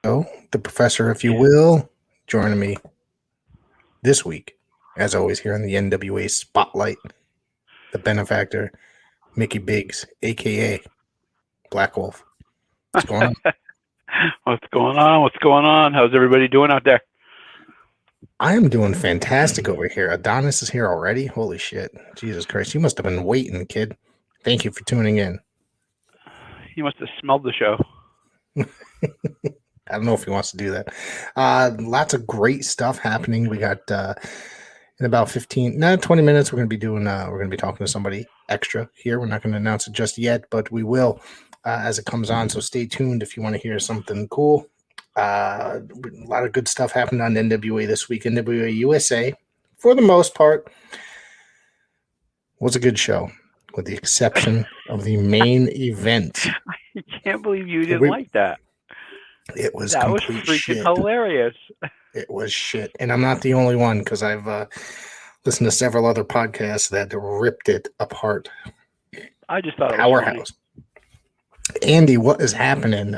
the professor, if you will, joining me this week, as always, here in the NWA Spotlight, the benefactor, Micky Biggs, a.k.a. Black Wolf. What's going on? What's going on? What's going on? How's everybody doing out there? I am doing fantastic over here. Adonis is here already. Holy shit. Jesus Christ. You must have been waiting, kid. Thank you for tuning in. You must have smelled the show. I don't know if he wants to do that. Lots of great stuff happening. We got in about 20 minutes, we're going to be doing, we're going to be talking to somebody extra here. We're not going to announce it just yet, but we will as it comes on. So stay tuned if you want to hear something cool. A lot of good stuff happened on NWA this week. NWA USA, for the most part, was a good show, with the exception of the main event. I can't believe you didn't like that. It was that complete was freaking shit. Hilarious. It was shit, and I'm not the only one because I've listened to several other podcasts that ripped it apart. I just thought Powerhouse. Andy, what is happening?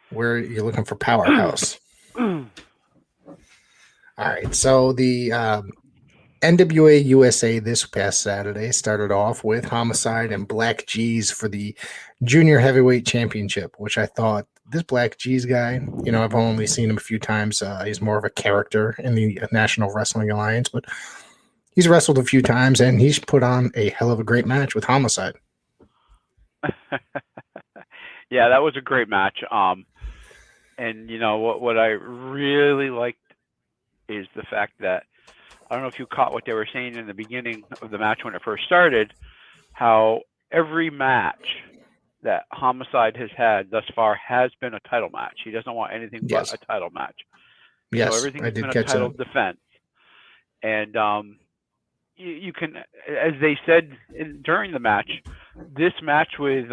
Where you're looking for Powerhouse? All right, so the NWA USA this past Saturday started off with Homicide and Black G's for the Junior Heavyweight Championship, which I thought, this Black G's guy, you know, I've only seen him a few times. He's more of a character in the National Wrestling Alliance, but he's wrestled a few times, and he's put on a hell of a great match with Homicide. Yeah, that was a great match. And, you know, what I really liked is the fact that, I don't know if you caught what they were saying in the beginning of the match when it first started, how every match that Homicide has had thus far has been a title match. He doesn't want anything but a title match. Yes, so everything's been a title defense. And you can, as they said during the match, this match with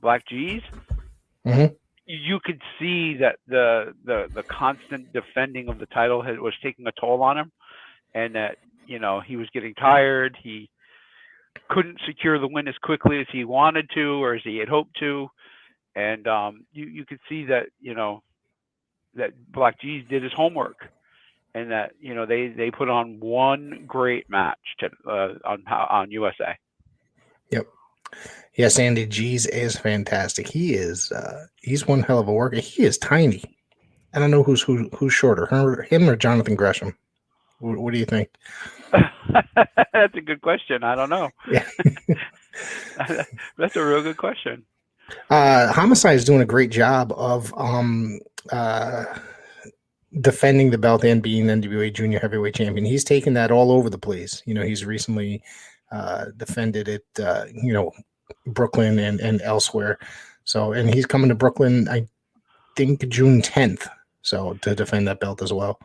Black G's, you could see that the constant defending of the title was taking a toll on him, and that, you know, he was getting tired. He couldn't secure the win as quickly as he wanted to or as he had hoped to, and you could see that, you know, that Black G's did his homework, and that, you know, they put on one great match on USA. Yep. Yes, Andy G's is fantastic. He's one hell of a worker. He is tiny. I don't know who's shorter, him or Jonathan Gresham. What do you think? That's a good question. I don't know. Yeah. That's a real good question. Homicide is doing a great job of defending the belt and being NWA Junior Heavyweight Champion. He's taken that all over the place. You know, he's recently defended it, you know, Brooklyn and elsewhere. So, and he's coming to Brooklyn, I think, June 10th. So, to defend that belt as well.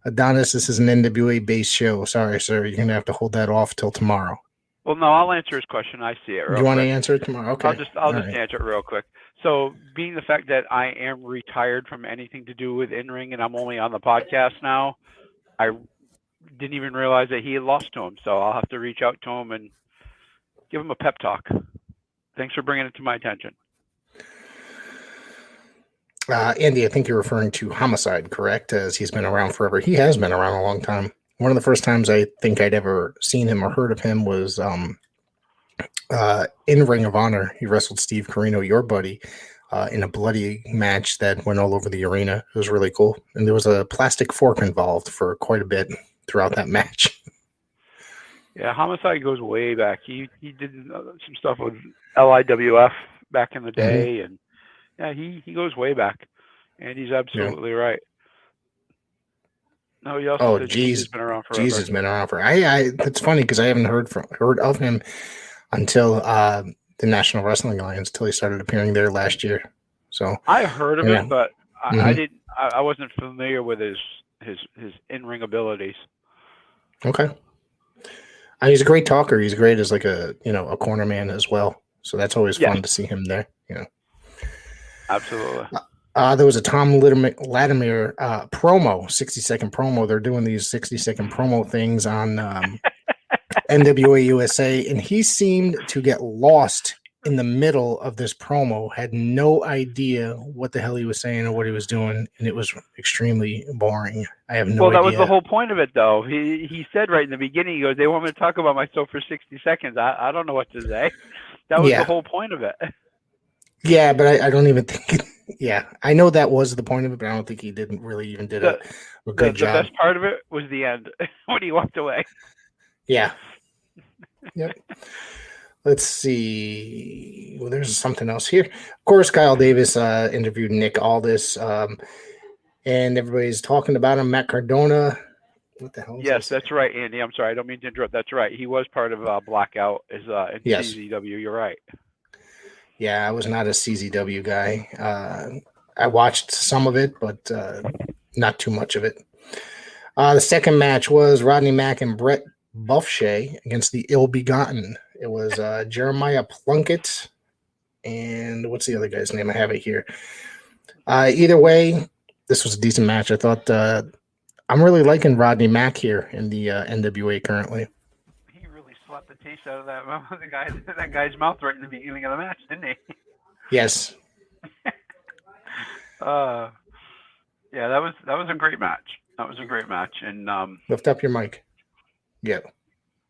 Adonis, this is an NWA-based show. Sorry, sir. You're going to have to hold that off till tomorrow. Well, no, I'll answer his question. I see it. You want to answer it tomorrow? Okay. I'll just answer it real quick. So, being the fact that I am retired from anything to do with in-ring and I'm only on the podcast now, I didn't even realize that he had lost to him. So, I'll have to reach out to him and give him a pep talk. Thanks for bringing it to my attention. Andy, I think you're referring to Homicide, correct? As he's been around forever. He has been around a long time. One of the first times I think I'd ever seen him or heard of him was in Ring of Honor. He wrestled Steve Corino, your buddy, in a bloody match that went all over the arena. It was really cool. And there was a plastic fork involved for quite a bit throughout that match. Yeah, Homicide goes way back. He did some stuff with LIWF back in the day, and yeah, he goes way back, and he's absolutely right. No, he also said Jesus has been around forever. Jesus has been around forever. It's funny because I haven't heard of him until the National Wrestling Alliance, until he started appearing there last year. So I heard of him, but I wasn't familiar with his in-ring abilities. Okay. He's a great talker. He's great as like a corner man as well. So that's always fun to see him there. You know. Absolutely. There was a Tom Latimer promo, 60-second promo. They're doing these 60-second promo things on NWA USA, and he seemed to get lost in the middle of this promo had no idea what the hell he was saying or what he was doing, and it was extremely boring. I have no idea. Well, that was the whole point of it, though. He said right in the beginning, he goes, "They want me to talk about myself for 60 seconds. I don't know what to say." That was the whole point of it. Yeah, but I don't even think. I know that was the point of it, but I don't think he didn't really even did a good job. The best part of it was the end when he walked away. Yeah. Yep. Let's see. Well, there's something else here. Of course, Kyle Davis interviewed Nick Aldis, and everybody's talking about him. Matt Cardona. What the hell? Yes, that's right, Andy. I'm sorry. I don't mean to interrupt. That's right. He was part of Blackout in CZW. You're right. Yeah, I was not a CZW guy. I watched some of it, but not too much of it. The second match was Rodney Mack and Brett Buffshay against the Ill Begotten. It was Jeremiah Plunkett and what's the other guy's name? I have it here. Either way, this was a decent match. I thought I'm really liking Rodney Mack here in the NWA currently. He really slapped the taste out of that guy's mouth right in the beginning of the match, didn't he? Yes. Yeah, that was a great match. That was a great match. And lift up your mic. Yeah.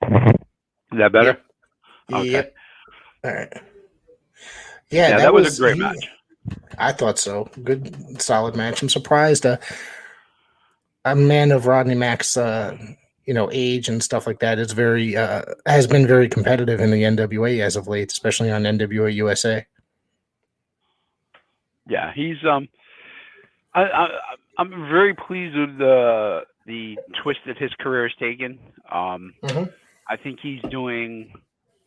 Is that better? Yep. Okay. Yep. All right. Yeah, that was a great match. I thought so. Good, solid match. I'm surprised a man of Rodney Mack's age and stuff like that is very has been very competitive in the NWA as of late, especially on NWA USA. Yeah, he's I'm very pleased with the twist that his career has taken. I think he's doing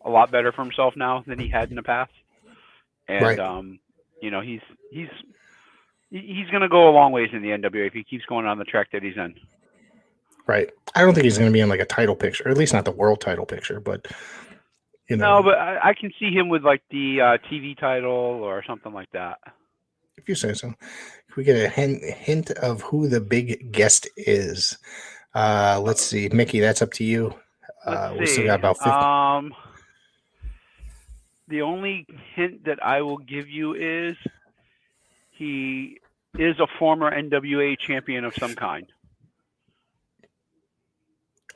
a lot better for himself now than he had in the past, and right. He's going to go a long ways in the NWA if he keeps going on the track that he's in. Right. I don't think he's going to be in like a title picture, or at least not the world title picture, but No, but I can see him with like the TV title or something like that. If you say so. If we get a hint of who the big guest is. Let's see. Micky, that's up to you. We still got about 50. The only hint that I will give you is he is a former NWA champion of some kind.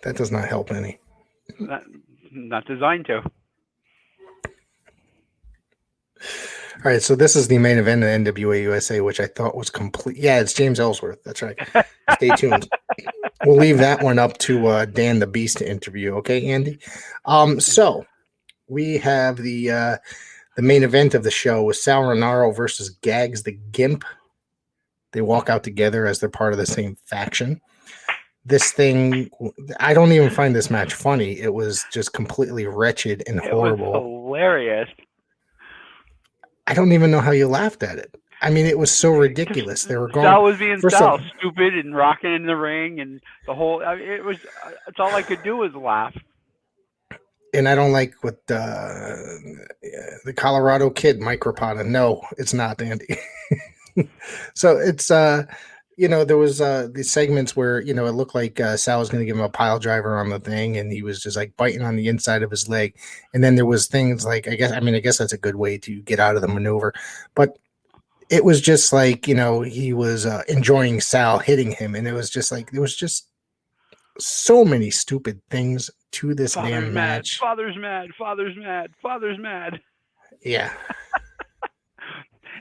That does not help any. Not designed to. All right, so this is the main event of NWA USA, which I thought was complete. Yeah, it's James Ellsworth. That's right. Stay tuned. We'll leave that one up to Dan the Beast to interview. Okay, Andy? So we have the main event of the show with Sal Renaro versus Gags the Gimp. They walk out together as they're part of the same faction. This thing, I don't even find this match funny. It was just completely wretched and horrible. It was hilarious. I don't even know how you laughed at it. I mean, it was so ridiculous. They were going. Sal was being Sal, stupid and rocking in the ring, and the whole. It was. It's all I could do was laugh. And I don't like what the Colorado Kid Micropod. No, it's not, Andy. So it's there was these segments where it looked like Sal was going to give him a pile driver on the thing, and he was just like biting on the inside of his leg. And then there was things like I guess that's a good way to get out of the maneuver, but it was just like he was enjoying Sal hitting him, and it was just like there was just so many stupid things to this damn match. Father's mad. Father's mad. Father's mad. Yeah.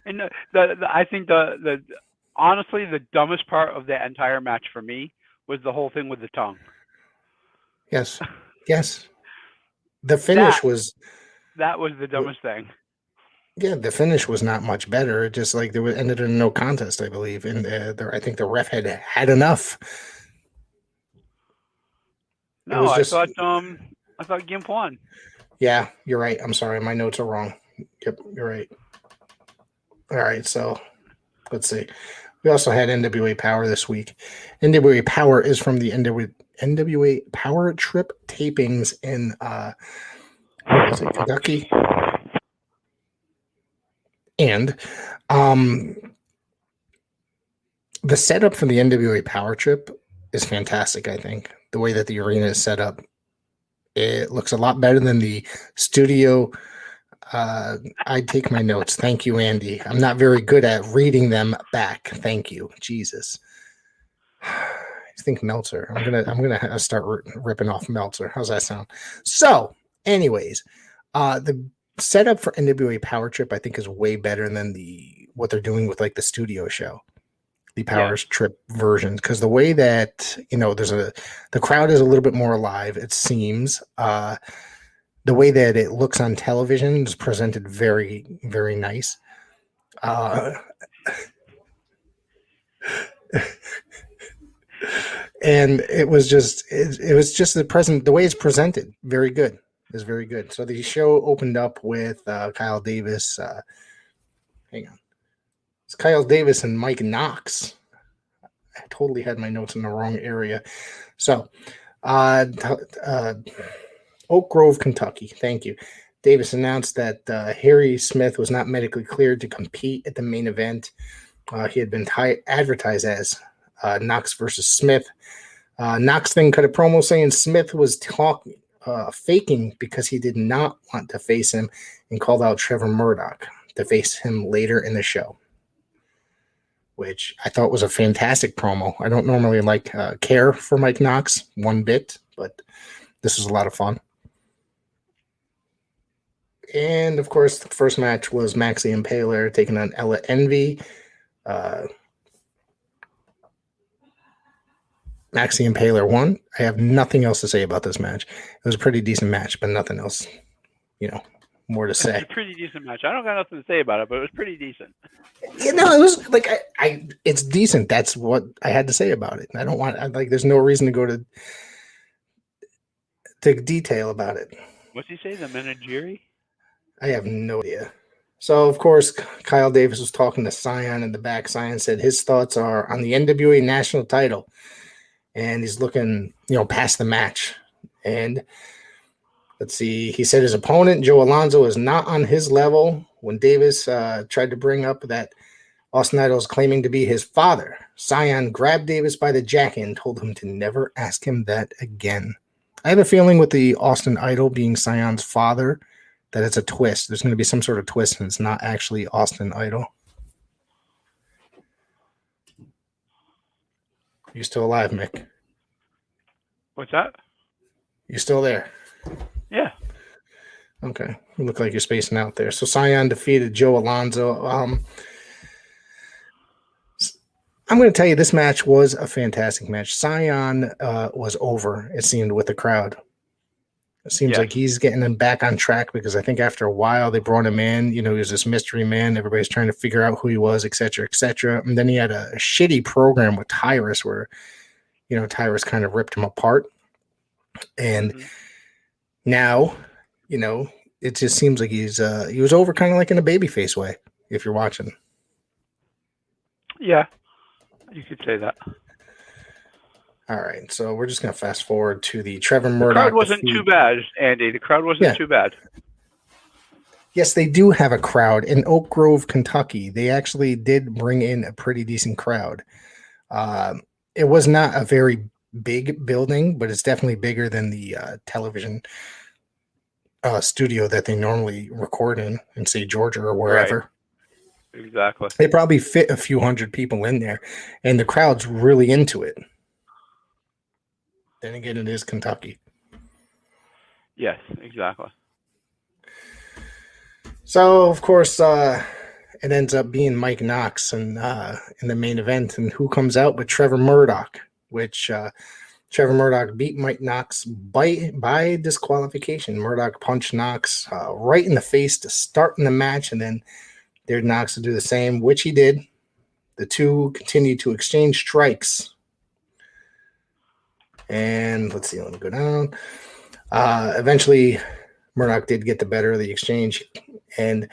And I think the honestly, the dumbest part of that entire match for me was the whole thing with the tongue. Yes. Yes. The finish was... That was the dumbest thing. Yeah, the finish was not much better. It just like ended in no contest, I believe. And I think the ref had enough. No, I thought Gimp won. Yeah, you're right. I'm sorry. My notes are wrong. Yep, you're right. All right, so let's see. We also had NWA Powerr this week. NWA Powerr is from the NWA Powerr Trip tapings in Kentucky. And the setup for the NWA Powerr Trip is fantastic, I think. The way that the arena is set up. It looks a lot better than the studio I take my notes. Thank you, Andy. I'm not very good at reading them back. Thank you, Jesus. I think Meltzer. I'm gonna start ripping off Meltzer. How's that sound? So, anyways, the setup for NWA Power Trip I think is way better than what they're doing with like the studio show, the Power Trip version, because the way that the crowd is a little bit more alive. It seems. The way that it looks on television is presented very, very nice. And it was just the way it's presented. Very good. It's very good. So the show opened up with Kyle Davis. Hang on. It's Kyle Davis and Mike Knox. I totally had my notes in the wrong area. So, Oak Grove, Kentucky. Thank you. Davis announced that Harry Smith was not medically cleared to compete at the main event. He had been advertised as Knox versus Smith. Knox then cut a promo saying Smith was faking because he did not want to face him and called out Trevor Murdoch to face him later in the show, which I thought was a fantastic promo. I don't normally care for Mike Knox one bit, but this was a lot of fun. And, of course, the first match was Maxie Impaler taking on Ella Envy. Maxie Impaler won. I have nothing else to say about this match. It was a pretty decent match, but nothing else, more to say. It's a pretty decent match. I don't got nothing to say about it, but it was pretty decent. It was like it's decent. That's what I had to say about it. I don't want there's no reason to go to detail about it. What's he say? The Menagerie? I have no idea. So, of course, Kyle Davis was talking to Cyan in the back. Cyan said his thoughts are on the NWA national title. And he's looking, past the match. And let's see. He said his opponent, Joe Alonzo, is not on his level. When Davis tried to bring up that Austin Idol is claiming to be his father, Cyan grabbed Davis by the jacket and told him to never ask him that again. I have a feeling with the Austin Idol being Cyan's father that it's a twist. There's going to be some sort of twist, and it's not actually Austin Idol. You still alive, Mick? What's that? You still there? Yeah. Okay. You look like you're spacing out there. So Cyan defeated Joe Alonzo. I'm going to tell you this match was a fantastic match. Cyan was over, it seemed, with the crowd. It seems like he's getting them back on track because I think after a while they brought him in. He was this mystery man. Everybody's trying to figure out who he was, et cetera, et cetera. And then he had a shitty program with Tyrus where, Tyrus kind of ripped him apart. And now, it just seems like he was over kind of like in a babyface way, if you're watching. Yeah, you could say that. All right, so we're just going to fast forward to the Trevor Murdoch. The crowd wasn't too bad, Andy. The crowd wasn't too bad. Yes, they do have a crowd in Oak Grove, Kentucky. They actually did bring in a pretty decent crowd. It was not a very big building, but it's definitely bigger than the television studio that they normally record in say, Georgia or wherever. Right. Exactly. They probably fit a few hundred people in there, and the crowd's really into it. Then again, it is Kentucky. Yes, exactly. So, of course, it ends up being Mike Knox in the main event. And who comes out but Trevor Murdoch, which Trevor Murdoch beat Mike Knox by disqualification. Murdoch punched Knox right in the face to start in the match, and then dared Knox to do the same, which he did. The two continued to exchange strikes. And let's see, let me go down. Eventually, Murdoch did get the better of the exchange, and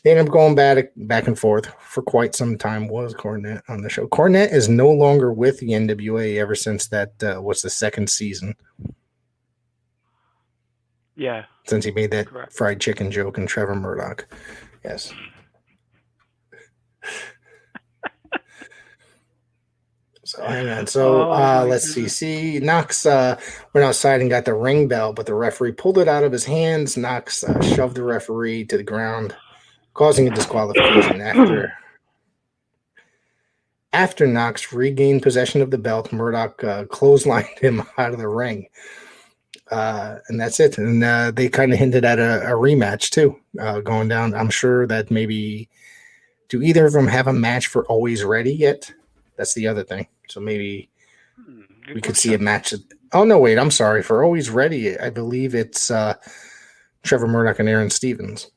they ended up going back and forth for quite some time. Was Cornette on the show? Cornette is no longer with the NWA ever since that was the second season. Yeah. Since he made that fried chicken joke and Trevor Murdoch. Yes. So hang on. So let's see. Knox went outside and got the ring bell, but the referee pulled it out of his hands. Knox shoved the referee to the ground, causing a disqualification. After Knox regained possession of the belt, Murdoch clotheslined him out of the ring. And that's it. And they kind of hinted at a rematch too, going down. I'm sure that maybe, do either of them have a match for Always Ready yet? That's the other thing. So maybe we could see a match. Oh, no, wait. I'm sorry. For Always Ready, I believe it's Trevor Murdoch and Aaron Stevens.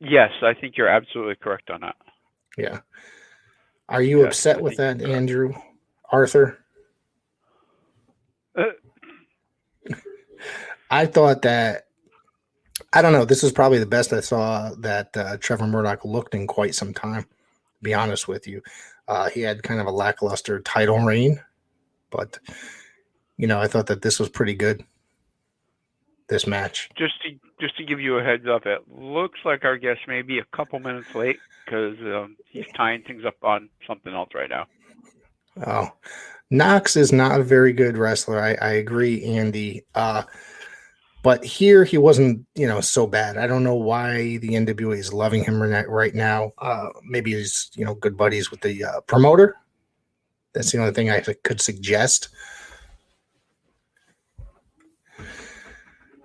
Yes, I think you're absolutely correct on that. Yeah. Are you upset with that, Andrew? Arthur? I thought that, I don't know, this is probably the best I saw that Trevor Murdoch looked in quite some time, to be honest with you. He had kind of a lackluster title reign, but, I thought that this was pretty good, this match. Just to give you a heads up, it looks like our guest may be a couple minutes late because he's tying things up on something else right now. Oh, Knox is not a very good wrestler. I agree, Andy. But here he wasn't, so bad. I don't know why the NWA is loving him right now. Maybe he's, good buddies with the promoter. That's the only thing I could suggest.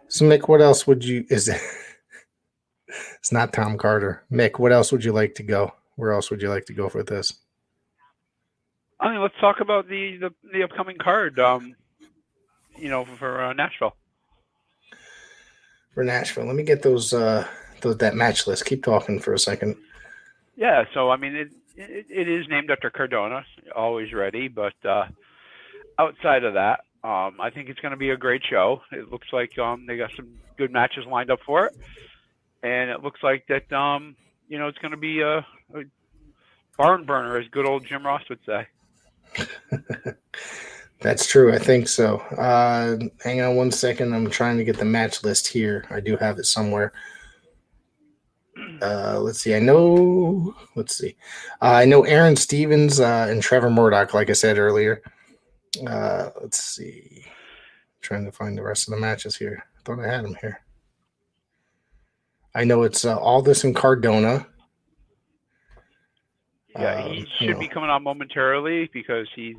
So, Mick, what else would you? It's not Tom Carter. Mick, what else would you like to go? Where else would you like to go for this? I mean, let's talk about the upcoming card. For Nashville. For Nashville, let me get that match list. Keep talking for a second. Yeah, so I mean, it is named after Cardona, Always Ready, but outside of that, I think it's going to be a great show. It looks like they got some good matches lined up for it, and it looks like that it's going to be a barn burner, as good old Jim Ross would say. That's true. I think so. Hang on one second. I'm trying to get the match list here. I do have it somewhere. Let's see. I know Aaron Stevens and Trevor Murdoch, like I said earlier. Let's see. Trying to find the rest of the matches here. I thought I had them here. I know it's Aldis and Cardona. Yeah, he should be coming on momentarily because he's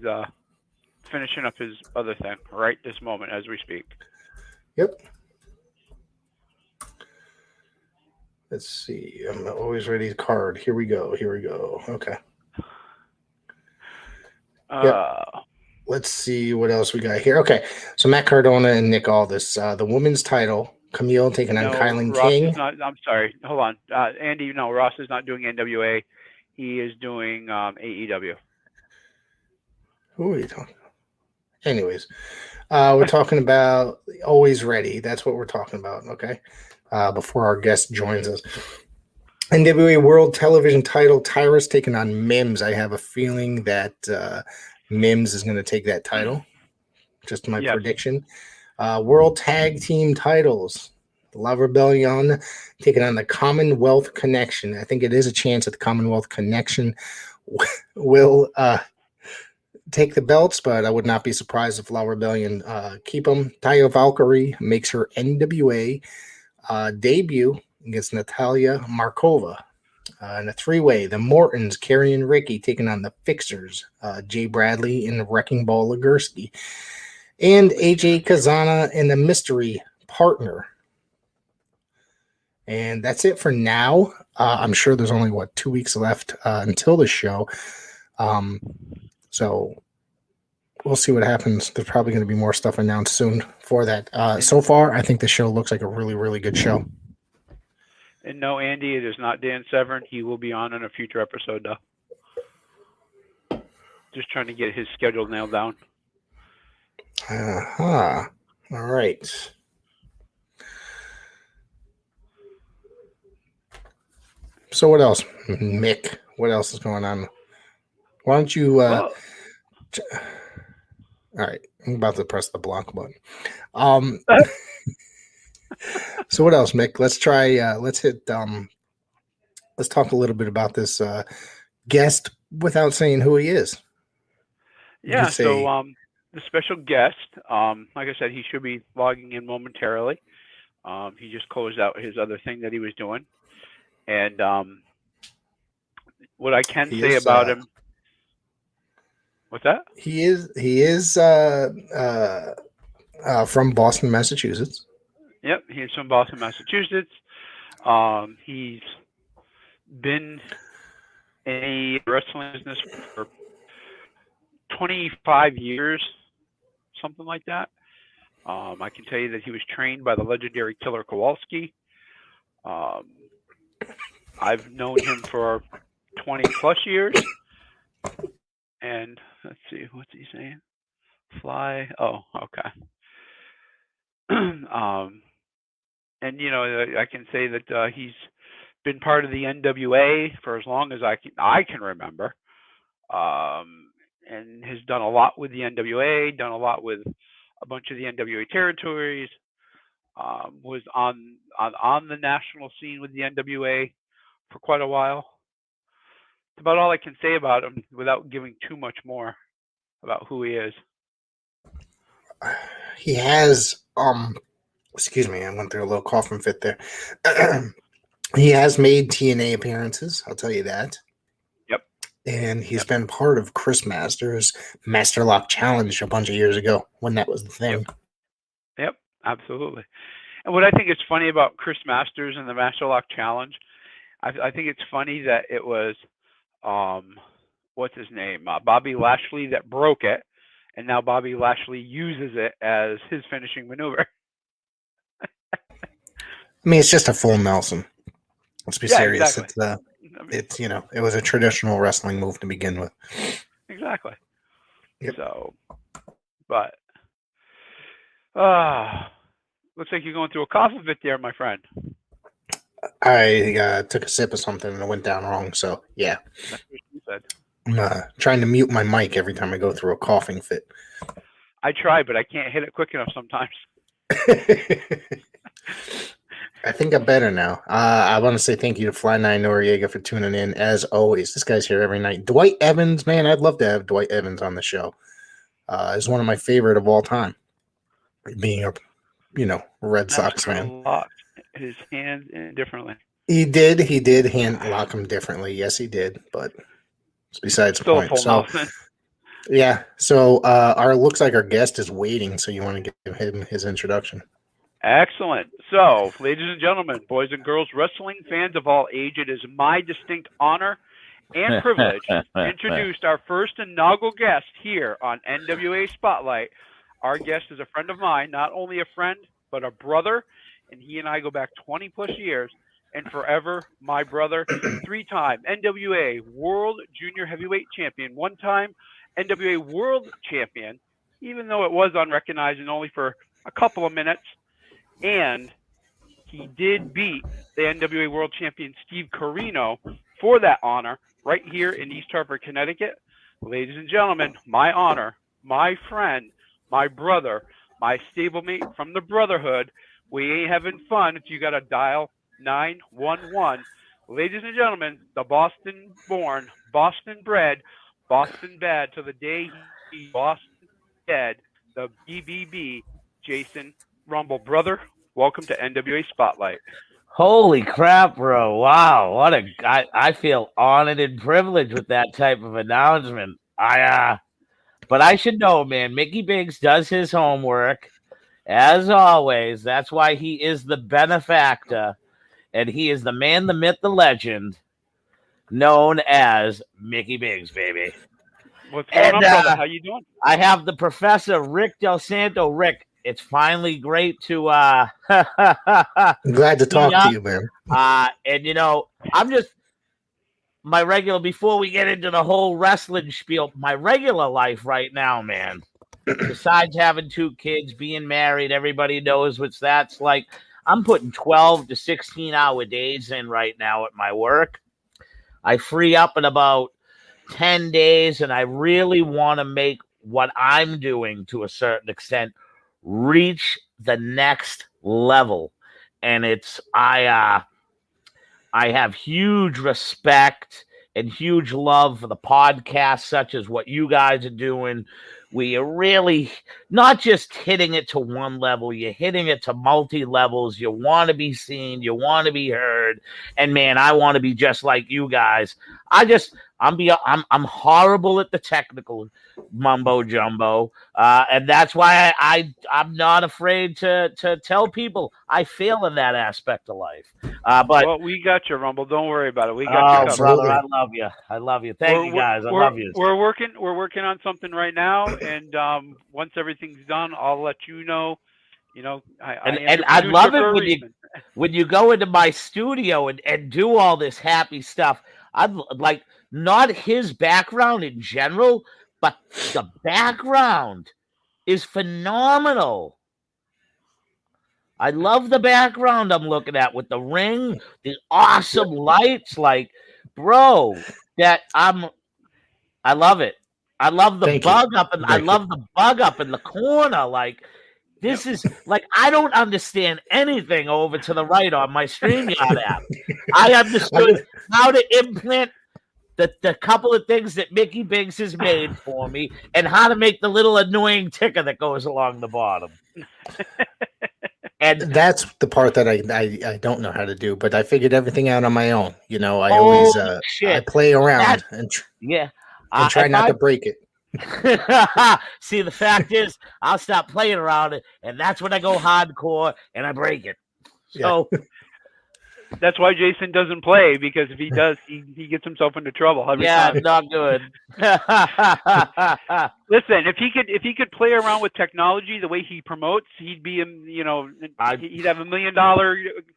finishing up his other thing right this moment as we speak. Yep. Let's see. I'm always ready. Card. Here we go. Okay. Yep. Let's see what else we got here. Okay. So Matt Cardona and Nick Aldis. The women's title. Camille taking on Kylan King. I'm sorry. Hold on. Andy, no, Ross is not doing NWA. He is doing AEW. Who are you talking about? Anyways, we're talking about Always Ready. That's what we're talking about, okay? Before our guest joins us. NWA World Television title, Tyrus taking on Mims. I have a feeling that Mims is going to take that title. Just my prediction. World Tag Team titles. La Rebellion taking on the Commonwealth Connection. I think it is a chance that the Commonwealth Connection will take the belts, but I would not be surprised if La Rebellion keep them. Taya Valkyrie makes her NWA debut against Natalia Markova. In a three-way, the Mortons, Kerry and Ricky taking on the Fixers, Jay Bradley and Wrecking Ball Legursky, and AJ Kazana and the Mystery Partner. And that's it for now. I'm sure there's only, 2 weeks left until the show. So we'll see what happens. There's probably going to be more stuff announced soon for that. So far, I think the show looks like a really, really good show. And no, Andy, it is not Dan Severn. He will be on in a future episode, though. Just trying to get his schedule nailed down. All right. So what else, Mick? What else is going on? Why don't you? All right, I'm about to press the block button. So what else, Mick? Let's try. Let's hit. Let's talk a little bit about this guest without saying who he is. Yeah, so the special guest, like I said, he should be logging in momentarily. He just closed out his other thing that he was doing. And what I can say about him, what's that? He is from Boston, Massachusetts. Yep, he's from Boston, Massachusetts. He's been in a wrestling business for 25 years, something like that. I can tell you that he was trained by the legendary Killer Kowalski. I've known him for 20 plus years. And let's see, what's he saying? Fly. Oh, okay. And I can say that he's been part of the NWA for as long as I can remember, and has done a lot with the NWA, done a lot with a bunch of the NWA territories. Was on the national scene with the NWA for quite a while. It's about all I can say about him without giving too much more about who he is. He has excuse me, I went through a little coughing fit there. He has made TNA appearances, I'll tell you that. Yep. And he's been part of Chris Masters' Master Lock Challenge a bunch of years ago when that was the thing. Yep, absolutely. And what I think is funny about Chris Masters and the Master Lock Challenge, I think it's funny that it was, what's his name, Bobby Lashley that broke it, and now Bobby Lashley uses it as his finishing maneuver. I mean, it's just a full Nelson. Let's be serious. Exactly. It's it was a traditional wrestling move to begin with. Exactly. Yep. So, but looks like you're going through a coughing fit there, my friend. I took a sip of something and it went down wrong. So yeah. That's what you said. I'm trying to mute my mic every time I go through a coughing fit. I try, but I can't hit it quick enough sometimes. I think I'm better now. I want to say thank you to Fly9 Noriega for tuning in. As always, this guy's here every night. Dwight Evans, man, I'd love to have Dwight Evans on the show. Is one of my favorite of all time. Being a, Red Sox fan. Locked his hands in differently. He did hand lock him differently. Yes, he did, but it's besides the point. So, yeah. So, looks like our guest is waiting. So, you want to give him his introduction? Excellent. So, ladies and gentlemen, boys and girls, wrestling fans of all age, it is my distinct honor and privilege to introduce our first inaugural guest here on NWA Spotlight. Our guest is a friend of mine, not only a friend, but a brother, and he and I go back 20 plus years, and forever my brother, 3-time NWA World Junior Heavyweight Champion, 1-time NWA World Champion, even though it was unrecognized and only for a couple of minutes. And he did beat the NWA World Champion Steve Corino for that honor right here in East Hartford, Connecticut. Ladies and gentlemen, my honor, my friend, my brother, my stablemate from the Brotherhood. We ain't having fun if you got to dial 911. Ladies and gentlemen, the Boston-born, Boston-bred, Boston-bad to the day he Boston dead, the BBB, Jason Rumble. Brother, welcome to NWA Spotlight. Holy crap, bro. Wow. I feel honored and privileged with that type of announcement. But I should know, man, Micky Biggs does his homework as always. That's why he is the benefactor, and he is the man, the myth, the legend, known as Micky Biggs, baby. What's going on, brother? How you doing? I have the Professor Rick Del Santo. Rick, it's finally great to I'm glad to talk to you, man. And I'm just my regular, before we get into the whole wrestling spiel, my regular life right now, man, besides having 2 kids, being married, everybody knows what that's like. I'm putting 12 to 16 hour days in right now at my work. I free up in about 10 days, and I really want to make what I'm doing to a certain extent reach the next level. And I have huge respect and huge love for the podcast, such as what you guys are doing. We are really not just hitting it to one level, you're hitting it to multi-levels. You want to be seen, you want to be heard. And man, I want to be just like you guys. I'm horrible at the technical mumbo jumbo, and that's why I'm not afraid to tell people I fail in that aspect of life. But well, we got you, Rumble. Don't worry about it. We got you, brother. I love you. I love you. Thank you, guys. I love you. We're working on something right now, and once everything's done, I'll let you know. You know, I love it when you go into my studio and do all this happy stuff. I'd like not his background in general, but the background is phenomenal. I love the background I'm looking at with the ring, the awesome lights. Like, bro, I love it. I love the bug up, and I love the bug up in the corner. Like, this is like, I don't understand anything over to the right on my StreamYard app. I understood how to implant the couple of things that Mickey Biggs has made for me, and how to make the little annoying ticker that goes along the bottom. And that's the part that I don't know how to do, but I figured everything out on my own. You know, I always I play around and try not to break it. See, the fact is, I'll stop playing around it, and that's when I go hardcore and I break it. So that's why Jason doesn't play, because if he does, he gets himself into trouble every time. Not good. Listen, if he could play around with technology the way he promotes, he'd be he'd have $1 million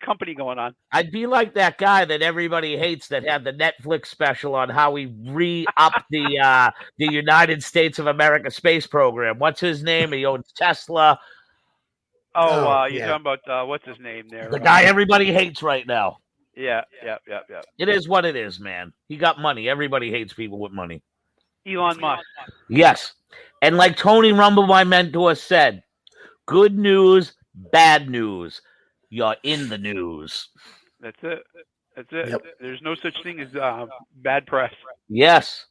company going on. I'd be like that guy that everybody hates that had the Netflix special on how he re-upped the United States of America space program. What's his name? He owns Tesla. You're talking about what's his name there? The guy everybody hates right now. Yeah. It is what it is, man. He got money. Everybody hates people with money. Elon Musk. Yes. And like Tony Rumble, my mentor, said, good news, bad news. You're in the news. That's it. Yep. There's no such thing as bad press. Yes.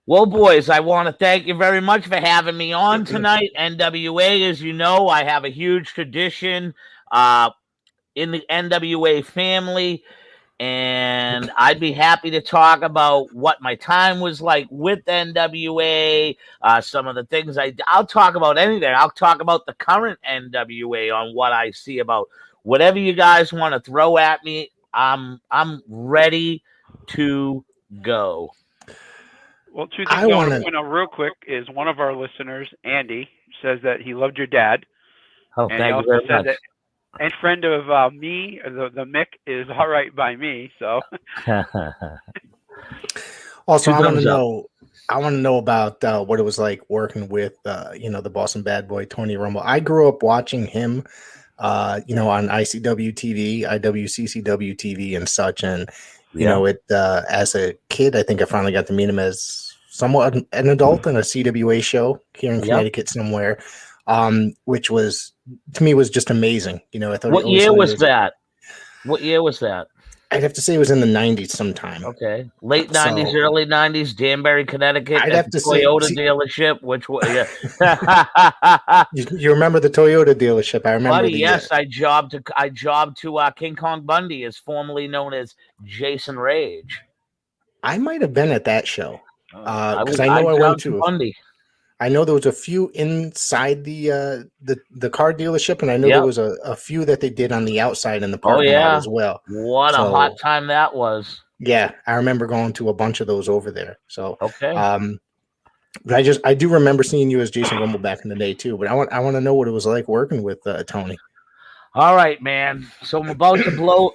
Well, boys, I want to thank you very much for having me on tonight. NWA, as you know, I have a huge tradition in the NWA family, and I'd be happy to talk about what my time was like with NWA, some of the things I'll talk about anything. I'll talk about the current NWA on what I see about whatever you guys want to throw at me. I'm ready to go. Well, two things I want to point out real quick is one of our listeners, Andy, says that he loved your dad. Oh, and thank you very much. That, and friend of me, the Mick, is all right by me. So. Also, I want to know about what it was like working with, the Boston Bad Boy, Tony Rumble. I grew up watching him, on ICW TV, IWCCW TV, and such, and. As a kid, I think I finally got to meet him as somewhat an adult in a CWA show here in Connecticut somewhere, which was, to me, was just amazing. I thought. What year was that? What year was that? I'd have to say it was in the 90s sometime. Okay. Late 90s, early 90s, Danbury, Connecticut. I'd have to Toyota dealership, which was, you remember the Toyota dealership? I remember. Buddy, yes, I jobbed to King Kong Bundy, as formerly known as Jason Rage. I might have been at that show. Because I know I went to Bundy. I know there was a few inside the car dealership, and I know there was a few that they did on the outside in the parking lot as well. What a hot time that was! Yeah, I remember going to a bunch of those over there. So okay, but I do remember seeing you as Jason Rumble back in the day too. But I want to know what it was like working with Tony. All right, man. So I'm about to blow.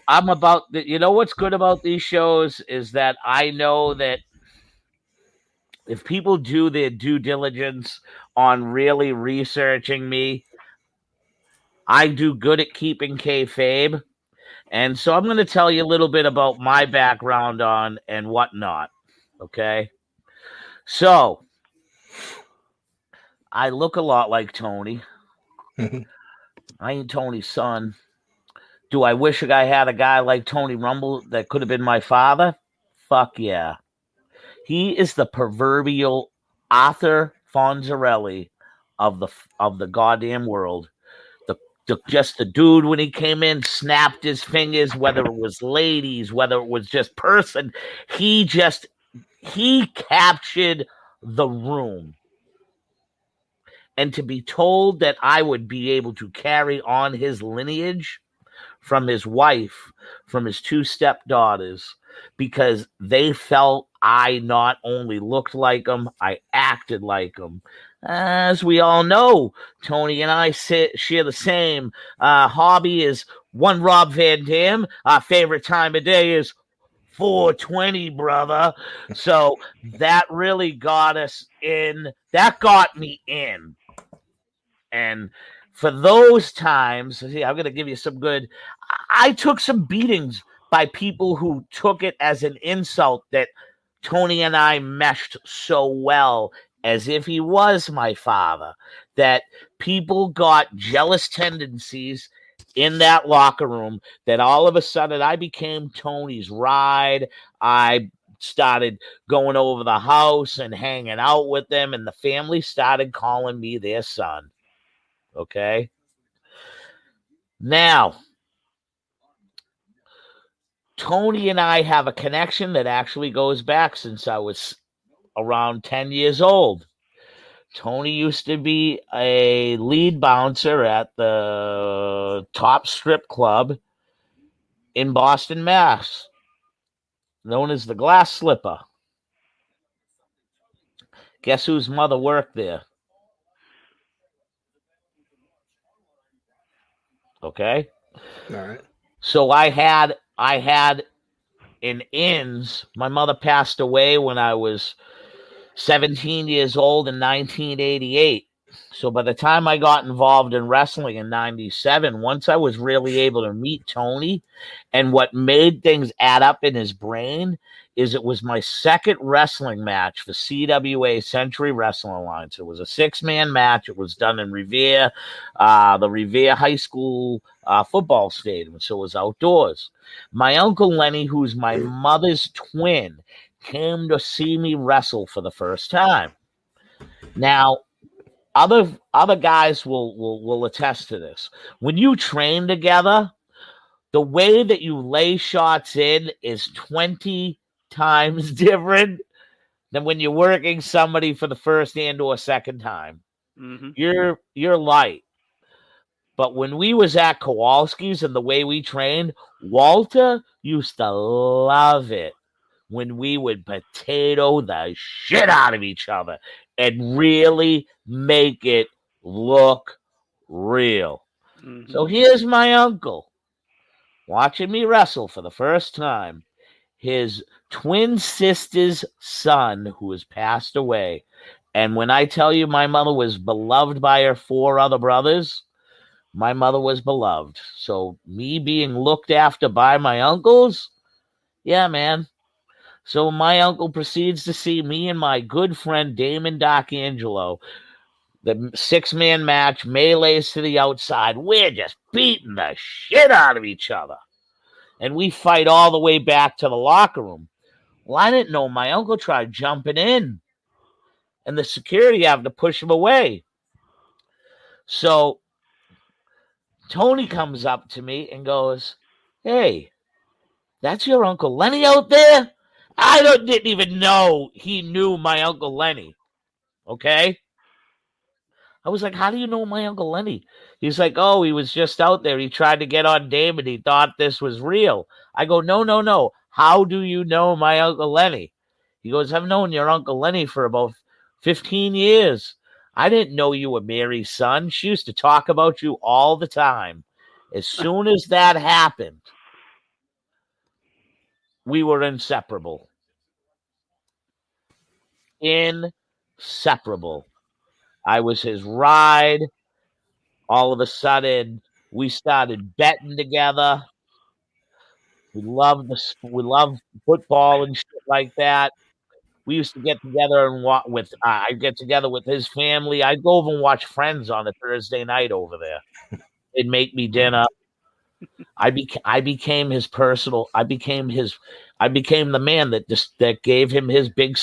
You know what's good about these shows is that I know that. If people do their due diligence on really researching me, I do good at keeping kayfabe. And so I'm going to tell you a little bit about my background on and whatnot. Okay. So I look a lot like Tony. I ain't Tony's son. Do I wish I had a guy like Tony Rumble that could have been my father? Fuck yeah. He is the proverbial Arthur Fonzarelli of the goddamn world. Just the dude, when he came in, snapped his fingers, whether it was ladies, whether it was just person, he captured the room. And to be told that I would be able to carry on his lineage from his wife, from his two stepdaughters, because they felt I not only looked like him, I acted like him. As we all know, Tony and I share the same hobby as one Rob Van Dam. Our favorite time of day is 420, brother. So that really got us in. That got me in. And for those times, I'm going to give you some good. I took some beatings by people who took it as an insult that Tony and I meshed so well, as if he was my father, that people got jealous tendencies in that locker room, that all of a sudden I became Tony's ride. I started going over the house and hanging out with them, and the family started calling me their son. Okay. Now, Tony and I have a connection that actually goes back since I was around 10 years old. Tony used to be a lead bouncer at the top strip club in Boston, Mass, known as the Glass Slipper. Guess whose mother worked there? Okay. All right. So I had in ins, my mother passed away when I was 17 years old in 1988. So by the time I got involved in wrestling in 97, once I was really able to meet Tony, and what made things add up in his brain is it was my second wrestling match for CWA Century Wrestling Alliance. It was a 6-man match. It was done in Revere, the Revere High School football stadium. So it was outdoors. My Uncle Lenny, who's my mother's twin, came to see me wrestle for the first time. Now, other guys will attest to this. When you train together, the way that you lay shots in is 20 times different than when you're working somebody for the first and or second time. Mm-hmm. You're light. But when we was at Kowalski's and the way we trained, Walter used to love it when we would potato the shit out of each other and really make it look real. Mm-hmm. So here's my uncle watching me wrestle for the first time. His twin sister's son, who has passed away. And when I tell you my mother was beloved by her 4 other brothers, my mother was beloved. So me being looked after by my uncles, yeah, man. So my uncle proceeds to see me and my good friend Damon D'Angelo. The 6-man match, melees to the outside. We're just beating the shit out of each other. And we fight all the way back to the locker room. Well, I didn't know my uncle tried jumping in. And the security having to push him away. So Tony comes up to me and goes, "Hey, that's your Uncle Lenny out there?" I didn't even know he knew my Uncle Lenny. Okay? I was like, "How do you know my Uncle Lenny?" He's like, "Oh, he was just out there. He tried to get on Damon. He thought this was real." I go, No. How do you know my Uncle Lenny? He goes, "I've known your Uncle Lenny for about 15 years. I didn't know you were Mary's son. She used to talk about you all the time." As soon as that happened, we were inseparable. Inseparable. I was his ride. All of a sudden, we started betting together. We loved football and shit like that. We used to get together and I'd get together with his family. I'd go over and watch Friends on a Thursday night over there. They'd make me dinner. I became his personal. I became the man that gave him his big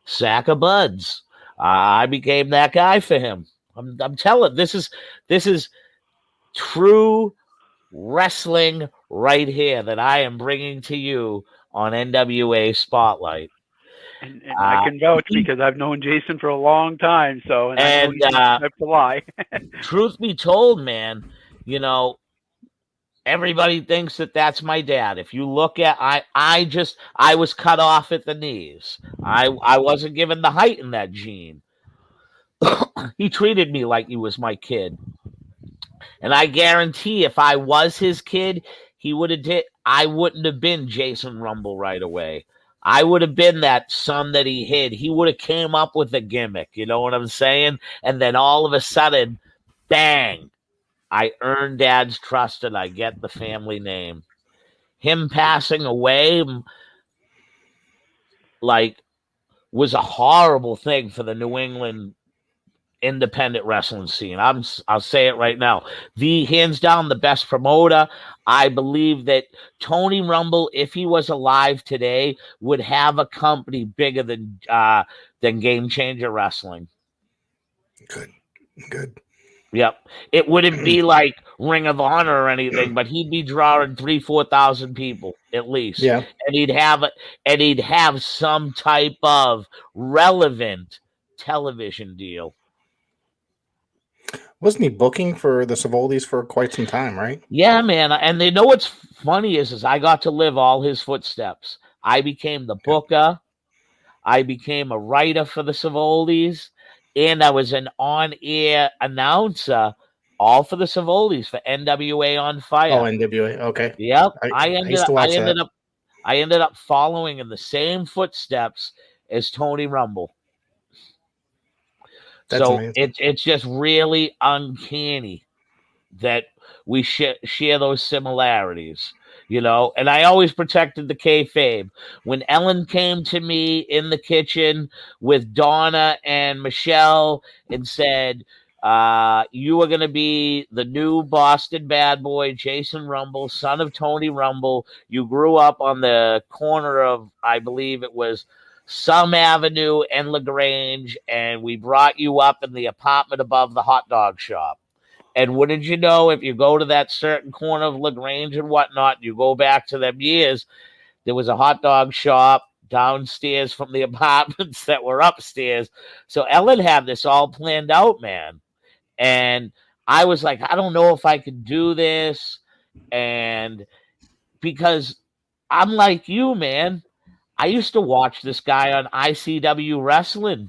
sack of buds. I became that guy for him. I'm telling. This is true wrestling right here that I am bringing to you on NWA Spotlight. And I can vouch because I've known Jason for a long time. So, I know he's not to lie. Truth be told, man, everybody thinks that that's my dad. If you look at, I was cut off at the knees. I wasn't given the height in that gene. He treated me like he was my kid. And I guarantee if I was his kid, I wouldn't have been Jason Rumble right away. I would have been that son that he hid. He would have came up with a gimmick. You know what I'm saying? And then all of a sudden, bang, I earn Dad's trust and I get the family name. Him passing away, was a horrible thing for the New England independent wrestling scene. I'll say it right now. Hands down the best promoter. I believe that Tony Rumble, if he was alive today, would have a company bigger than Game Changer Wrestling. Good. Yep. It wouldn't be like Ring of Honor or anything, but he'd be drawing 3,000-4,000 people at least. Yeah. And he'd have some type of relevant television deal. Wasn't he booking for the Savoldis for quite some time, right? Yeah, man. And they know what's funny is I got to live all his footsteps. I became the booker. I became a writer for the Savoldis. And I was an on-air announcer, all for the Savoldis, for NWA on Fire. Oh, NWA. Okay. Yep. I ended up following in the same footsteps as Tony Rumble. That's so amazing. It's just really uncanny that we share those similarities, and I always protected the kayfabe. When Ellen came to me in the kitchen with Donna and Michelle and said, you are going to be the new Boston bad boy, Jason Rumble, son of Tony Rumble. You grew up on the corner of, I believe it was Some Avenue and LaGrange, and we brought you up in the apartment above the hot dog shop. And wouldn't you know, if you go to that certain corner of LaGrange and whatnot, you go back to them years, there was a hot dog shop downstairs from the apartments that were upstairs. So Ellen had this all planned out, man. And I was like, I don't know if I can do this. And because I'm like you, man, I used to watch this guy on ICW Wrestling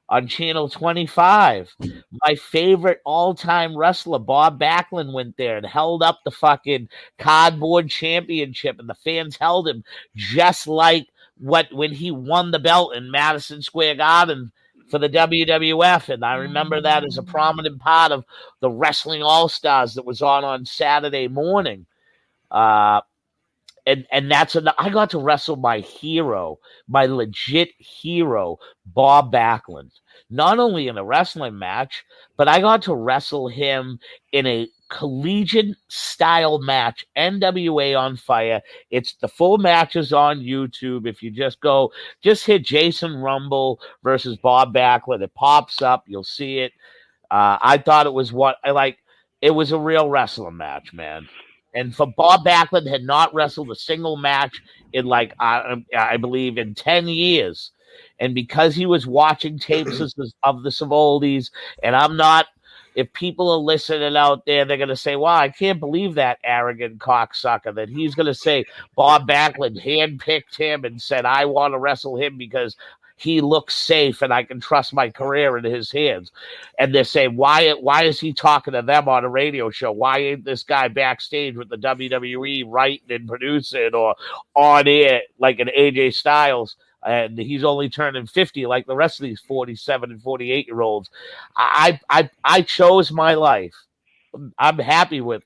on Channel 25. My favorite all-time wrestler, Bob Backlund, went there and held up the fucking cardboard championship, and the fans held him just like when he won the belt in Madison Square Garden for the WWF. And I remember that as a prominent part of the Wrestling All-Stars that was on Saturday morning. And that's I got to wrestle my hero, my legit hero, Bob Backlund. Not only in a wrestling match, but I got to wrestle him in a collegiate style match, NWA on Fire. It's the full matches on YouTube. If you just hit Jason Rumble versus Bob Backlund, it pops up. You'll see it. I thought it was it was a real wrestling match, man. And for Bob Backlund had not wrestled a single match in I believe in 10 years. And because he was watching tapes of the Savoldis, and I'm not, if people are listening out there, they're going to say, wow, I can't believe that arrogant cocksucker, that he's going to say Bob Backlund handpicked him and said, I want to wrestle him because he looks safe and I can trust my career in his hands. And they're saying, why is he talking to them on a radio show? Why ain't this guy backstage with the WWE writing and producing or on air like an AJ Styles? And he's only turning 50 like the rest of these 47 and 48-year-olds. I chose my life. I'm happy with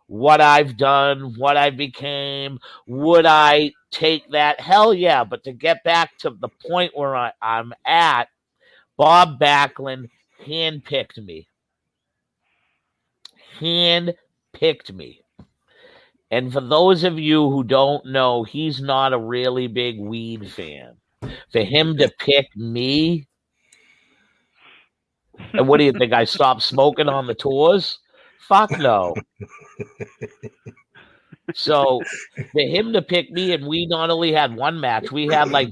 what I've done, what I became. Would I take that? Hell yeah. But to get back to the point where I'm at, Bob Backlund handpicked me. Handpicked picked me. And for those of you who don't know, he's not a really big weed fan. For him to pick me, and what do you think? I stopped smoking on the tours? Fuck no. So for him to pick me, and we not only had one match, we had like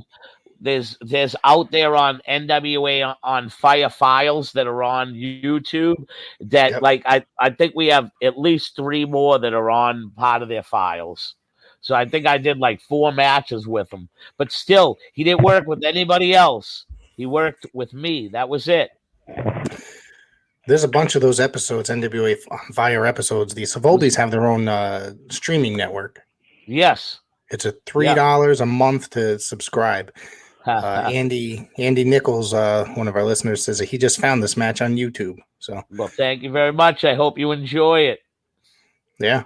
there's out there on NWA on Fire Files that are on YouTube that like I think we have at least 3 more that are on part of their files. So I think I did like 4 matches with him, but still he didn't work with anybody else. He worked with me. That was it. There's a bunch of those episodes, NWA Fire episodes. The Savoldis have their own streaming network. Yes. It's a $3 a month to subscribe. Andy Nichols, one of our listeners, says that he just found this match on YouTube. So, well, thank you very much. I hope you enjoy it. Yeah.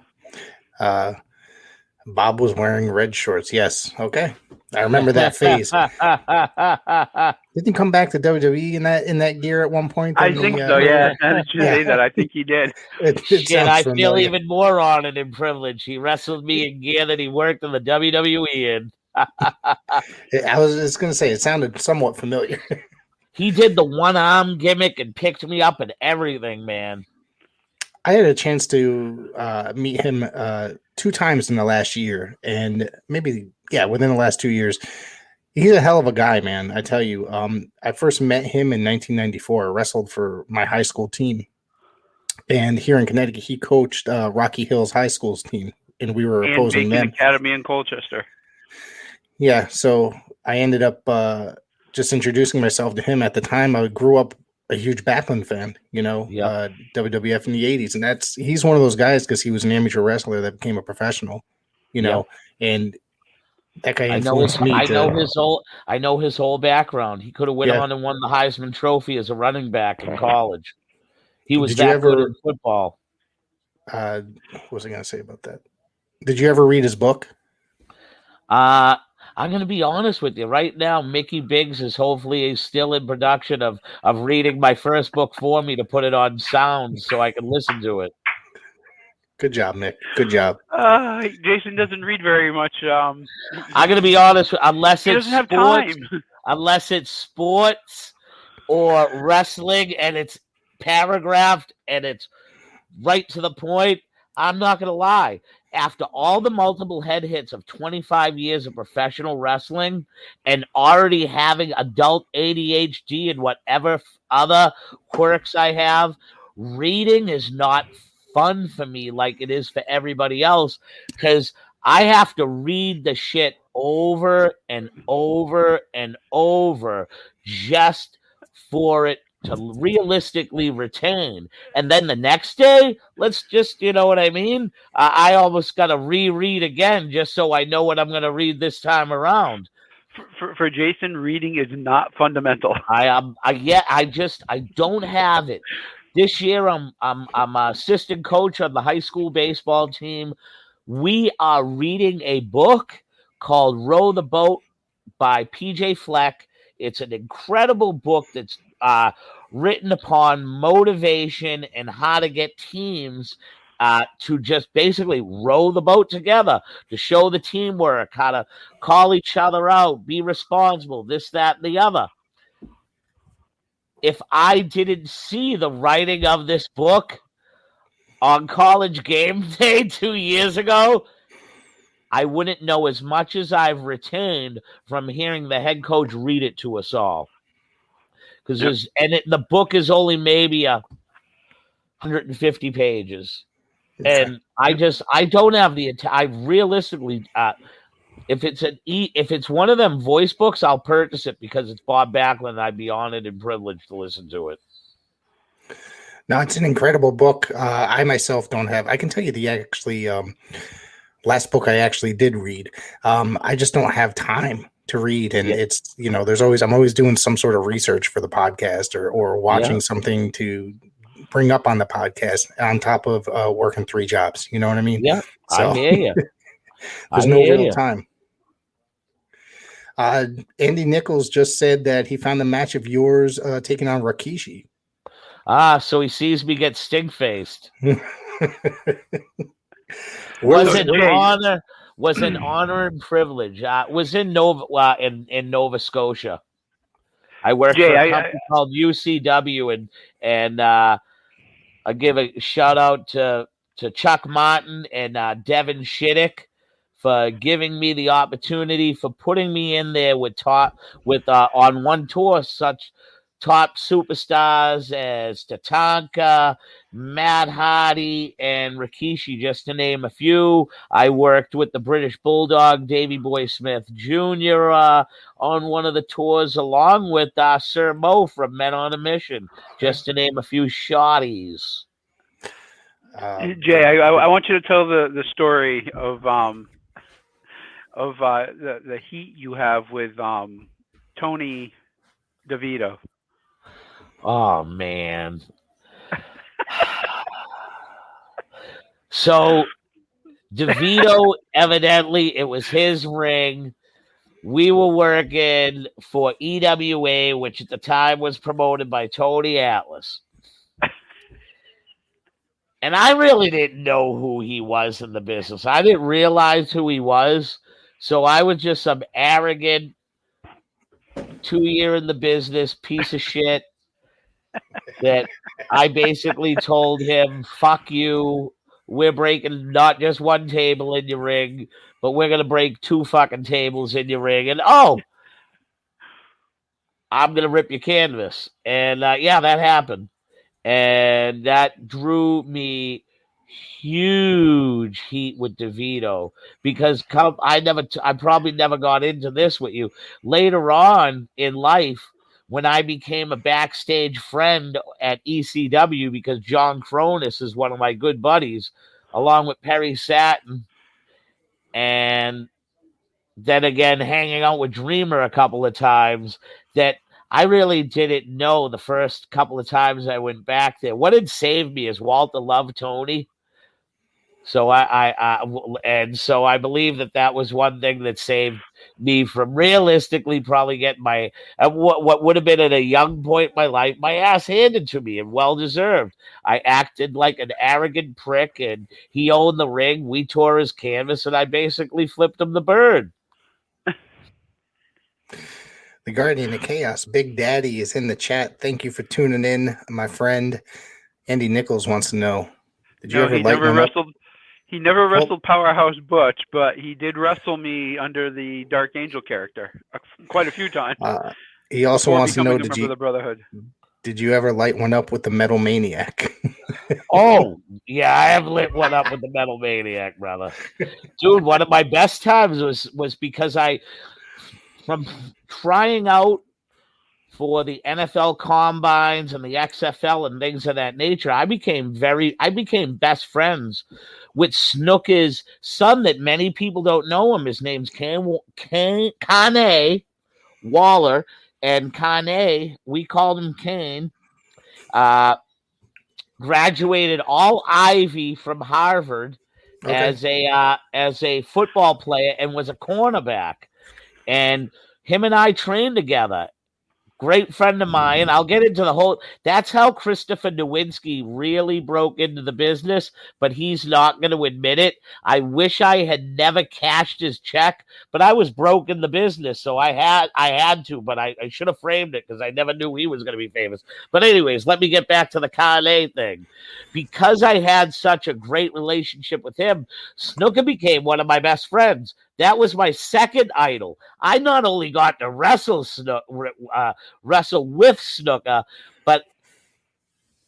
Bob was wearing red shorts. Yes. Okay. I remember that phase. Didn't he come back to WWE in that gear at one point? I think so. Yeah. Now that you say that, I think he did. Shit, I feel even more honored and privileged. He wrestled me in gear that he worked in the WWE in. I was just going to say, it sounded somewhat familiar. He did the one-arm gimmick and picked me up and everything, man. I had a chance to meet him 2 times in the last year, and maybe, within the last 2 years. He's a hell of a guy, man. I tell you, I first met him in 1994. I wrestled for my high school team. And here in Connecticut, he coached Rocky Hills High School's team, and we were opposing them. Academy in Colchester. Yeah, so I ended up just introducing myself to him. At the time, I grew up a huge Backlund fan, WWF in the 80s. And he's one of those guys because he was an amateur wrestler that became a professional, and that guy influenced me. I know his whole background. He could have went on and won the Heisman Trophy as a running back in college. He was good in football. What was I going to say about that? Did you ever read his book? I'm going to be honest with you. Right now, Micky Biggs is hopefully still in production of reading my first book for me to put it on sound so I can listen to it. Good job, Mick. Good job. Jason doesn't read very much. I'm going to be honest, unless it's sports or wrestling and it's paragraphed and it's right to the point, I'm not going to lie. After all the multiple head hits of 25 years of professional wrestling and already having adult ADHD and whatever other quirks I have, reading is not fun for me like it is for everybody else because I have to read the shit over and over and over just for it to realistically retain. And then the next day, let's just, you know what I mean? I almost got to reread again just so I know what I'm going to read this time around. For Jason, reading is not fundamental. I don't have it. This year, I'm assistant coach on the high school baseball team. We are reading a book called Row the Boat by Pj Fleck. It's an incredible book that's written upon motivation and how to get teams to just basically row the boat together, to show the teamwork, how to call each other out, be responsible, this, that, and the other. If I didn't see the writing of this book on College Game Day 2 years ago, I wouldn't know as much as I've retained from hearing the head coach read it to us all. Because the book is only maybe 150 pages. And I don't have I realistically, if it's one of them voice books, I'll purchase it because it's Bob Backlund. I'd be honored and privileged to listen to it. No, it's an incredible book. I myself don't have. I can tell you last book I actually did read. I just don't have time to read, and it's I'm always doing some sort of research for the podcast or watching something to bring up on the podcast on top of working 3 jobs. You know what I mean? Yeah, so, I hear you. There's no real time. Andy Nichols just said that he found the match of yours taking on Rikishi. So he sees me get stink-faced. Was an honor and privilege. Was in Nova Scotia. I worked for a company called UCW, and I give a shout out to Chuck Martin and Devin Shiddick for giving me the opportunity, for putting me in there on one tour such top superstars as Tatanka, Matt Hardy, and Rikishi, just to name a few. I worked with the British Bulldog, Davey Boy Smith Jr. On one of the tours, along with Sir Mo from Men on a Mission, just to name a few shotties. Jay, I want you to tell the story of the heat you have with Tony DeVito. Oh man. So DeVito, evidently it was his ring. We were working for EWA, which at the time was promoted by Tony Atlas. And I really didn't know who he was in the business. I didn't realize who he was. So I was just some arrogant 2-year in the business piece of shit that I basically told him, fuck you. We're breaking not just one table in your ring, but we're going to break 2 fucking tables in your ring. And, I'm going to rip your canvas. And, yeah, that happened. And that drew me huge heat with DeVito, because I probably never got into this with you. Later on in life, when I became a backstage friend at ECW, because John Cronus is one of my good buddies, along with Perry Satin, and then again hanging out with Dreamer a couple of times, that I really didn't know the first couple of times I went back there. What had saved me is Walter loved Tony. So I believe that was one thing that saved me from realistically probably getting my what would have been at a young point in my life, my ass handed to me, and well deserved. I acted like an arrogant prick, and he owned the ring. We tore his canvas, and I basically flipped him the bird. The Guardian of Chaos, Big Daddy, is in the chat. Thank you for tuning in, my friend. Andy Nichols wants to know: did you ever light one up? He never wrestled Powerhouse Butch, but he did wrestle me under the Dark Angel character quite a few times. He also wants to know: did you ever light one up with the Metal Maniac? Oh, yeah, I have lit one up with the Metal Maniac, brother. Dude, one of my best times was because from trying out for the NFL combines and the XFL and things of that nature, I became best friends with Snooker's son that many people don't know him. His name's Kane Waller, and Kane, we called him Kane, graduated all Ivy from Harvard as a football player and was a cornerback. And him and I trained together. Great friend of mine. I'll get into the whole. That's how Christopher Nowinski really broke into the business, but he's not going to admit it. I wish I had never cashed his check, but I was broke in the business, so I had to. But I should have framed it because I never knew he was going to be famous. But anyways, let me get back to the Kane thing. Because I had such a great relationship with him, Snooker became one of my best friends. That was my second idol. I not only got to wrestle with Snooker, but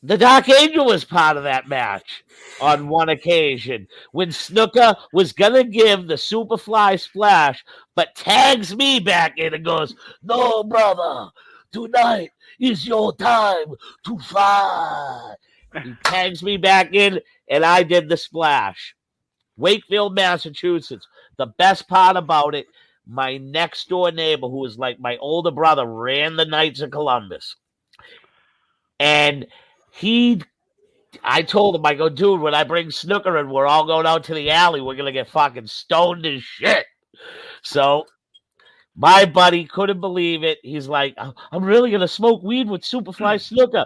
the Dark Angel was part of that match on one occasion when Snooker was going to give the Superfly splash, but tags me back in and goes, "No, brother, tonight is your time to fly." He tags me back in, and I did the splash. Wakefield, Massachusetts. The best part about it, my next door neighbor, who was like my older brother, ran the Knights of Columbus. And I told him, I go, dude, when I bring Snooker in, we're all going out to the alley. We're going to get fucking stoned as shit. So My buddy couldn't believe it. He's like, I'm really going to smoke weed with Superfly Snuka.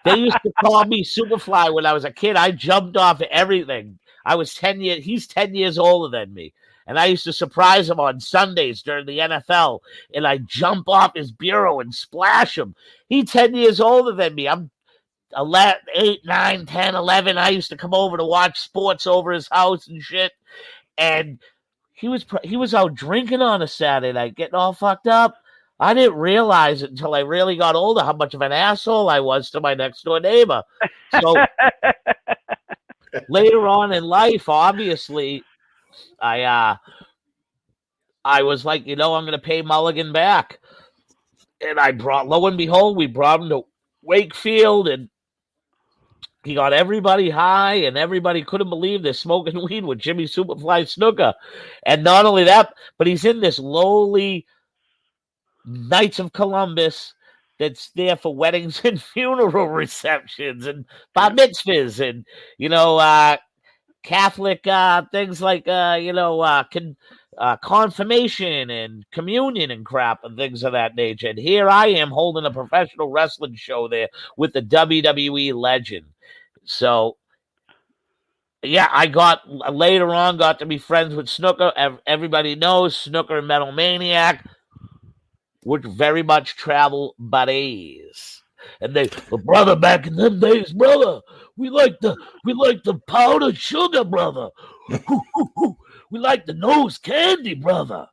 They used to call me Superfly when I was a kid. I jumped off everything. I was 10 years. He's 10 years older than me. And I used to surprise him on Sundays during the NFL. And I jump off his bureau and splash him. He's 10 years older than me. I'm 11, 8, 9, 10, 11. I used to come over to watch sports over his house and shit. And he was out drinking on a Saturday night, getting all fucked up. I didn't realize it until I really got older how much of an asshole I was to my next door neighbor. So later on in life, obviously, I was like, I'm going to pay Mulligan back. And lo and behold, we brought him to Wakefield, and he got everybody high, and everybody couldn't believe they're smoking weed with Jimmy Superfly Snuka. And not only that, but he's in this lowly Knights of Columbus that's there for weddings and funeral receptions and bar mitzvahs and, Catholic things like, confirmation and communion and crap and things of that nature. And here I am holding a professional wrestling show there with the WWE legend. So, yeah, I later on got to be friends with Snuka. Everybody knows Snuka and Metal Maniac were very much travel buddies. And brother, back in them days, brother, we like the powdered sugar, brother. We like the nose candy, brother.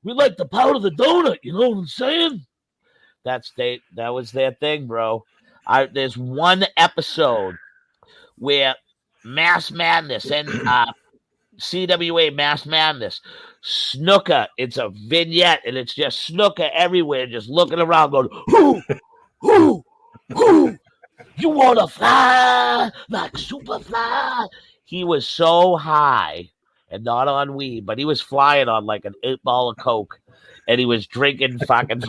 We like the powder the donut. You know what I'm saying? That was their thing, bro. There's one episode where Mass Madness and CWA Mass Madness, Snuka, it's a vignette, and it's just Snuka everywhere, just looking around going, who, you want to fly like Superfly? He was so high, and not on weed, but he was flying on like an 8-ball of Coke, and he was drinking fucking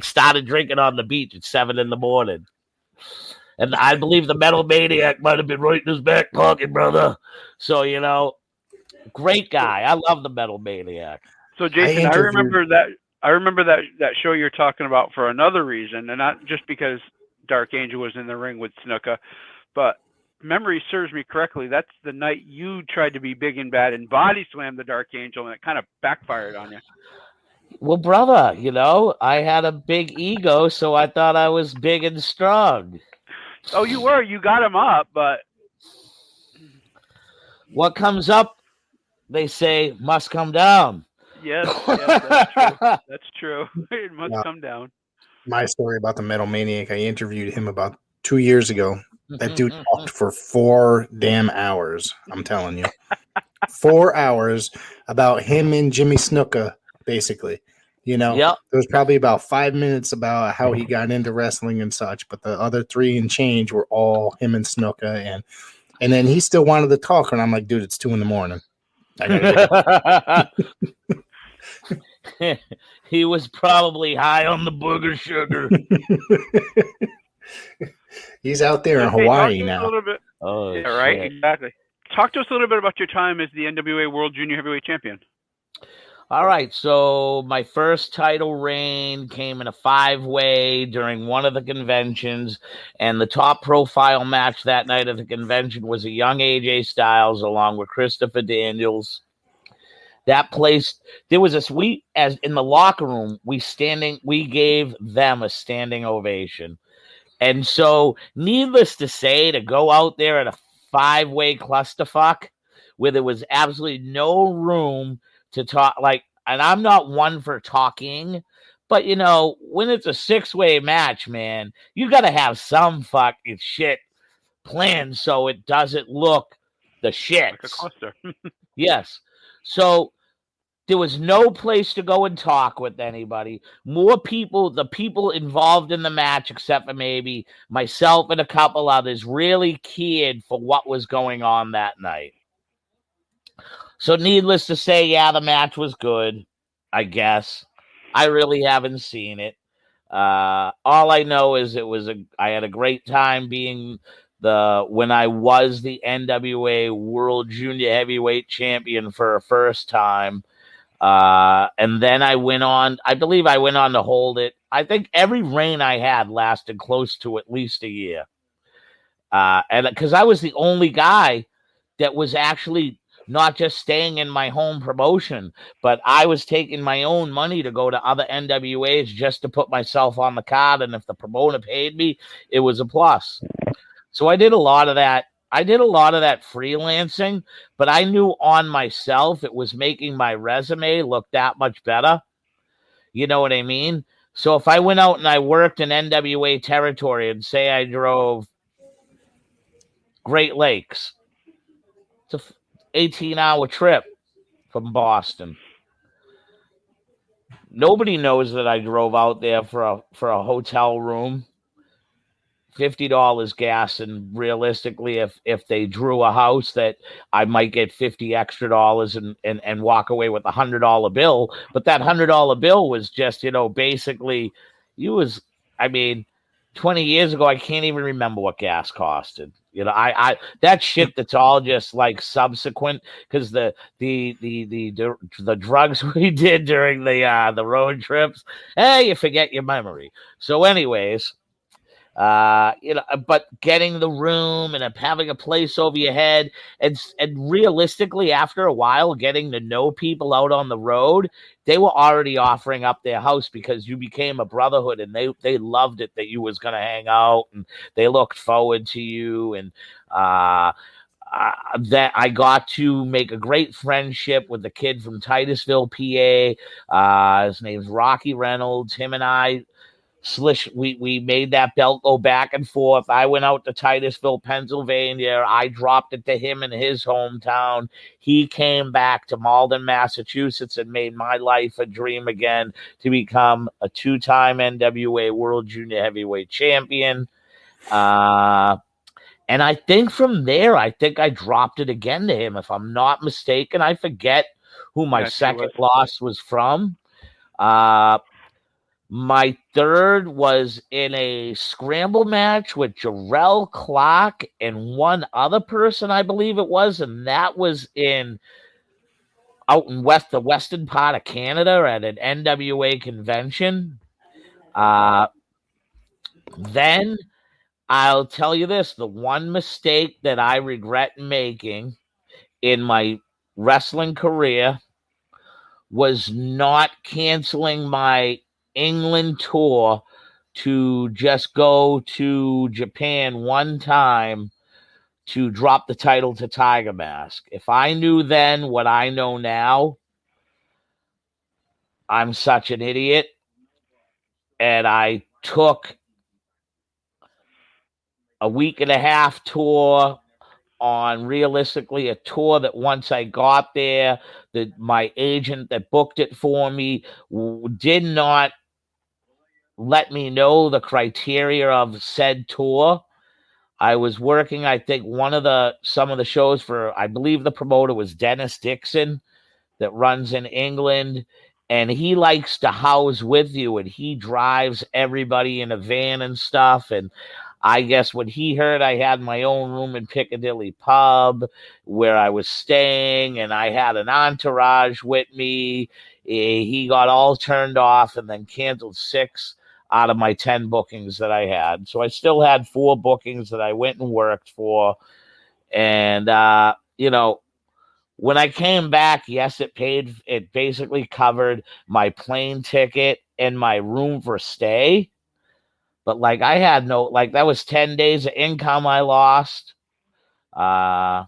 started drinking on the beach at 7 a.m. And I believe the Metal Maniac might have been right in his back pocket, brother. So, great guy. I love the Metal Maniac. So, Jason, I remember that show you're talking about for another reason, and not just because Dark Angel was in the ring with Snuka, but memory serves me correctly. That's the night you tried to be big and bad and body slam the Dark Angel, and it kind of backfired on you. Well, brother, I had a big ego, so I thought I was big and strong. Oh, you were. You got him up, but what comes up, they say, must come down. Yes, that's true. That's true. It must come down. My story about the Metal Maniac, I interviewed him about 2 years ago. That dude talked for 4 damn hours. I'm telling you. 4 hours about him and Jimmy Snuka, basically. There was probably about 5 minutes about how he got into wrestling and such, but the other 3 and change were all him and Snuka, and then he still wanted to talk, and I'm like, dude, it's 2 a.m. I gotta get He was probably high on the booger sugar. He's out there in Hawaii now. A little bit. Oh, yeah, right, shit. Exactly. Talk to us a little bit about your time as the NWA World Junior Heavyweight Champion. All right, so my first title reign came in a 5-way during one of the conventions, and the top profile match that night at the convention was a young AJ Styles along with Christopher Daniels. That place, there was as in the locker room, we gave them a standing ovation. And so, needless to say, to go out there at a 5-way clusterfuck where there was absolutely no room to talk, and I'm not one for talking, but when it's a 6-way match, man, you got to have some fucking shit planned so it doesn't look the shits. Like a cluster. Yes. So there was no place to go and talk with anybody. The people involved in the match, except for maybe myself and a couple others, really cared for what was going on that night. So needless to say, yeah, the match was good, I guess. I really haven't seen it. All I know is I had a great time being when I was the NWA World Junior Heavyweight Champion for a first time. And then I believe I went on to hold it. I think every reign I had lasted close to at least a year. And because I was the only guy that was actually not just staying in my home promotion, but I was taking my own money to go to other NWAs just to put myself on the card. And if the promoter paid me, it was a plus. So I did a lot of that. I did a lot of that freelancing, but I knew on myself it was making my resume look that much better. You know what I mean? So if I went out and I worked in NWA territory and say I drove Great Lakes, it's an 18-hour trip from Boston. Nobody knows that I drove out there for a hotel room, $50 gas, and realistically, if they drew a house, that I might get $50 extra and walk away with $100 bill. But that $100 bill was just, basically, 20 years ago, I can't even remember what gas costed. I that shit that's all just like subsequent, because the drugs we did during the road trips, you forget your memory. So anyways, but getting the room and having a place over your head, and realistically, after a while, getting to know people out on the road, they were already offering up their house because you became a brotherhood, and they loved it that you was going to hang out, and they looked forward to you. And that I got to make a great friendship with the kid from Titusville, PA. His name's Rocky Reynolds. Him and I, we made that belt go back and forth. I went out to Titusville, Pennsylvania. I dropped it to him in his hometown. He came back to Malden, Massachusetts, and made my life a dream again to become a 2-time NWA World Junior Heavyweight Champion. And I think from there, I dropped it again to him, if I'm not mistaken. I forget who my second loss was from. My third was in a scramble match with Jarrell Clark and one other person, I believe it was, and that was out in the western part of Canada at an NWA convention. Then I'll tell you this, the one mistake that I regret making in my wrestling career was not canceling my England tour to just go to Japan one time to drop the title to Tiger Mask. If I knew then what I know now, I'm such an idiot. And I took a week and a half tour on realistically a tour that once I got there, that my agent that booked it for me did not let me know the criteria of said tour. I was working, I think, some of the shows for, I believe the promoter was Dennis Dixon that runs in England, and he likes to house with you, and he drives everybody in a van and stuff. And I guess when he heard I had my own room in Piccadilly Pub where I was staying, and I had an entourage with me, he got all turned off and then canceled 6 out of my 10 bookings that I had. So I still had 4 bookings that I went and worked for. And, when I came back, yes, it basically covered my plane ticket and my room for stay. But I had that was 10 days of income I lost. And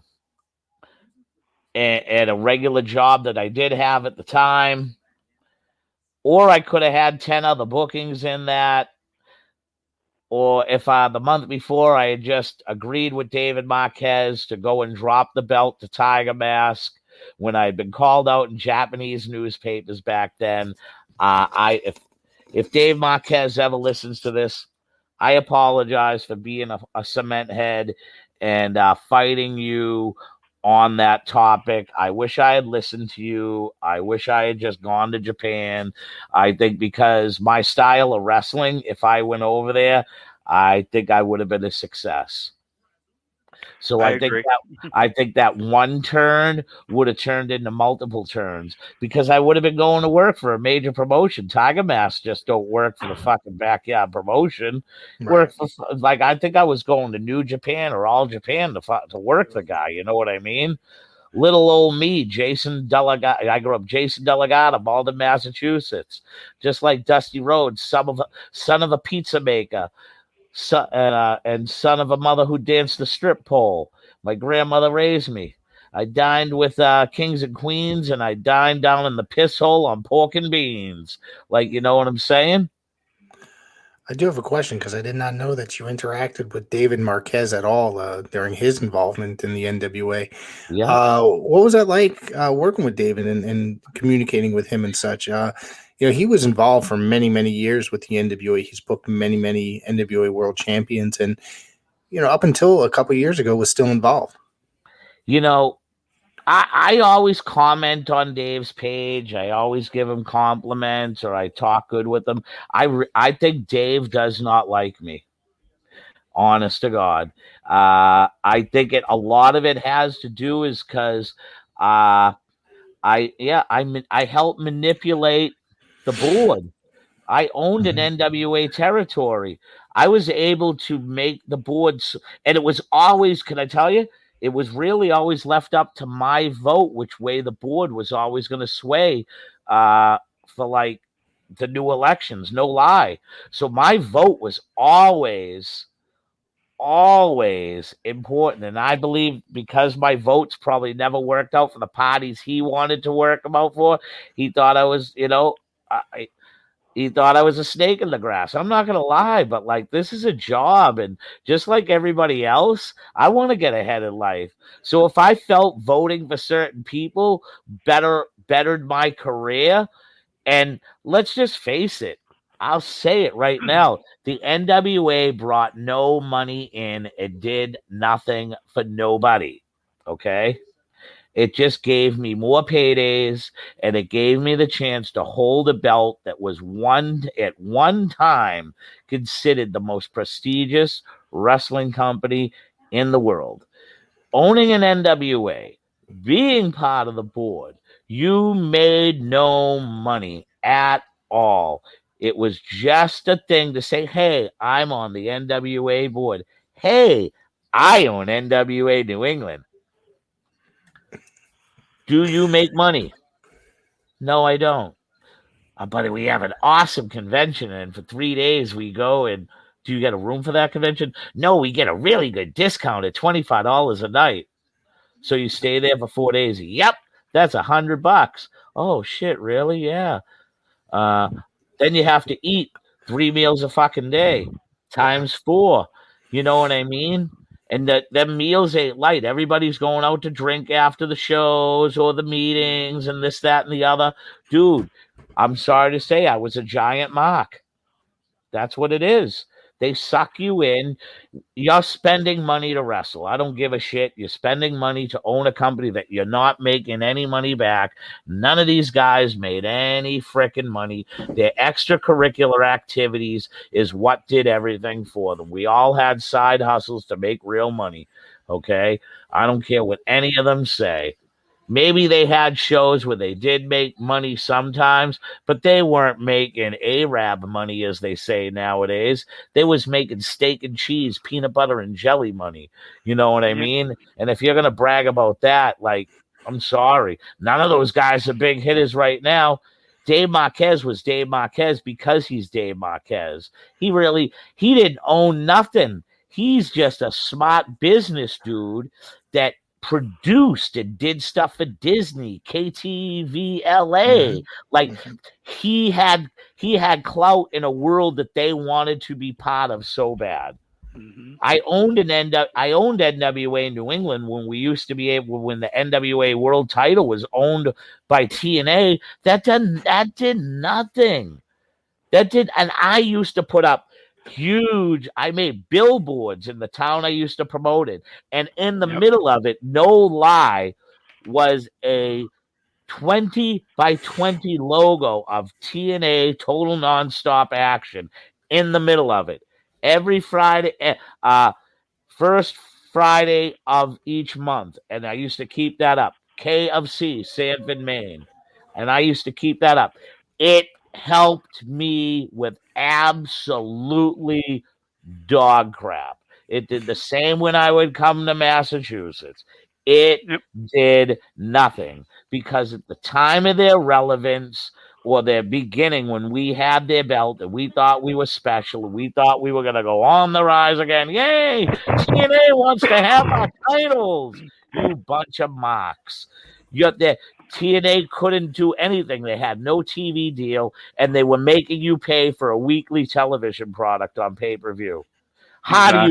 a regular job that I did have at the time. Or I could have had 10 other bookings in that. Or if the month before I had just agreed with David Marquez to go and drop the belt to Tiger Mask when I had been called out in Japanese newspapers back then. If Dave Marquez ever listens to this, I apologize for being a cement head and fighting you on that topic. I wish I had listened to you. I wish I had just gone to Japan. I think because my style of wrestling, if I went over there, I think I would have been a success. So I think that one turn would have turned into multiple turns because I would have been going to work for a major promotion. Tiger Masks just don't work for the fucking backyard promotion. Right. Work for like I think I was going to New Japan or All Japan to work the guy. You know what I mean? Little old me, Jason Delegata. I grew up Jason Delegata, Malden, Massachusetts, just like Dusty Rhodes, son of a pizza maker. And son of a mother who danced the strip pole. My grandmother raised me. I dined with kings and queens, and I dined down in the piss hole on pork and beans. Like, you know what I'm saying? I do have a question because I did not know that you interacted with David Marquez at all during his involvement in the NWA. Yeah. What was that like working with David and communicating with him and such? He was involved for many, many years with the NWA. He's booked many, many NWA world champions, and up until a couple of years ago, was still involved. I always comment on Dave's page. I always give him compliments, or I talk good with him. I think Dave does not like me. Honest to God, I think a lot of it has to do is because I helped manipulate the board. I owned an NWA territory. I was able to make the boards, and it was always, can I tell you, it was really always left up to my vote, which way the board was always going to sway for like the new elections, no lie. So my vote was always important. And I believe because my votes probably never worked out for the parties he wanted to work them out for, he thought I was, he thought I was a snake in the grass. I'm not going to lie, but like, this is a job. And just like everybody else, I want to get ahead in life. So if I felt voting for certain people bettered my career, and let's just face it, I'll say it right now. The NWA brought no money in. It did nothing for nobody. Okay. It just gave me more paydays, and it gave me the chance to hold a belt that was at one time considered the most prestigious wrestling company in the world. Owning an NWA, being part of the board, you made no money at all. It was just a thing to say, hey, I'm on the NWA board. Hey, I own NWA New England. Do you make money? No, I don't. But we have an awesome convention, and for 3 days we go. And do you get a room for that convention? No, we get a really good discount at $25 a night. So you stay there for 4 days. Yep, that's $100. Oh shit, really? Yeah. Then you have to eat 3 meals a fucking day times 4. You know what I mean? And them meals ain't light. Everybody's going out to drink after the shows or the meetings and this, that, and the other. Dude, I'm sorry to say I was a giant mark. That's what it is. They suck you in. You're spending money to wrestle. I don't give a shit. You're spending money to own a company that you're not making any money back. None of these guys made any freaking money. Their extracurricular activities is what did everything for them. We all had side hustles to make real money. Okay? I don't care what any of them say. Maybe they had shows where they did make money sometimes, but they weren't making Arab money, as they say nowadays. They was making steak and cheese, peanut butter and jelly money. You know what I mean? And if you're going to brag about that, like, I'm sorry. None of those guys are big hitters right now. Dave Marquez was Dave Marquez because he's Dave Marquez. He didn't own nothing. He's just a smart business dude that produced and did stuff for Disney, KTVLA. Like he had clout in a world that they wanted to be part of so bad. I owned NWA New England when we used to be able, when the NWA world title was owned by TNA. That did nothing. And I used to put up huge, I made billboards in the town I used to promote it. And in the middle of it, no lie, was a 20 by 20 logo of TNA Total Nonstop Action in the middle of it. Every Friday, first Friday of each month, and I used to keep that up. K of C, Sanford, Maine, and I used to keep that up. It helped me with absolutely dog crap. It did the same when I would come to Massachusetts. It did nothing because at the time of their relevance or their beginning, when we had their belt and we thought we were special, and we thought we were going to go on the rise again. Yay! TNA wants to have our titles. You bunch of marks. TNA couldn't do anything. They had no TV deal, and they were making you pay for a weekly television product on pay-per-view. How do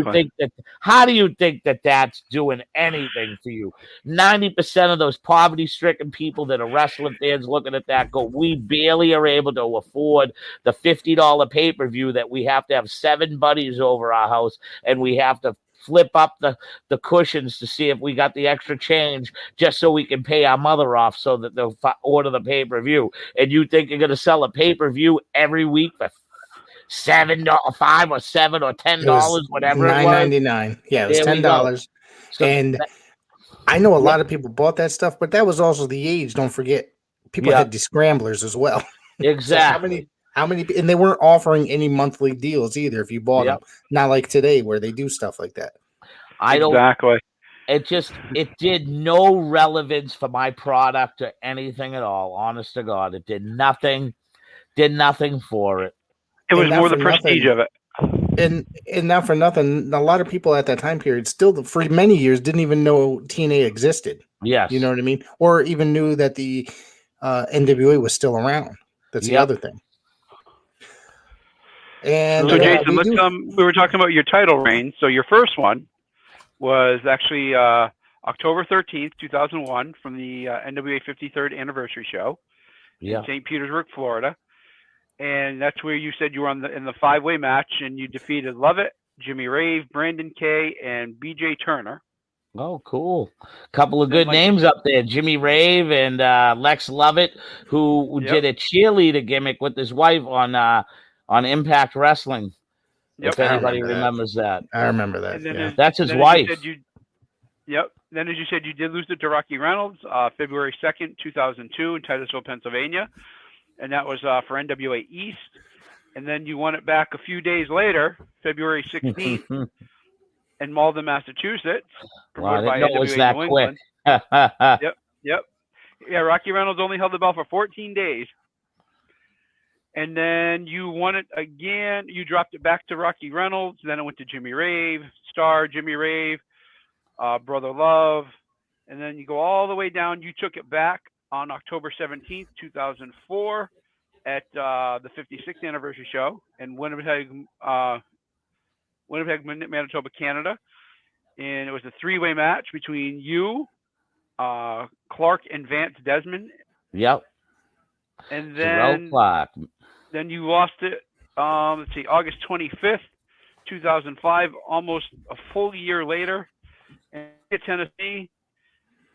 you think that that's doing anything for you? 90% of those poverty-stricken people that are wrestling fans looking at that go, we barely are able to afford the $50 pay-per-view that we have to have 7 buddies over our house, and we have to flip up the cushions to see if we got the extra change just so we can pay our mother off so that they'll order the pay-per-view. And you think you're going to sell a pay-per-view every week for $7, $5 or $7 or $10, whatever it was. $9.99. Yeah, it was $10. And I know a lot of people bought that stuff, but that was also the age. Don't forget, people had the scramblers as well. Exactly. So how many? And they weren't offering any monthly deals either. If you bought them, not like today where they do stuff like that. It did no relevance for my product or anything at all. Honest to God, it did nothing. Did nothing for it. It was more the prestige of it. And not for nothing, a lot of people at that time period still, for many years, didn't even know TNA existed. Yes. You know what I mean? Or even knew that the NWA was still around. That's the other thing. And so, Jason, we were talking about your title reign. So your first one was actually October 13th, 2001, from the NWA 53rd anniversary show in St. Petersburg, Florida. And that's where you said you were in the 5-way match, and you defeated Lovett, Jimmy Rave, Brandon Kay, and BJ Turner. Oh, cool. Couple of good names up there. Jimmy Rave and Lex Lovett, who did a cheerleader gimmick with his wife on Impact Wrestling. If anybody remembers that. I remember that. That's his wife. Then, as you said, you did lose it to Rocky Reynolds, February 2nd, 2002 in Titusville, Pennsylvania. And that was for NWA East. And then you won it back a few days later, February 16th, in Malden, Massachusetts. Promoted by NWA was that New England. Quick. Yeah, Rocky Reynolds only held the belt for 14 days. And then you won it again. You dropped it back to Rocky Reynolds. Then it went to Jimmy Rave, Star, Jimmy Rave, Brother Love. And then you go all the way down. You took it back on October 17th, 2004 at the 56th anniversary show in Winnipeg, Manitoba, Canada. And it was a 3-way match between you, Clark, and Vance Desmond. Yep. And then you lost it, August 25th, 2005, almost a full year later in Tennessee,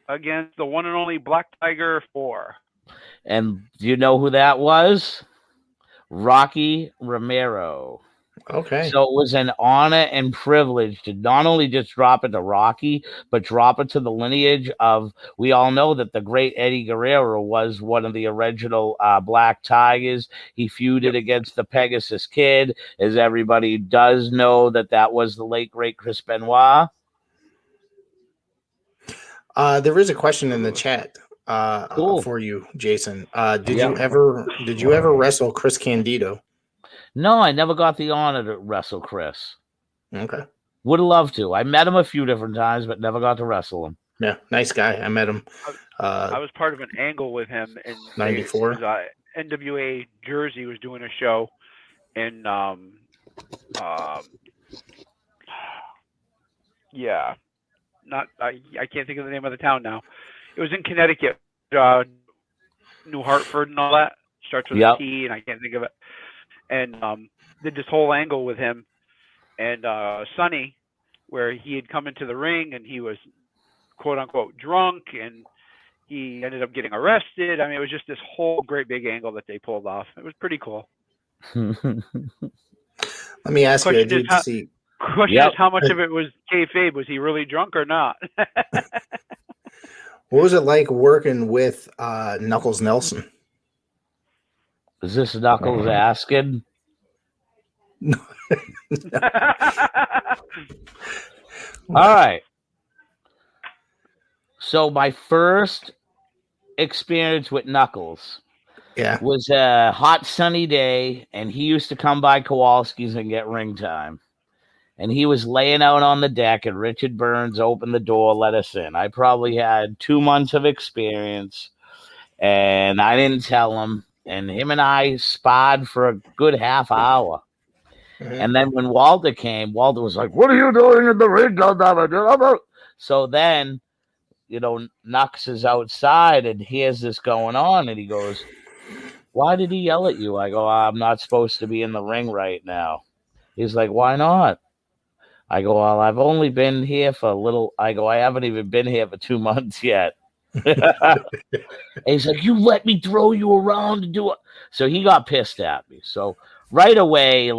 against the one and only Black Tiger 4. And do you know who that was? Rocky Romero. Okay. So it was an honor and privilege to not only just drop it to Rocky, but drop it to the lineage of, we all know that the great Eddie Guerrero was one of the original Black Tigers. He feuded against the Pegasus Kid, as everybody does know that was the late, great Chris Benoit. There is a question in the chat for you, Jason. Did you ever wrestle Chris Candido? No, I never got the honor to wrestle Chris. Okay. Would have loved to. I met him a few different times, but never got to wrestle him. Yeah, nice guy. I met him. I was part of an angle with him in '94. NWA Jersey was doing a show in I can't think of the name of the town now. It was in Connecticut, New Hartford and all that. Starts with a T, and I can't think of it. And did this whole angle with him and Sonny, where he had come into the ring and he was quote unquote drunk, and he ended up getting arrested. I mean, it was just this whole great big angle that they pulled off. It was pretty cool. Let me ask you, Question is, how much of it was kayfabe? Was he really drunk or not? What was it like working with Knuckles Nelson? Is this Knuckles asking? All right. So my first experience with Knuckles was a hot sunny day, and he used to come by Kowalski's and get ring time. And he was laying out on the deck, and Richard Burns opened the door, let us in. I probably had 2 months of experience, and I didn't tell him. And him and I sparred for a good half hour. Mm-hmm. And then when Walter came, Walter was like, "What are you doing in the ring?" So then, Nux is outside and hears this going on, and he goes, "Why did he yell at you?" I go, "I'm not supposed to be in the ring right now." He's like, "Why not?" I go, "Well, I've only been here for a little." I go, "I haven't even been here for 2 months yet." And he's like, "You let me throw you around to do it." So he got pissed at me. So right away,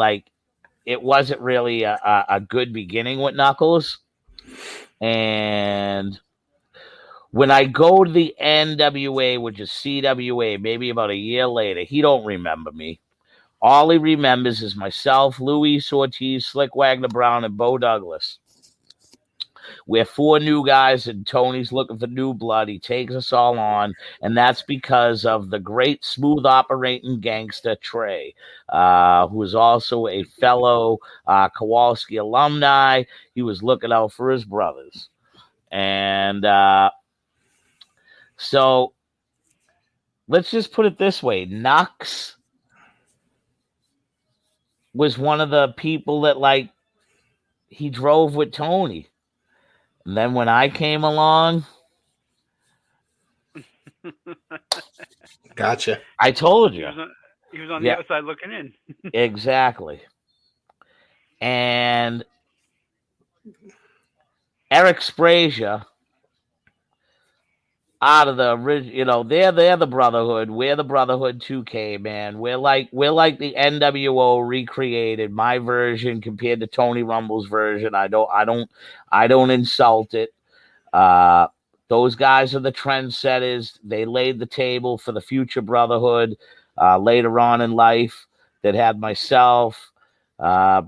it wasn't really a good beginning with Knuckles. And when I go to the NWA, which is CWA, maybe about a year later, he don't remember me. All he remembers is myself, Luis Ortiz, Slyck Wagner Brown, and Beau Douglas. We're 4 new guys, and Tony's looking for new blood. He takes us all on, and that's because of the great smooth operating gangster Trey, who is also a fellow Kowalski alumni. He was looking out for his brothers. And so let's just put it this way. Nux was one of the people that, he drove with Tony. And then when I came along, gotcha. I told you. He was on the outside looking in. Exactly. And Eric Sprazier, out of the original, they're the Brotherhood. We're the Brotherhood 2K, man. We're like the NWO recreated. My version compared to Tony Rumble's version. I don't insult it. Those guys are the trendsetters. They laid the table for the future Brotherhood later on in life that had myself,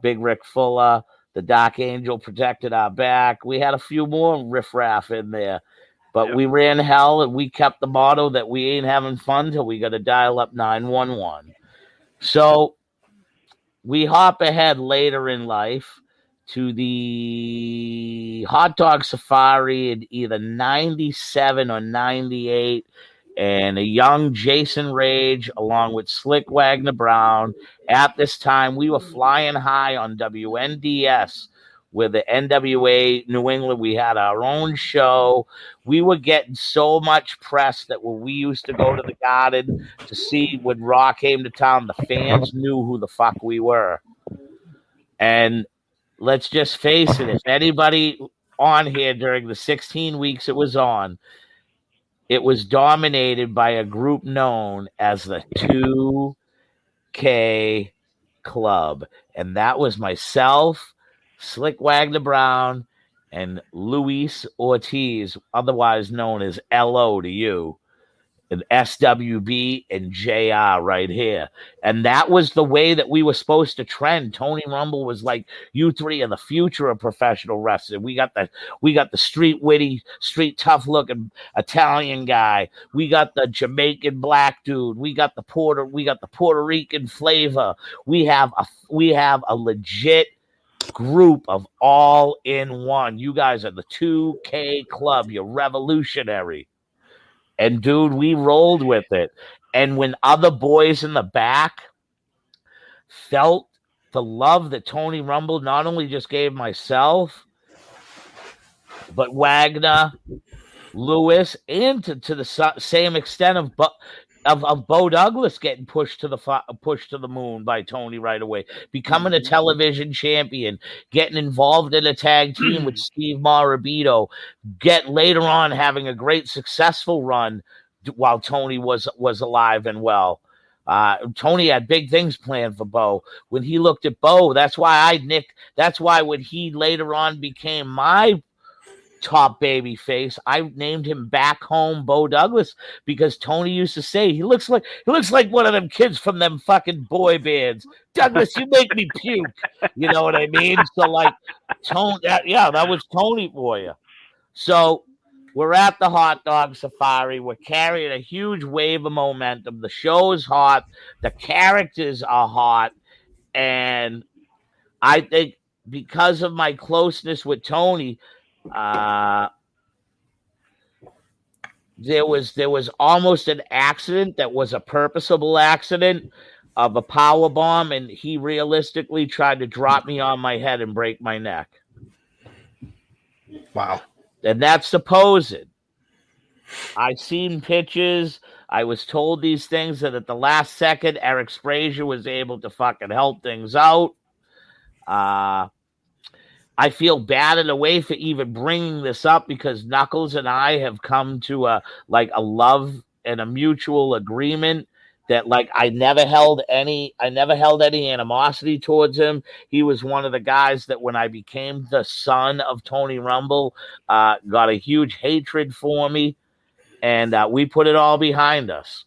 Big Rick Fuller, the Dark Angel protected our back. We had a few more riffraff in there. But we ran hell, and we kept the motto that we ain't having fun till we got to dial up 911. So we hop ahead later in life to the Hot Dog Safari in either 97 or 98, and a young Jason Rage along with Slyck Wagner Brown. At this time, we were flying high on WNDS. With the NWA New England, we had our own show. We were getting so much press that when we used to go to the Garden to see when Raw came to town, the fans knew who the fuck we were. And let's just face it, if anybody on here during the 16 weeks it was on, it was dominated by a group known as the 2K Club. And that was myself, Slyck Wagner Brown, and Luis Ortiz, otherwise known as LO to you, and SWB and JR right here. And that was the way that we were supposed to trend. Tony Rumble was like, "You three are the future of professional wrestling." We got the street witty, street tough looking Italian guy. We got the Jamaican black dude. We got the Puerto Rican flavor. We have a legit group of all in one. You guys are the 2K Club. You're revolutionary. And dude, we rolled with it. And when other boys in the back felt the love that Tony Rumble not only just gave myself, but Wagner, Lewis, and to the same extent of Beau Douglas getting pushed to the moon by Tony right away, becoming a television champion, getting involved in a tag team with Steve Morabito, later on having a great successful run while Tony was alive and well. Tony had big things planned for Beau. When he looked at Beau, that's why when he later on became my top baby face, I named him Back Home Beau Douglas, because Tony used to say he looks like one of them kids from them fucking boy bands. Douglas, you make me puke. You know what I mean? So like Tony, that was Tony for you. So we're at the hot dog safari. We're carrying a huge wave of momentum. The show is hot. The characters are hot. And I think because of my closeness with Tony, there was almost an accident that was a purposeful accident of a power bomb, and he realistically tried to drop me on my head and break my neck. Wow. And that's supposed. I seen pictures. I was told these things, that at the last second, Eric Sprazier was able to fucking help things out. I feel bad in a way for even bringing this up, because Knuckles and I have come to a love and a mutual agreement that like I never held any animosity towards him. He was one of the guys that when I became the son of Tony Rumble, got a huge hatred for me, and we put it all behind us.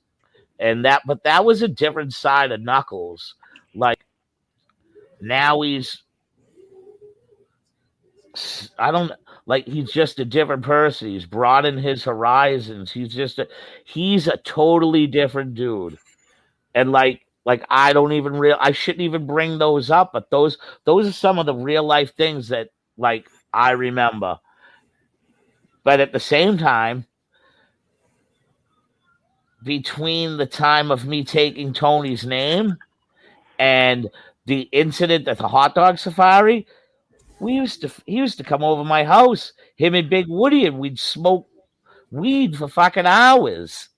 But that was a different side of Knuckles. Like now he's just a different person. He's broadened his horizons. He's a totally different dude. And like I shouldn't even bring those up, but those are some of the real life things that like I remember. But at the same time, between the time of me taking Tony's name and the incident at the hot dog safari, he used to come over my house, him and Big Woody, and we'd smoke weed for fucking hours,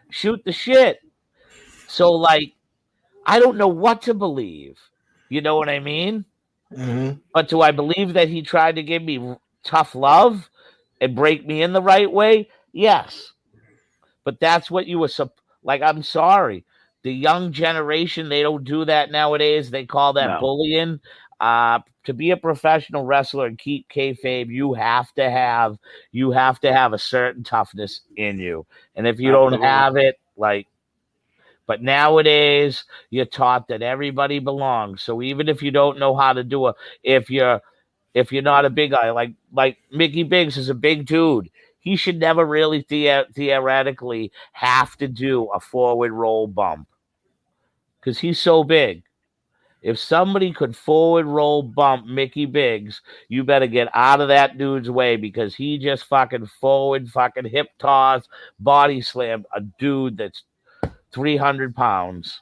shoot the shit. So like, I don't know what to believe. You know what I mean? Mm-hmm. But do I believe that he tried to give me tough love and break me in the right way? Yes. But that's what you were like. I'm sorry. The young generation, they don't do that nowadays. They call that bullying. To be a professional wrestler and keep kayfabe, you have to have a certain toughness in you. And if you don't have it, like, but nowadays you're taught that everybody belongs. So even if you don't know how to do if you're not a big guy, like Mickey Biggs is a big dude, he should never really theoretically have to do a forward roll bump because he's so big. If somebody could forward roll bump Mickey Biggs, you better get out of that dude's way, because he just fucking forward fucking hip toss, body slam a dude that's 300 pounds,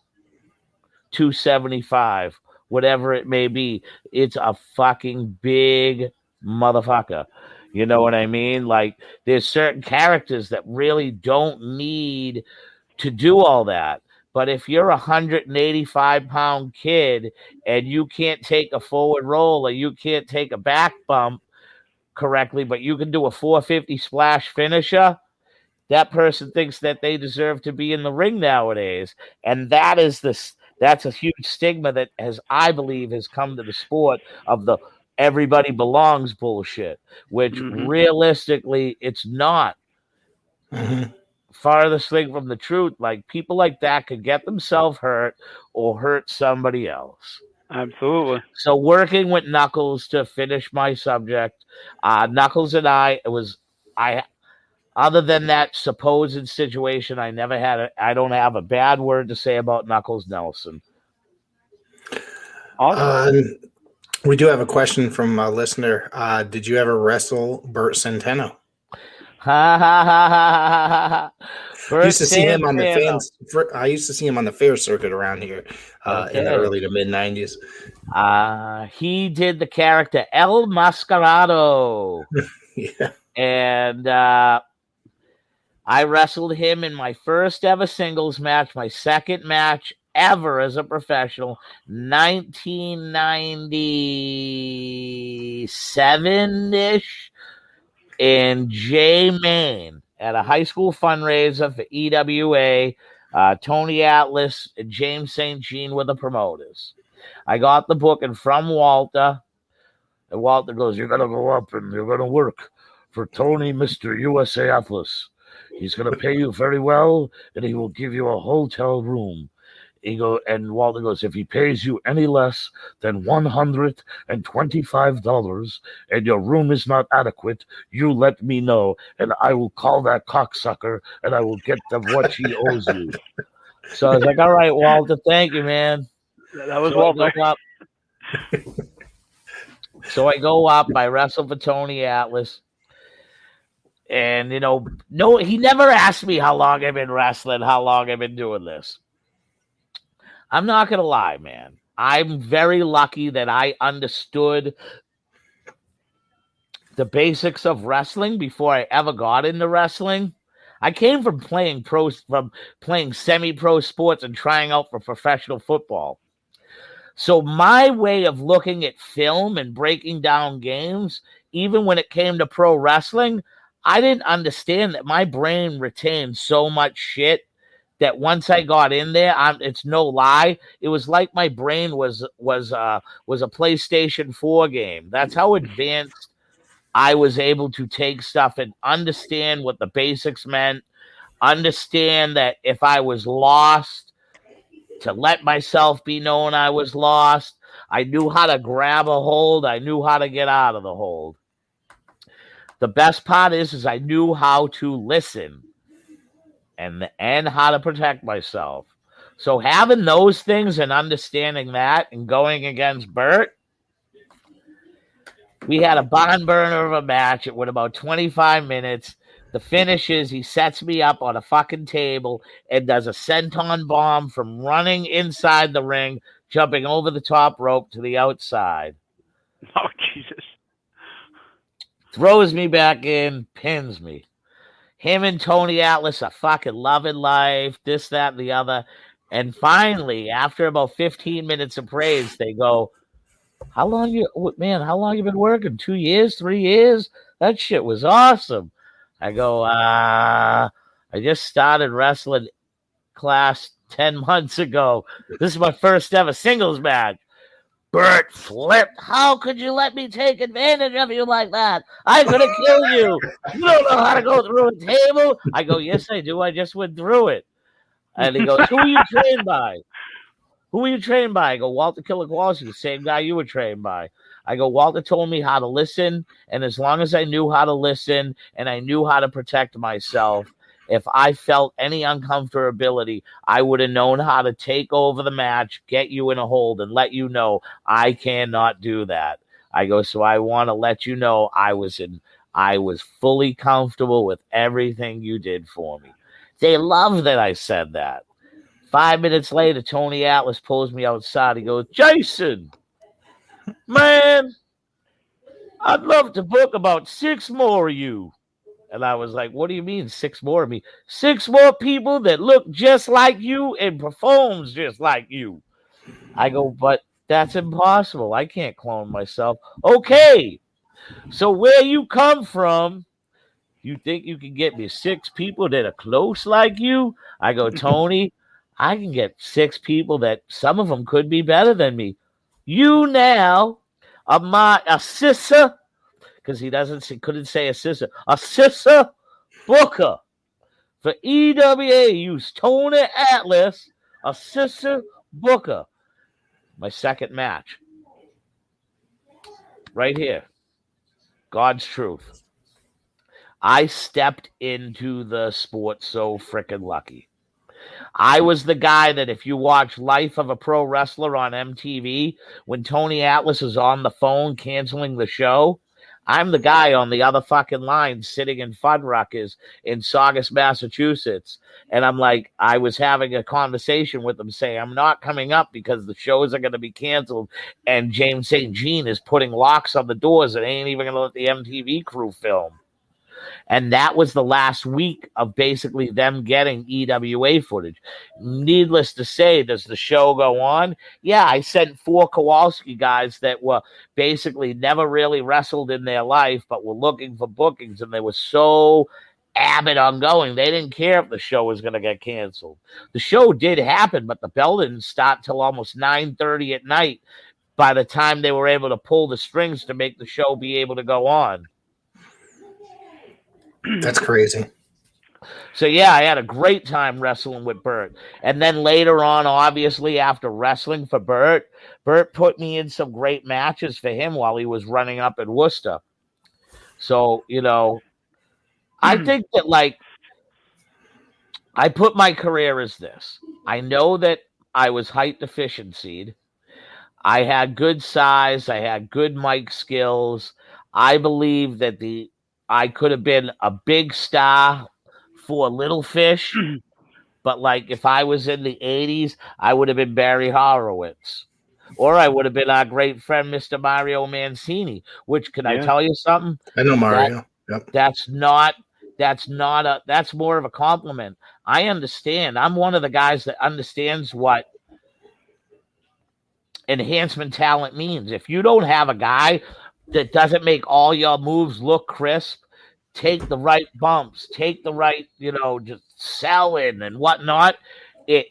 275, whatever it may be. It's a fucking big motherfucker. You know what I mean? Like, there's certain characters that really don't need to do all that. But if you're a 185-pound kid and you can't take a forward roll or you can't take a back bump correctly, but you can do a 450 splash finisher, that person thinks that they deserve to be in the ring nowadays. And that's a huge stigma that I believe has come to the sport of the everybody belongs bullshit, which realistically it's not. Mm-hmm. Farthest thing from the truth. Like, people like that could get themselves hurt or hurt somebody else. Absolutely. So working with Knuckles, to finish my subject, Knuckles and I other than that supposed situation, I don't have a bad word to say about Knuckles Nelson. Awesome. We do have a question from a listener. Did you ever wrestle Bert Centeno? Ha ha ha ha ha! I used to see him on the fair circuit around here in the early to mid 90s. He did the character El Mascarado. Yeah. And I wrestled him in my first ever singles match, my second match ever as a professional, 1997-ish. In Maine at a high school fundraiser for EWA. Tony Atlas and James St. Jean were the promoters. I got the booking from Walter, and Walter goes, "You're going to go up and you're going to work for Tony, Mr. USA Atlas. He's going to pay you very well, and he will give you a hotel room." And Walter goes, "If he pays you any less than $125 and your room is not adequate, you let me know, and I will call that cocksucker and I will get them what he owes you." So I was like, "All right, Walter, thank you, man." That was Walter. So I go up, I wrestle for Tony Atlas. And, no, he never asked me how long I've been wrestling, how long I've been doing this. I'm not going to lie, man. I'm very lucky that I understood the basics of wrestling before I ever got into wrestling. I came from playing semi-pro sports and trying out for professional football. So my way of looking at film and breaking down games, even when it came to pro wrestling, I didn't understand that my brain retained so much shit that once I got in there, it's no lie, it was like my brain was a PlayStation 4 game. That's how advanced I was able to take stuff and understand what the basics meant, understand that if I was lost, to let myself be known I was lost. I knew how to grab a hold. I knew how to get out of the hold. The best part is I knew how to listen and how to protect myself. So having those things and understanding that and going against Bert, we had a barn burner of a match. It went about 25 minutes. The finish is he sets me up on a fucking table and does a senton bomb from running inside the ring, jumping over the top rope to the outside. Oh, Jesus. Throws me back in, pins me. Him and Tony Atlas are fucking loving life, this, that, and the other. And finally, after about 15 minutes of praise, they go, how long you been working? 2 years, 3 years? That shit was awesome. I go, I just started wrestling class 10 months ago. This is my first ever singles match. Bert flipped. How could you let me take advantage of you like that? I could have killed you. You don't know how to go through a table. I go, yes, I do. I just went through it. And he goes, who are you trained by? Who are you trained by? I go, Walter Kowalski, the same guy you were trained by. I go, Walter told me how to listen, and as long as I knew how to listen and I knew how to protect myself, if I felt any uncomfortability, I would have known how to take over the match, get you in a hold, and let you know I cannot do that. I go, so I want to let you know I was fully comfortable with everything you did for me. They love that I said that. 5 minutes later, Tony Atlas pulls me outside. He goes, Jason, man, I'd love to book about 6 more of you. And I was like, what do you mean 6 more of me? 6 more people that look just like you and performs just like you. I go, but that's impossible. I can't clone myself. Okay, so where you come from, you think you can get me 6 people that are close like you? I go, Tony, I can get 6 people that some of them could be better than me. You now are my assistant, because he couldn't say assistant booker for EWA. Use Tony Atlas, assistant booker. My second match. Right here. God's truth. I stepped into the sport so freaking lucky. I was the guy that if you watch Life of a Pro Wrestler on MTV, when Tony Atlas is on the phone canceling the show, I'm the guy on the other fucking line sitting in Fuddruckers in Saugus, Massachusetts. And I'm like, I was having a conversation with them saying, I'm not coming up because the shows are going to be canceled. And James St. Jean is putting locks on the doors and ain't even going to let the MTV crew film. And that was the last week of basically them getting EWA footage. Needless to say, does the show go on? Yeah, I sent 4 Kowalski guys that were basically never really wrestled in their life, but were looking for bookings, and they were so adamant on going. They didn't care if the show was going to get canceled. The show did happen, but the bell didn't stop till almost 9:30 at night by the time they were able to pull the strings to make the show be able to go on. That's crazy. So, yeah, I had a great time wrestling with Bert. And then later on, obviously, after wrestling for Bert put me in some great matches for him while he was running up in Worcester. So, you know, I think that, like, I put my career as this. I know that I was height deficiencyed. I had good size. I had good mic skills. I believe that I could have been a big star for little fish, but like if I was in the 80s, I would have been Barry Horowitz, or I would have been our great friend Mr. Mario Mancini. Which, can I tell you something? I know Mario. That's more of a compliment. I understand. I'm one of the guys that understands what enhancement talent means. If you don't have a guy that doesn't make all your moves look crisp, take the right bumps, take the right, just sell in and whatnot,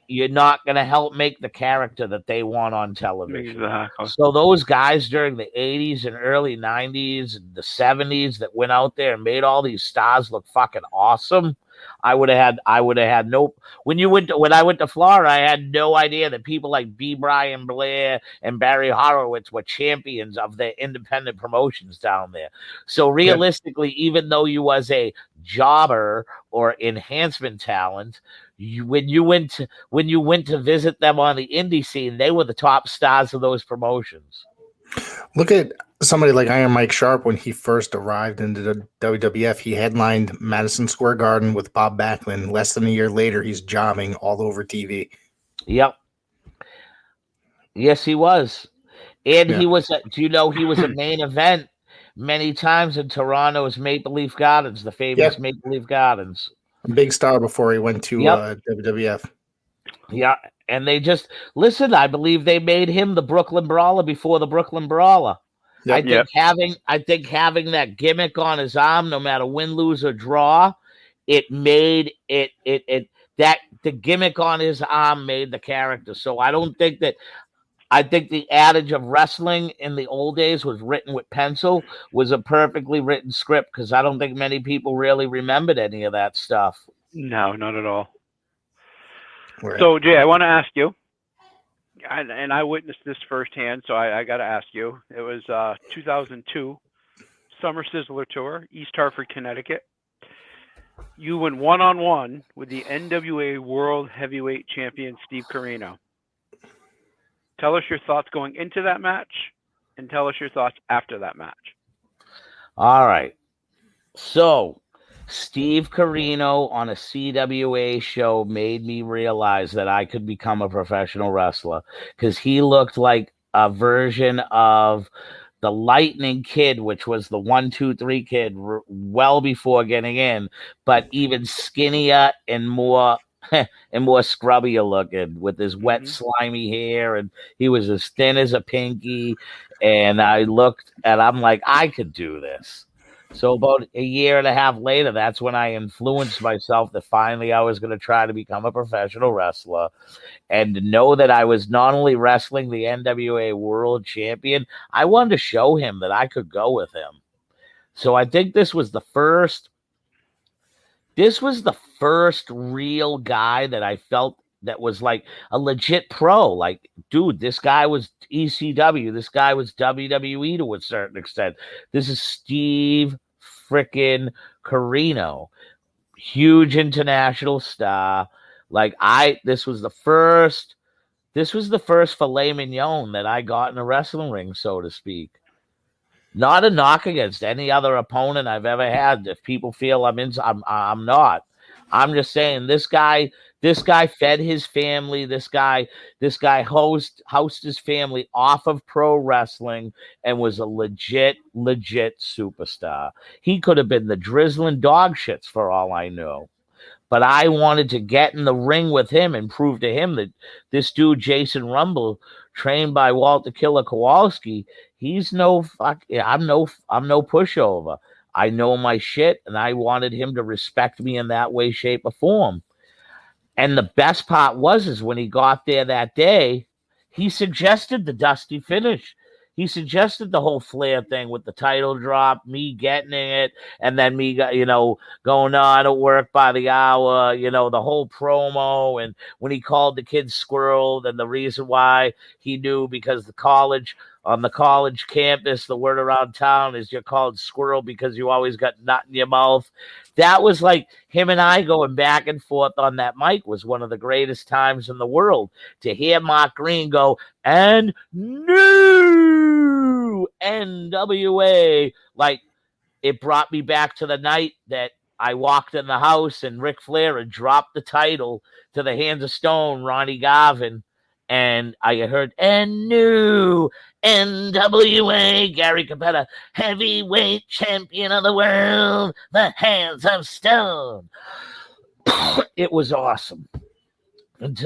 you're not going to help make the character that they want on television. Exactly. So those guys during the 80s and early 90s and the 70s that went out there and made all these stars look fucking awesome, I would have had no. When I went to Florida, I had no idea that people like B. Brian Blair and Barry Horowitz were champions of the independent promotions down there. So realistically, even though you was a jobber or enhancement talent, when you went to visit them on the indie scene, they were the top stars of those promotions. Look at somebody like Iron Mike Sharp. When he first arrived into the WWF, he headlined Madison Square Garden with Bob Backlund. Less than a year later, he's jobbing all over TV. Yep. Yes, he was. And he was, he was a main event many times in Toronto's Maple Leaf Gardens, the famous Maple Leaf Gardens. A big star before he went to WWF. Yeah. And they just listen. I believe they made him the Brooklyn Brawler before the Brooklyn Brawler. I think having that gimmick on his arm, no matter win, lose, or draw, it made that the gimmick on his arm made the character. So I think the adage of wrestling in the old days was written with pencil was a perfectly written script, because I don't think many people really remembered any of that stuff. No, not at all. Right. So, Jay, I want to ask you, and I witnessed this firsthand, so I got to ask you. It was 2002 Summer Sizzler Tour, East Hartford, Connecticut. You went one-on-one with the NWA World Heavyweight Champion, Steve Corino. Tell us your thoughts going into that match, and tell us your thoughts after that match. All right. So, Steve Corino on a CWA show made me realize that I could become a professional wrestler, because he looked like a version of the Lightning Kid, which was the 1, 2, 3 kid well before getting in, but even skinnier and more scrubbier looking, with his wet, slimy hair, and he was as thin as a pinky. And I looked, and I'm like, I could do this. So about a year and a half later, that's when I influenced myself that finally I was going to try to become a professional wrestler, and to know that I was not only wrestling the NWA World Champion, I wanted to show him that I could go with him. So I think this was the first real guy that I felt that was like a legit pro. Like, dude, this guy was ECW. This guy was WWE to a certain extent. This is Steve frickin' Corino. Huge international star. Like, this was the first filet mignon that I got in a wrestling ring, so to speak. Not a knock against any other opponent I've ever had. If people feel I'm not. I'm just saying this guy fed his family. This guy housed his family off of pro wrestling and was a legit superstar. He could have been the drizzling dog shits for all I know. But I wanted to get in the ring with him and prove to him that this dude, Jason Rumble, trained by Walter Killer Kowalski, he's no fuck. I'm no pushover. I know my shit, and I wanted him to respect me in that way, shape, or form. And the best part is when he got there that day, he suggested the dusty finish. He suggested the whole Flair thing with the title drop, me getting it, and then me, going on at work by the hour, the whole promo. And when he called the kids squirrel, and the reason why he knew, because on the college campus, the word around town is you're called squirrel because you always got nut in your mouth. That was like him and I going back and forth on that mic was one of the greatest times in the world. To hear Mark Green go, and new NWA, like, it brought me back to the night that I walked in the house and Ric Flair had dropped the title to the hands of Stone, Ronnie Garvin, and I heard, and new NWA, Gary Capetta, heavyweight champion of the world, the hands of Stone. It was awesome. And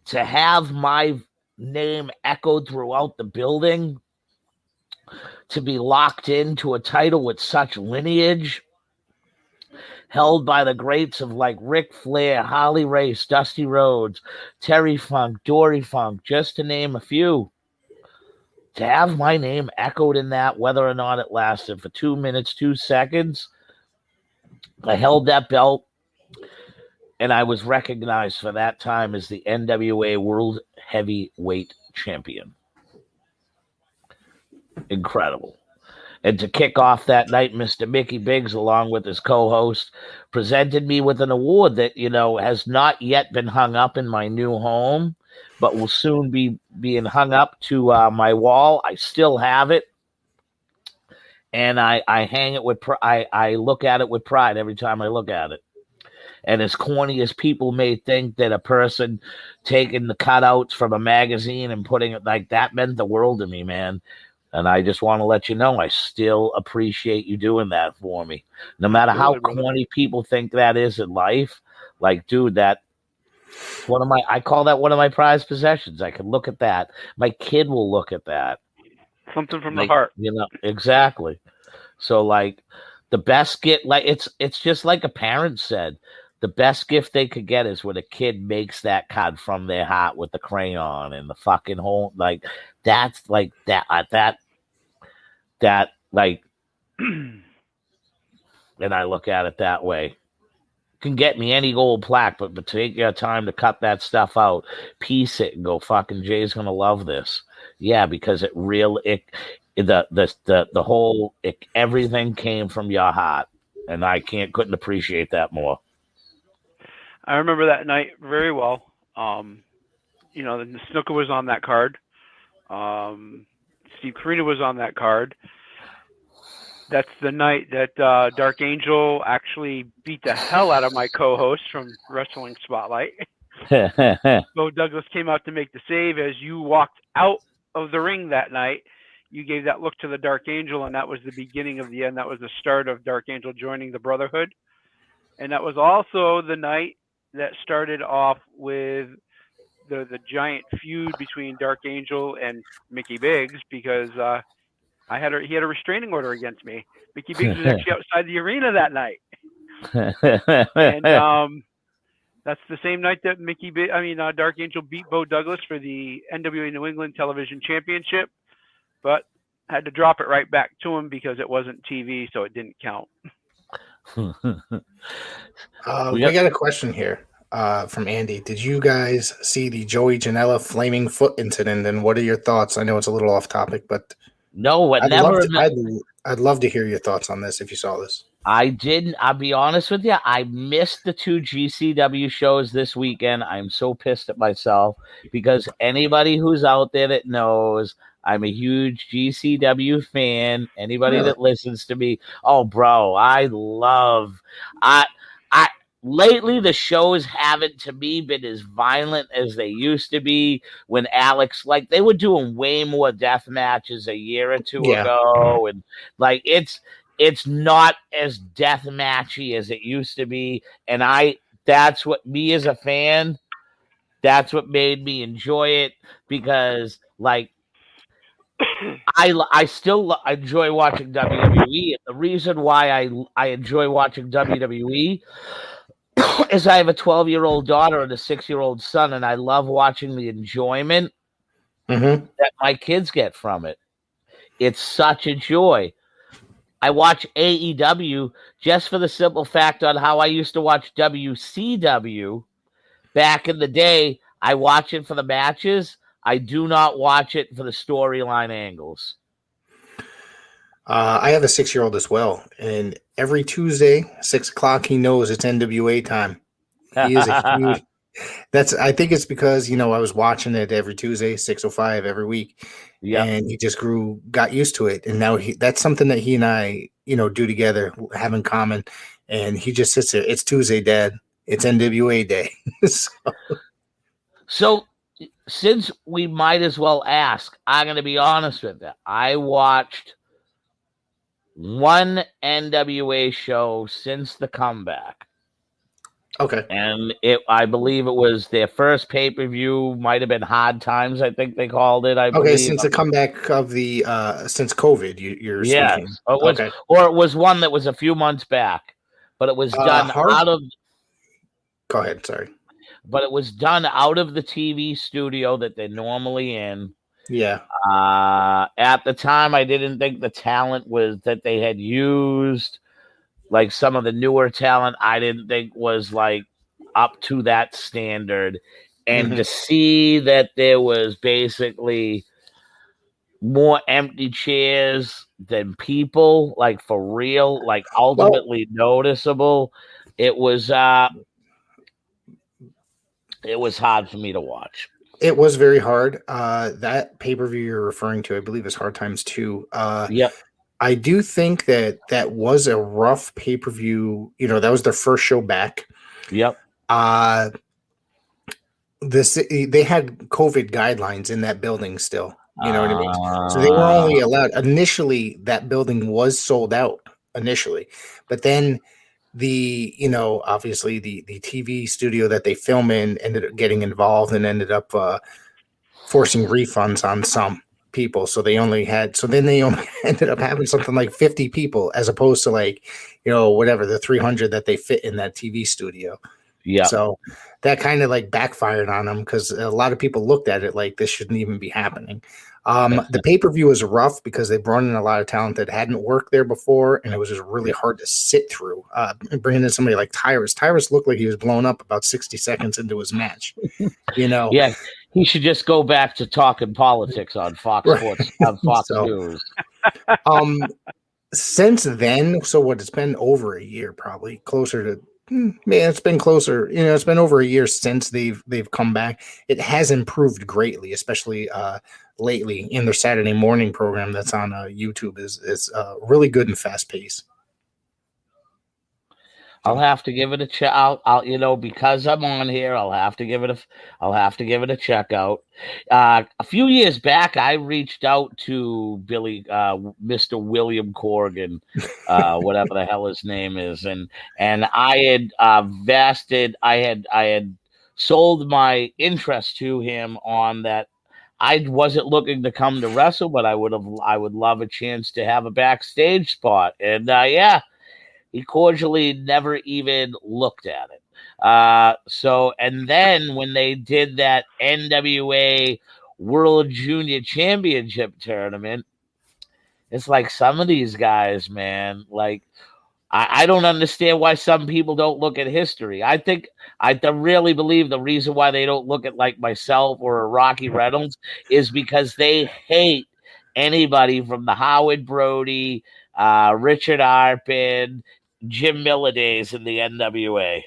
to have my name echoed throughout the building, to be locked into a title with such lineage, held by the greats of like Ric Flair, Harley Race, Dusty Rhodes, Terry Funk, Dory Funk, just to name a few. To have my name echoed in that, whether or not it lasted for 2 minutes, 2 seconds, I held that belt, and I was recognized for that time as the NWA World Heavyweight Champion. Incredible. And to kick off that night, Mr. Micky Biggs, along with his co-host, presented me with an award that, has not yet been hung up in my new home, but will soon be being hung up to my wall. I still have it. And I hang it with I look at it with pride every time I look at it. And as corny as people may think that a person taking the cutouts from a magazine and putting it like that meant the world to me, man. And I just want to let you know, I still appreciate you doing that for me. No matter how corny people think that is in life, like, dude, I call that one of my prized possessions. I can look at that. My kid will look at that. Something from the heart. Exactly. So, like, the best gift, like, it's just like a parent said, the best gift they could get is when a kid makes that card from their heart with the crayon and the fucking whole, like, that's like that, like, and I look at it that way. You can get me any gold plaque, but take your time to cut that stuff out, piece it, and go, fucking Jay's gonna love this. Yeah, because everything came from your heart, and I couldn't appreciate that more. I remember that night very well. The Snooker was on that card. Steve Corino was on that card. That's the night that Dark Angel actually beat the hell out of my co-host from Wrestling Spotlight. Beau Douglas came out to make the save. As you walked out of the ring that night, you gave that look to the Dark Angel, and that was the beginning of the end. That was the start of Dark Angel joining the Brotherhood. And that was also the night that started off with the giant feud between Dark Angel and Micky Biggs, because he had a restraining order against me. Micky Biggs was actually outside the arena that night. And that's the same night that Dark Angel beat Beau Douglas for the NWA New England Television Championship, but had to drop it right back to him because it wasn't TV, so it didn't count. We got a question here from Andy. Did you guys see the Joey Janela flaming foot incident, and what are your thoughts? I know it's a little off topic, but no, I'd love to hear your thoughts on this if you saw this. I didn't. I'll be honest with you. I missed the 2 GCW shows this weekend. I'm so pissed at myself because anybody who's out there that knows I'm a huge GCW fan. Anybody that listens to me, oh, bro, lately the shows haven't, to me, been as violent as they used to be when Alex, like, they were doing way more death matches a year or two ago, and like it's not as death matchy as it used to be, and that's what, me as a fan, that's what made me enjoy it, because, like, I still enjoy watching WWE. And the reason why I enjoy watching WWE is I have a 12-year-old daughter and a 6-year-old son, and I love watching the enjoyment that my kids get from it. It's such a joy. I watch AEW just for the simple fact on how I used to watch WCW back in the day. I watch it for the matches. I do not watch it for the storyline angles. I have a 6-year-old as well, and every Tuesday, 6:00, he knows it's NWA time. He is a huge. I think it's because I was watching it every Tuesday, 6:05 every week, and he just got used to it, and now that's something that he and I, do together, have in common, and he just sits there. It's Tuesday, Dad. It's NWA day. So, since we might as well ask, I'm going to be honest with you. I watched one NWA show since the comeback. Okay. And I believe it was their first pay-per-view, might have been Hard Times, I think they called it. I believe. Since the comeback of the since COVID, you're speaking. Or it was one that was a few months back, but it was done out of. Go ahead, sorry. But it was done out of the TV studio that they're normally in. Yeah. At the time, I didn't think the talent was that they had used. Like some of the newer talent, I didn't think was like up to that standard. And to see that there was basically more empty chairs than people, like for real, like ultimately noticeable, it was hard for me to watch. It was very hard. That pay-per-view you're referring to, I believe, is Hard Times 2. Yep. I do think that was a rough pay-per-view. That was their first show back. Yep. They had COVID guidelines in that building still. You know what I mean? So they were only allowed initially. That building was sold out initially, but then obviously the TV studio that they film in ended up getting involved and ended up forcing refunds on some people. So then they only ended up having something like 50 people as opposed to whatever the 300 that they fit in that TV studio. Yeah. So that kind of backfired on them because a lot of people looked at it like this shouldn't even be happening. The pay-per-view was rough because they brought in a lot of talent that hadn't worked there before, and it was just really hard to sit through. Bringing in somebody like Tyrus. Tyrus looked like he was blown up about 60 seconds into his match. Yeah, he should just go back to talking politics on Fox Sports, on Fox News. Since then, so what? It's been over a year, probably closer to. It's been closer. It's been over a year since they've come back. It has improved greatly, especially lately in their Saturday morning program that's on YouTube is really good and fast paced. I'll have to give it a check out. Because I'm on here, I'll have to give it a check out. A few years back, I reached out to Mr. William Corgan, whatever the hell his name is, and I had I had sold my interest to him on that. I wasn't looking to come to Wrestle, but I would love a chance to have a backstage spot, and he cordially never even looked at it. And then when they did that NWA World Junior Championship tournament, it's like some of these guys, man, I don't understand why some people don't look at history. I really believe the reason why they don't look at myself or Rocky Reynolds is because they hate anybody from the Howard Brody, Richard Arpin, Jim Miller days in the NWA.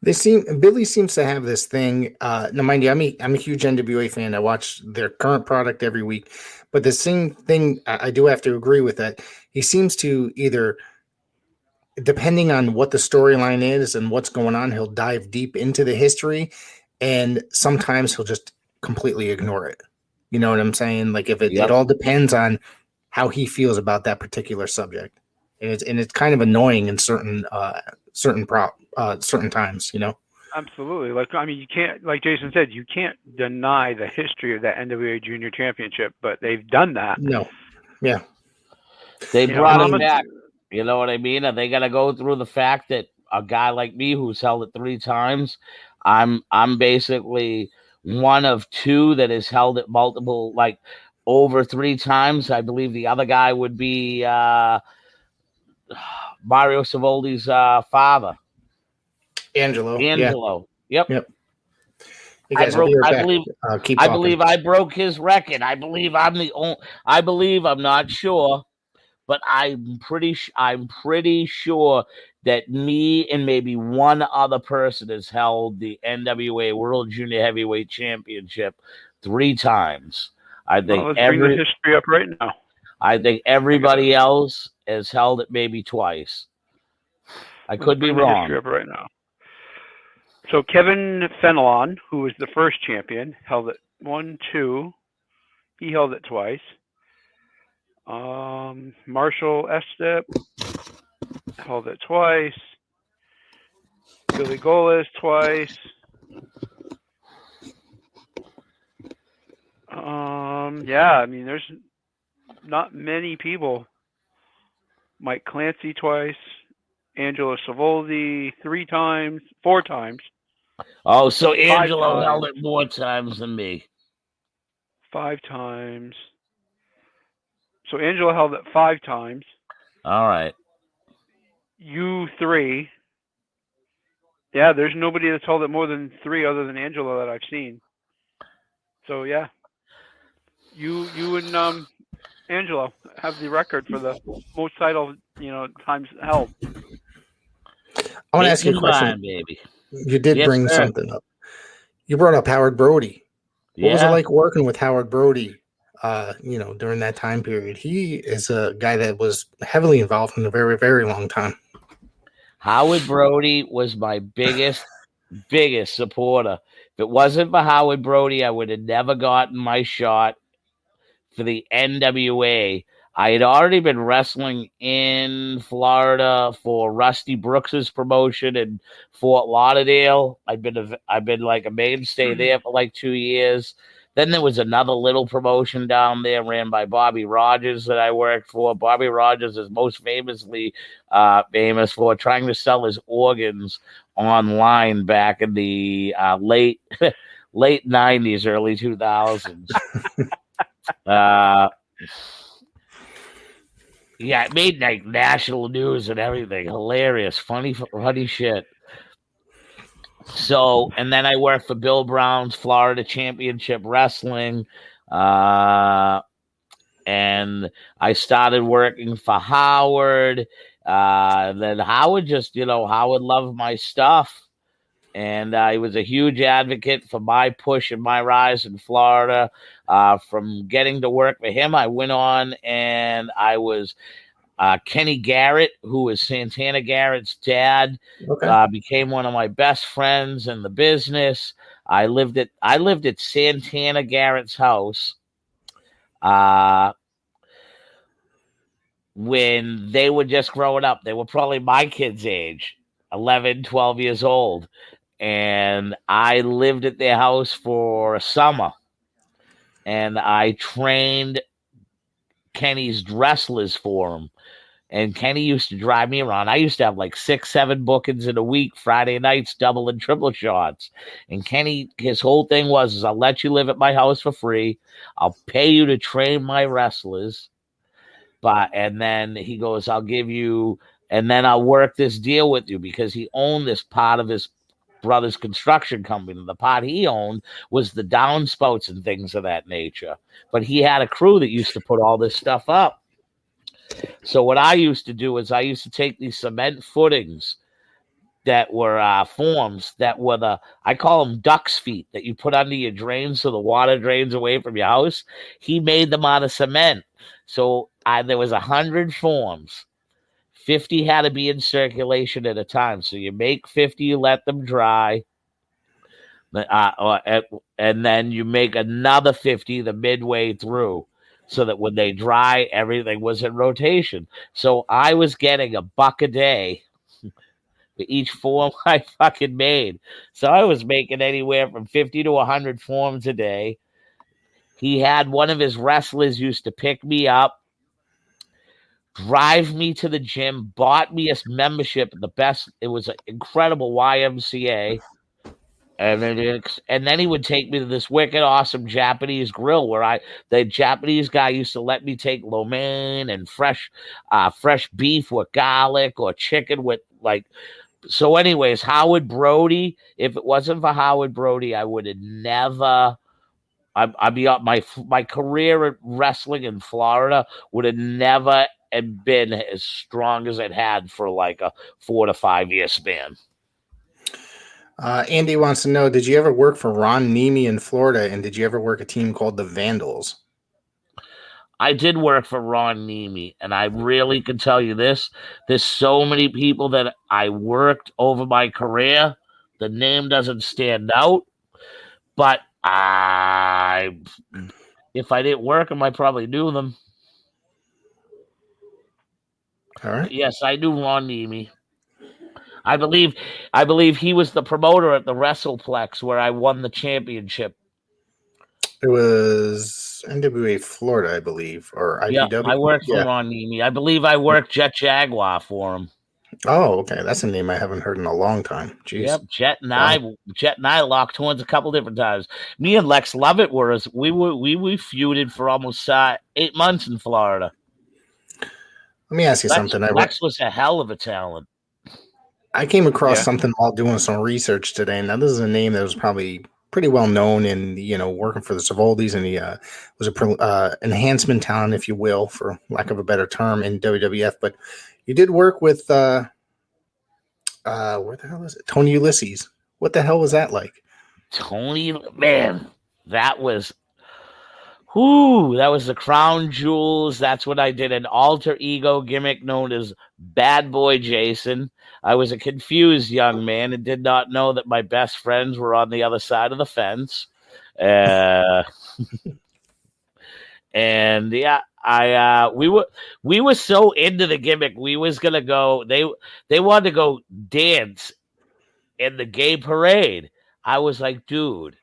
Billy seems to have this thing. Now, mind you, I'm a huge NWA fan. I watch their current product every week, but the same thing, I do have to agree with that. He seems to either, depending on what the storyline is and what's going on, he'll dive deep into the history, and sometimes he'll just completely ignore it. You know what I'm saying? It all depends on how he feels about that particular subject. And it's kind of annoying in certain times, Absolutely. You can't, like Jason said, you can't deny the history of that NWA Junior Championship, but they've done that. No. Yeah. They brought it back. You know what I mean? Are they going to go through the fact that a guy like me who's held it 3 times, I'm basically one of 2 that has held it multiple, like over 3 times. I believe the other guy would be Mario Savoldi's father. Angelo. Yep. Hey guys, I believe I broke his record. I believe I'm the only. I believe, I'm not sure, but I'm pretty sure that me and maybe one other person has held the NWA World Junior Heavyweight Championship 3 times. I think let's bring the history up right now. I think everybody else has held it maybe twice. I could be wrong. History up right now. So Kevin Fenelon, who was the first champion, held it 1, 2. He held it twice. Marshall Estep held it twice. Billy Golis twice. There's not many people. Mike Clancy twice. Angelo Savoldi 3 times, 4 times. Oh, so Angelo held it more times than me. 5 times. So Angelo held it 5 times. All right. You 3. Yeah, there's nobody that's held it more than 3 other than Angelo that I've seen. So yeah, you and Angelo have the record for the most title times held. I want to ask you a question, baby. You did bring something up. You brought up Howard Brody. What was it like working with Howard Brody? During that time period, he is a guy that was heavily involved in a very, very long time. Howard Brody was my biggest supporter. If it wasn't for Howard Brody, I would have never gotten my shot for the NWA. I had already been wrestling in Florida for Rusty Brooks's promotion in Fort Lauderdale. I've been like a mainstay there for like 2 years. Then there was another little promotion down there ran by Bobby Rogers that I worked for. Bobby Rogers is most famously famous for trying to sell his organs online back in the late 90s, early 2000s. Yeah, it made like national news and everything. Hilarious, funny shit. So, and then I worked for Bill Brown's Florida Championship Wrestling. And I started working for Howard. Then Howard Howard loved my stuff. And he was a huge advocate for my push and my rise in Florida. From getting to work for him, I went on and I was Kenny Garrett, who was Santana Garrett's dad, became one of my best friends in the business. I lived at Santana Garrett's house when they were just growing up. They were probably my kids' age, 11, 12 years old. And I lived at their house for a summer. And I trained Kenny's wrestlers for him. And Kenny used to drive me around. I used to have like 6, 7 bookings in a week, Friday nights, double and triple shots. And Kenny, his whole thing was, I'll let you live at my house for free. I'll pay you to train my wrestlers. And then he goes, I'll give you, and then I'll work this deal with you, because he owned this part of his brother's construction company. The part he owned was the downspouts and things of that nature. But he had a crew that used to put all this stuff up. So what I used to do is I used to take these cement footings that were forms that were I call them duck's feet that you put under your drains so the water drains away from your house. He made them out of cement. So there was 100 forms. 50 had to be in circulation at a time. So you make 50, you let them dry. And then you make another 50 the midway through, so that when they dry, everything was in rotation. So I was getting $1 a day for each form I fucking made. So I was making anywhere from 50 to 100 forms a day. He had one of his wrestlers used to pick me up, drive me to the gym, bought me a membership at the best. It was an incredible YMCA. And then he would take me to this wicked awesome Japanese grill where the Japanese guy used to let me take lo mein and fresh beef with garlic or chicken with like. So anyways, Howard Brody, if it wasn't for Howard Brody, I would have never. I'd be up my career at wrestling in Florida would have never been as strong as it had for like a 4 to 5 year span. Andy wants to know, did you ever work for Ron Nemi in Florida, and did you ever work a team called the Vandals? I did work for Ron Nemi, and I really can tell you this. There's so many people that I worked over my career. The name doesn't stand out, but if I didn't work them, I probably knew them. All right. But yes, I knew Ron Nemi. I believe he was the promoter at the WrestlePlex where I won the championship. It was NWA Florida, I believe, or IPW. Yeah, I worked for Ron Nemi. I believe I worked Jet Jaguar for him. Oh, okay. That's a name I haven't heard in a long time. Jeez. Yep, Jet and I locked horns a couple different times. Me and Lex Lovett we feuded for almost 8 months in Florida. Let me ask you something. Lex was a hell of a talent. I came across something while doing some research today. Now, this is a name that was probably pretty well known in, working for the Savoldis, and he was a enhancement talent, if you will, for lack of a better term, in WWF. But you did work with, where the hell is it? Tony Ulysses. What the hell was that like? Tony, man, that was the crown jewels. That's what I did, an alter ego gimmick known as Bad Boy Jason. I was a confused young man and did not know that my best friends were on the other side of the fence. And yeah, we were so into the gimmick. We was gonna go. They wanted to go dance in the gay parade. I was like, dude,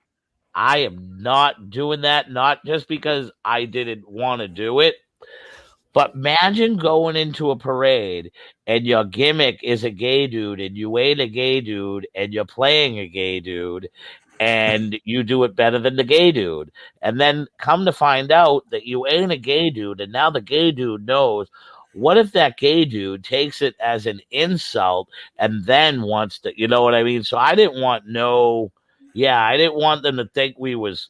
I am not doing that. Not just because I didn't want to do it, but imagine going into a parade and your gimmick is a gay dude and you ain't a gay dude and you're playing a gay dude and you do it better than the gay dude. And then come to find out that you ain't a gay dude, and now the gay dude knows. What if that gay dude takes it as an insult and then wants to, you know what I mean? So I didn't want I didn't want them to think we was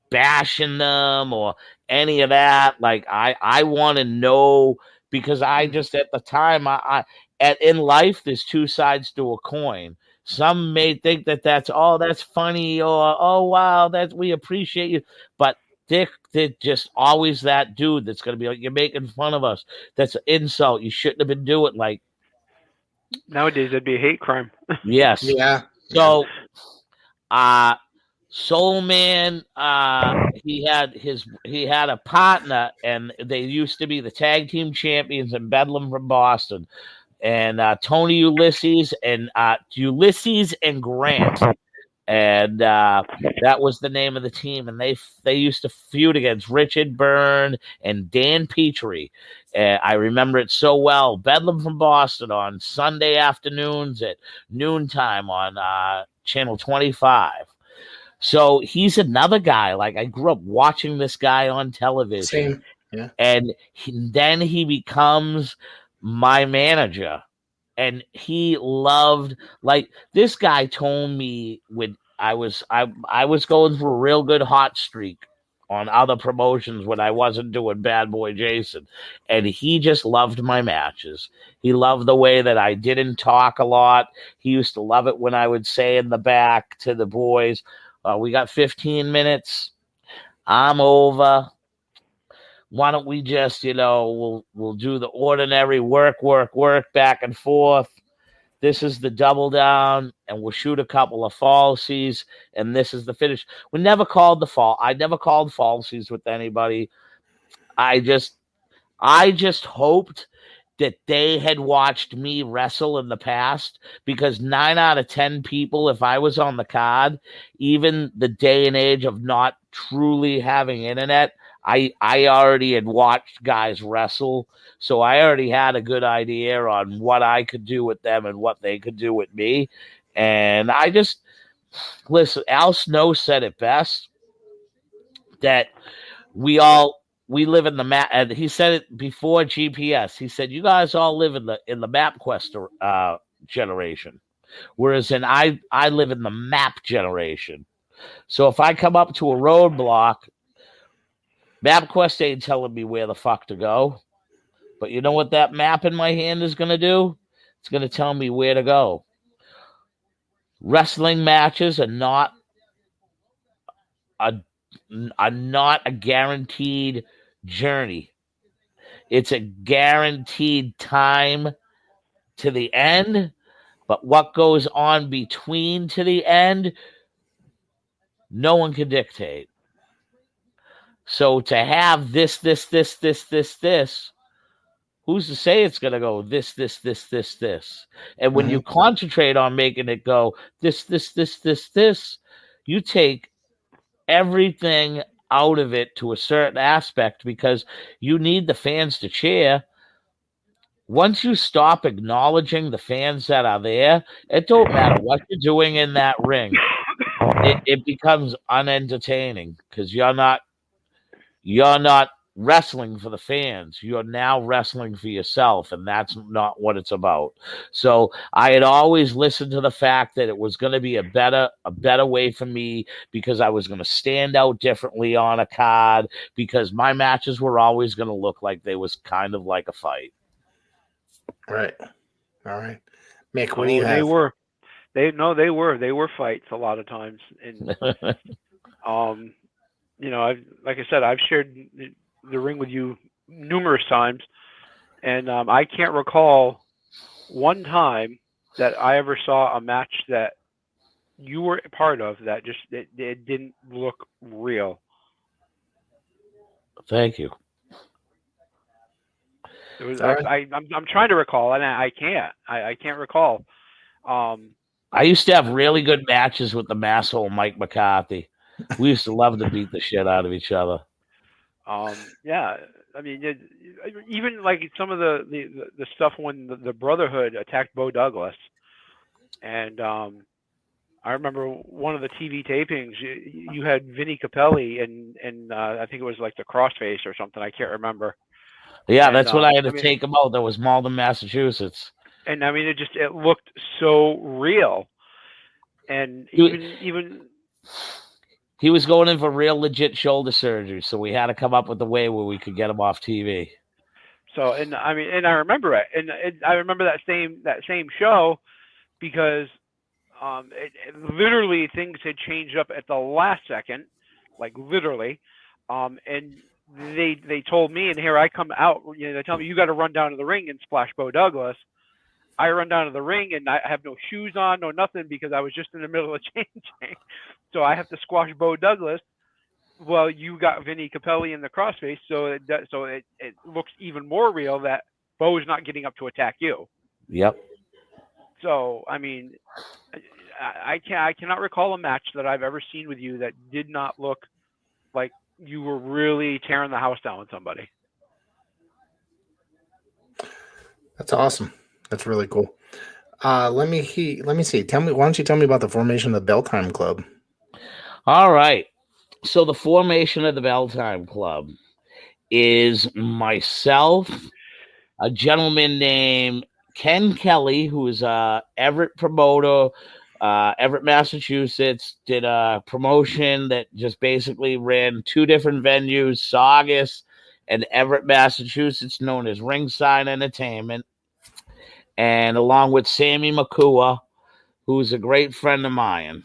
bashing them or any of that. Like I want to know, because I just at the time in life there's two sides to a coin. Some may think that that's funny, or oh wow, we appreciate you, but Dick just always that dude that's gonna be like, you're making fun of us. That's an insult. You shouldn't have been doing like. Nowadays it'd be a hate crime. Yes. Yeah. So Soul Man, he had a partner, and they used to be the tag team champions in Bedlam from Boston, and Tony Ulysses and Grant, and that was the name of the team, and they used to feud against Richard Byrne and Dan Petrie. I remember it so well. Bedlam from Boston on Sunday afternoons at noontime on Channel 25. So he's another guy. Like, I grew up watching this guy on television. Same. Yeah. And then he becomes my manager. And he loved, like, this guy told me when I was going through a real good hot streak on other promotions when I wasn't doing Bad Boy Jason. And he just loved my matches. He loved the way that I didn't talk a lot. He used to love it when I would say in the back to the boys, we got 15 minutes. I'm over. Why don't we just, we'll do the ordinary work back and forth. This is the double down, and we'll shoot a couple of falsies, and this is the finish. I never called falsies with anybody. I just hoped that they had watched me wrestle in the past, because 9 out of 10 people, if I was on the card, even the day and age of not truly having internet, I already had watched guys wrestle. So I already had a good idea on what I could do with them and what they could do with me. And I just, listen, Al Snow said it best, that we live in the map, and he said it before GPS. He said, you guys all live in the MapQuest generation, whereas I live in the map generation. So if I come up to a roadblock, MapQuest ain't telling me where the fuck to go. But you know what that map in my hand is going to do? It's going to tell me where to go. Wrestling matches are not a guaranteed journey. It's a guaranteed time to the end, but what goes on between to the end, no one can dictate. So to have this, who's to say it's going to go this? And when you concentrate on making it go this, you take everything out of it to a certain aspect, because you need the fans to cheer. Once you stop acknowledging the fans that are there, it don't matter what you're doing in that ring. It becomes unentertaining, because you're not wrestling for the fans. You're now wrestling for yourself, and that's not what it's about. So I had always listened to the fact that it was going to be a better way for me, because I was going to stand out differently on a card, because my matches were always going to look like they was kind of like a fight. Right. All right. Mick, what do you have? They were fights a lot of times. And you know, like I said, I've shared the ring with you numerous times, and I can't recall one time that I ever saw a match that you were a part of that just it didn't look real. Thank you. It was, I'm trying to recall, and I can't recall. I used to have really good matches with the masshole Mike McCarthy. We used to love to beat the shit out of each other. Yeah, I mean, even like some of the stuff when the Brotherhood attacked Beau Douglas, and I remember one of the TV tapings. You had Vinny Capelli, and I think it was like the Crossface or something. I can't remember. Yeah, and that's what I had to take him out. That was Malden, Massachusetts. And I mean, it looked so real, and even he was going in for real legit shoulder surgery, so we had to come up with a way where we could get him off TV. So, and I mean, and I remember it, and I remember that same show, because literally things had changed up at the last second, like literally, and they told me, and here I come out, you know, they tell me, you got to run down to the ring and splash Beau Douglas. I run down to the ring, and I have no shoes on, no nothing, because I was just in the middle of changing. So I have to squash Beau Douglas. Well, you got Vinny Capelli in the crossface, so it looks even more real that Beau is not getting up to attack you. Yep. So I mean, I cannot recall a match that I've ever seen with you that did not look like you were really tearing the house down with somebody. That's awesome. That's really cool. Let me see. Why don't you tell me about the formation of the Bell Time Club? All right. So the formation of the Bell Time Club is myself, a gentleman named Ken Kelly, who is a Everett promoter, Everett, Massachusetts, did a promotion that just basically ran 2 different venues, Saugus and Everett, Massachusetts, known as Ringside Entertainment. And along with Sammy Makua, who's a great friend of mine.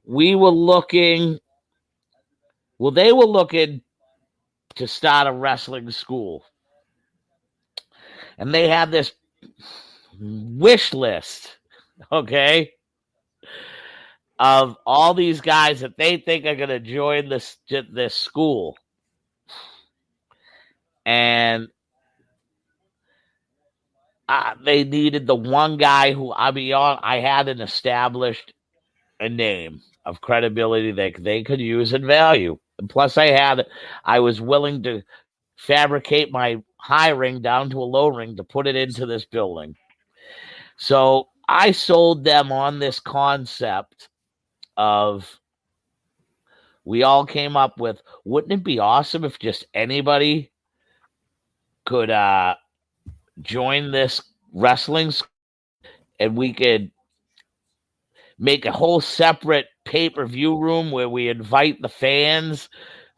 They were looking to start a wrestling school. And they had this wish list, okay, of all these guys that they think are going to join this school. And they needed the one guy who, I had an established a name of credibility that they could use and value. And plus, I was willing to fabricate my high ring down to a low ring to put it into this building. So I sold them on this concept of, we all came up with, wouldn't it be awesome if just anybody could join this wrestling and we could make a whole separate pay-per-view room where we invite the fans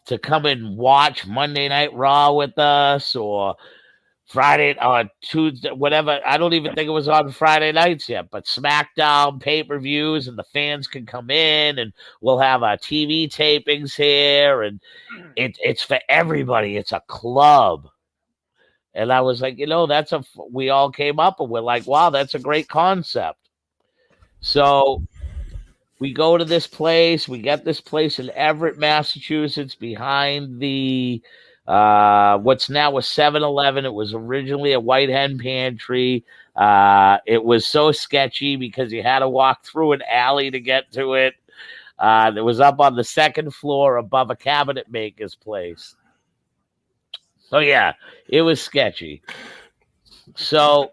to come and watch Monday Night Raw with us, or Friday or Tuesday, whatever. I don't even think it was on Friday nights yet, but SmackDown pay-per-views, and the fans can come in, and we'll have our TV tapings here, and it's for everybody. It's a club. And I was like, we all came up and we're like, wow, that's a great concept. So we go to this place. We get this place in Everett, Massachusetts, behind the what's now a 7-Eleven. It was originally a White Hen Pantry. It was so sketchy because you had to walk through an alley to get to it. It was up on the second floor above a cabinet maker's place. So, yeah, it was sketchy. So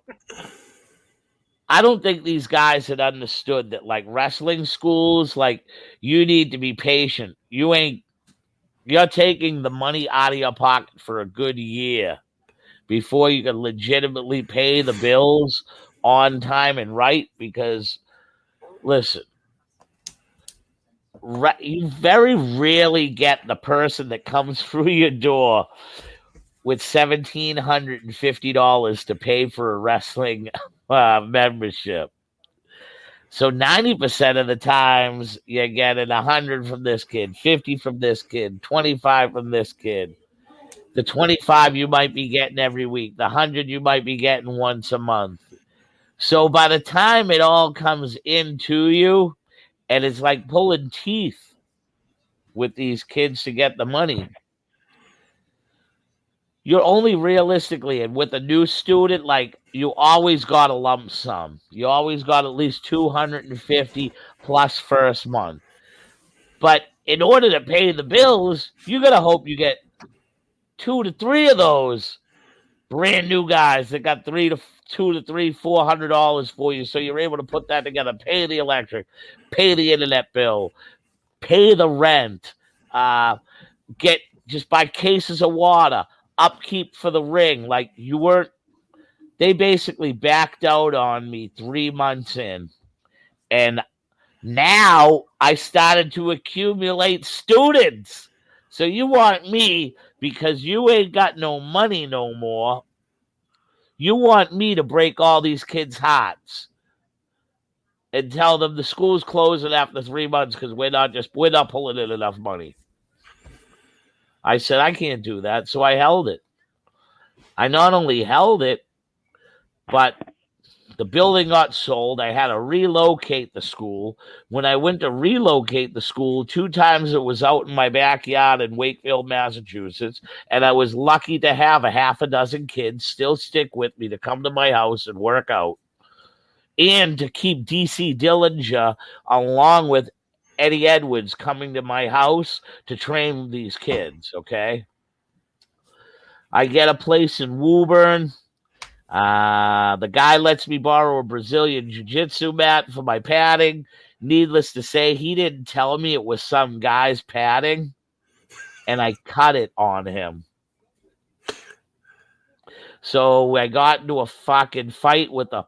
I don't think these guys had understood that, like, wrestling schools, like, you need to be patient. You're taking the money out of your pocket for a good year before you can legitimately pay the bills on time and right. Because, listen, you very rarely get the person that comes through your door with $1,750 to pay for a wrestling membership. So 90% of the times you're getting 100 from this kid, 50 from this kid, 25 from this kid. The 25 you might be getting every week. The 100 you might be getting once a month. So by the time it all comes into you, and it's like pulling teeth with these kids to get the money, you're only realistically, and with a new student, like, you always got a lump sum. You always got at least $250 plus first month. But in order to pay the bills, you got to hope you get 2 to 3 of those brand new guys that got $400 for you. So you're able to put that together, pay the electric, pay the internet bill, pay the rent, just buy cases of water, upkeep for the ring. Like, they basically backed out on me 3 months in. And now I started to accumulate students. So you want me, because you ain't got no money no more, you want me to break all these kids' hearts and tell them the school's closing after 3 months because we're not pulling in enough money. I said, I can't do that. So I held it. I not only held it, but the building got sold. I had to relocate the school. When I went to relocate the school, 2 times it was out in my backyard in Wakefield, Massachusetts. And I was lucky to have a half a dozen kids still stick with me to come to my house and work out. And to keep DC Dillinger along with Eddie Edwards coming to my house to train these kids, okay? I get a place in Woburn. The guy lets me borrow a Brazilian jiu-jitsu mat for my padding. Needless to say, he didn't tell me it was some guy's padding, and I cut it on him. So I got into a fucking fight with a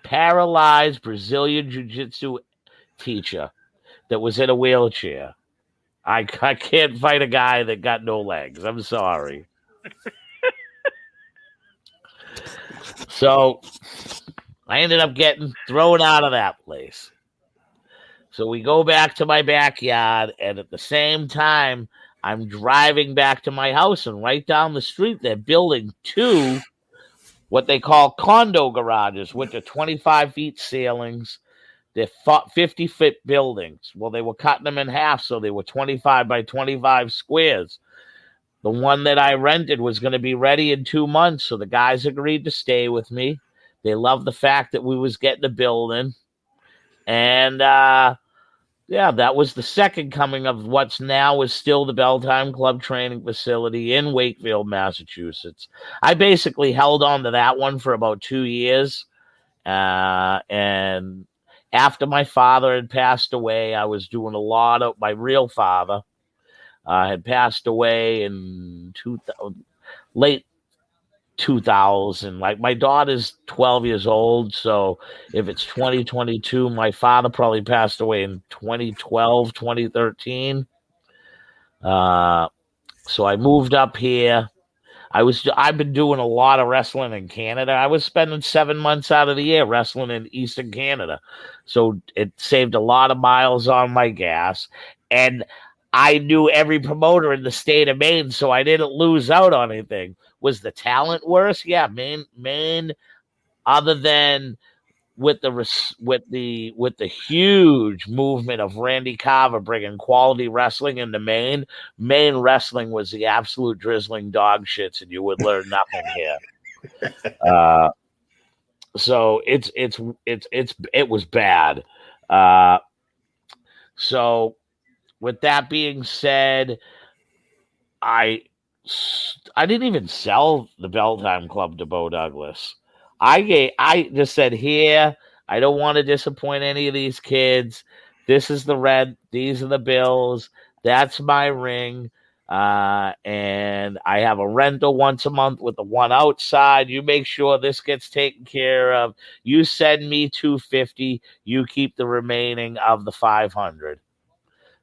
paralyzed Brazilian jiu-jitsu teacher that was in a wheelchair. I can't fight a guy that got no legs. I'm sorry. So I ended up getting thrown out of that place. So we go back to my backyard, and at the same time, I'm driving back to my house, and right down the street, they're building 2 what they call condo garages, which are 25 feet ceilings. They're 50-foot buildings. Well, they were cutting them in half, so they were 25 by 25 squares. the one that I rented was going to be ready in 2 months. So the guys agreed to stay with me. They loved the fact that we was getting a building. And, yeah, that was the second coming of what's now is still the Belltime Club training facility in Wakefield, Massachusetts. I basically held on to that one for about 2 years. And after my father had passed away, I was doing a lot of my real father had passed away in late 2000. Like, my daughter's 12 years old, so if it's 2022, my father probably passed away in 2012, 2013. So I moved up here. I've been doing a lot of wrestling in Canada. I was spending 7 months out of the year wrestling in Eastern Canada. So it saved a lot of miles on my gas. And I knew every promoter in the state of Maine, so I didn't lose out on anything. Was the talent worse? Yeah, Maine, other than with the huge movement of Randy Carver bringing quality wrestling into Maine wrestling was the absolute drizzling dog shits, and you would learn nothing here. So it was bad. So with that being said, I didn't even sell the Belltime Club to Beau Douglas. I just said, here, I don't want to disappoint any of these kids. This is the rent. These are the bills. That's my ring. And I have a rental once a month with the one outside. You make sure this gets taken care of. You send me $250. You keep the remaining of the $500.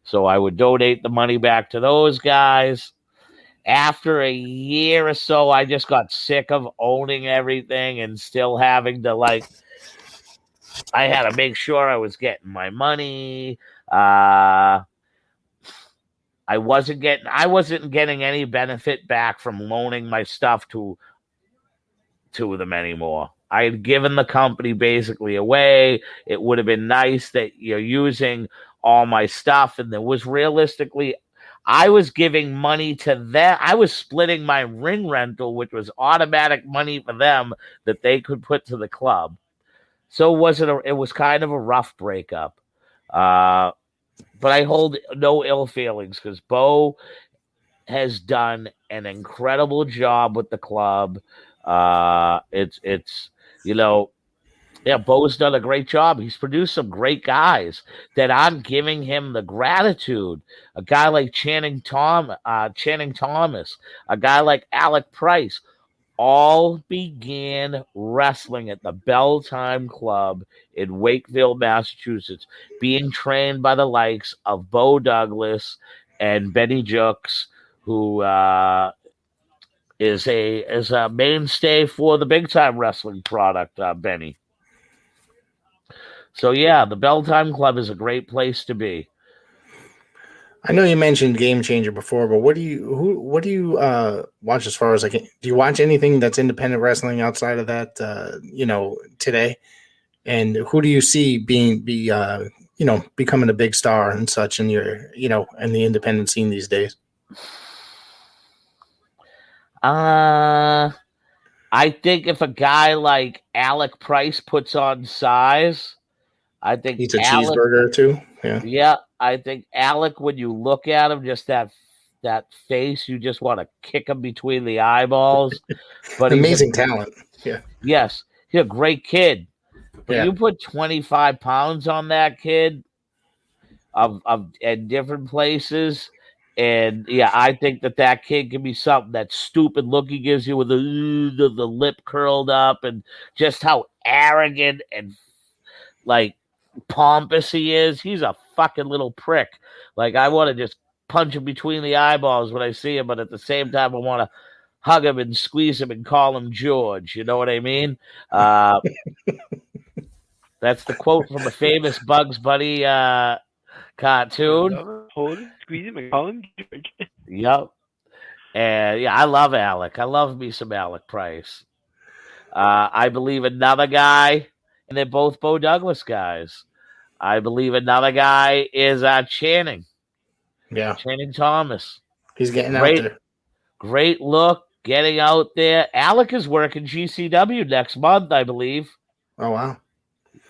So I would donate the money back to those guys. After a year or so, I just got sick of owning everything and still having to, like, I had to make sure I was getting my money. I wasn't getting any benefit back from loaning my stuff to them anymore. I had given the company basically away. It would have been nice that you're using all my stuff, and there was realistically, I was giving money to them. I was splitting my ring rental, which was automatic money for them that they could put to the club. So it was kind of a rough breakup. But I hold no ill feelings because Beau has done an incredible job with the club. Yeah, Beau's done a great job. He's produced some great guys that I'm giving him the gratitude. A guy like Channing Thomas, a guy like Alec Price, all began wrestling at the Belltime Club in Wakefield, Massachusetts, being trained by the likes of Beau Douglas and Benny Jukes, who is a mainstay for the big time wrestling product, Benny. So yeah, the Belltime Club is a great place to be. I know you mentioned Game Changer before, but what do you watch as far as do you watch anything that's independent wrestling outside of that today? And who do you see becoming a big star and such in your in the independent scene these days? I think if a guy like Alec Price puts on size, I think eats a cheeseburger or two. Yeah, I think Alec, when you look at him, just that face, you just want to kick him between the eyeballs. But amazing talent. Yeah. Yes, he's a great kid. But you put 25 pounds on that kid at different places. And yeah, I think that kid can be something. That stupid look he gives you with the lip curled up, and just how arrogant and like pompous he is. He's a fucking little prick. Like, I want to just punch him between the eyeballs when I see him, but at the same time, I want to hug him and squeeze him and call him George. You know what I mean? That's the quote from a famous Bugs Bunny cartoon. Hold him, squeeze him, and call him George. Yep. And yeah, I love Alec. I love me some Alec Price. I believe another guy, and they're both Beau Douglas guys. I believe another guy is Channing. Yeah. Channing Thomas. He's getting out there. Great look, getting out there. Alec is working GCW next month, I believe. Oh, wow.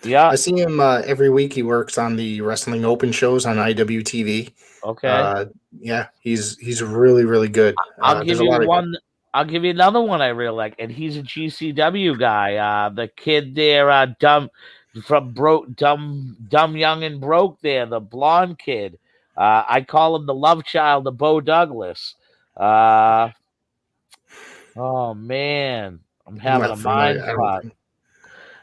Yeah. I see him every week. He works on the Wrestling Open shows on IWTV. Okay. Yeah, he's really, really good. I'll give you one. I'll give you another one I really like, and he's a GCW guy. The kid there, dumb young and broke there, the blonde kid. I call him the love child of Beau Douglas. Oh man, I'm having a mind fart.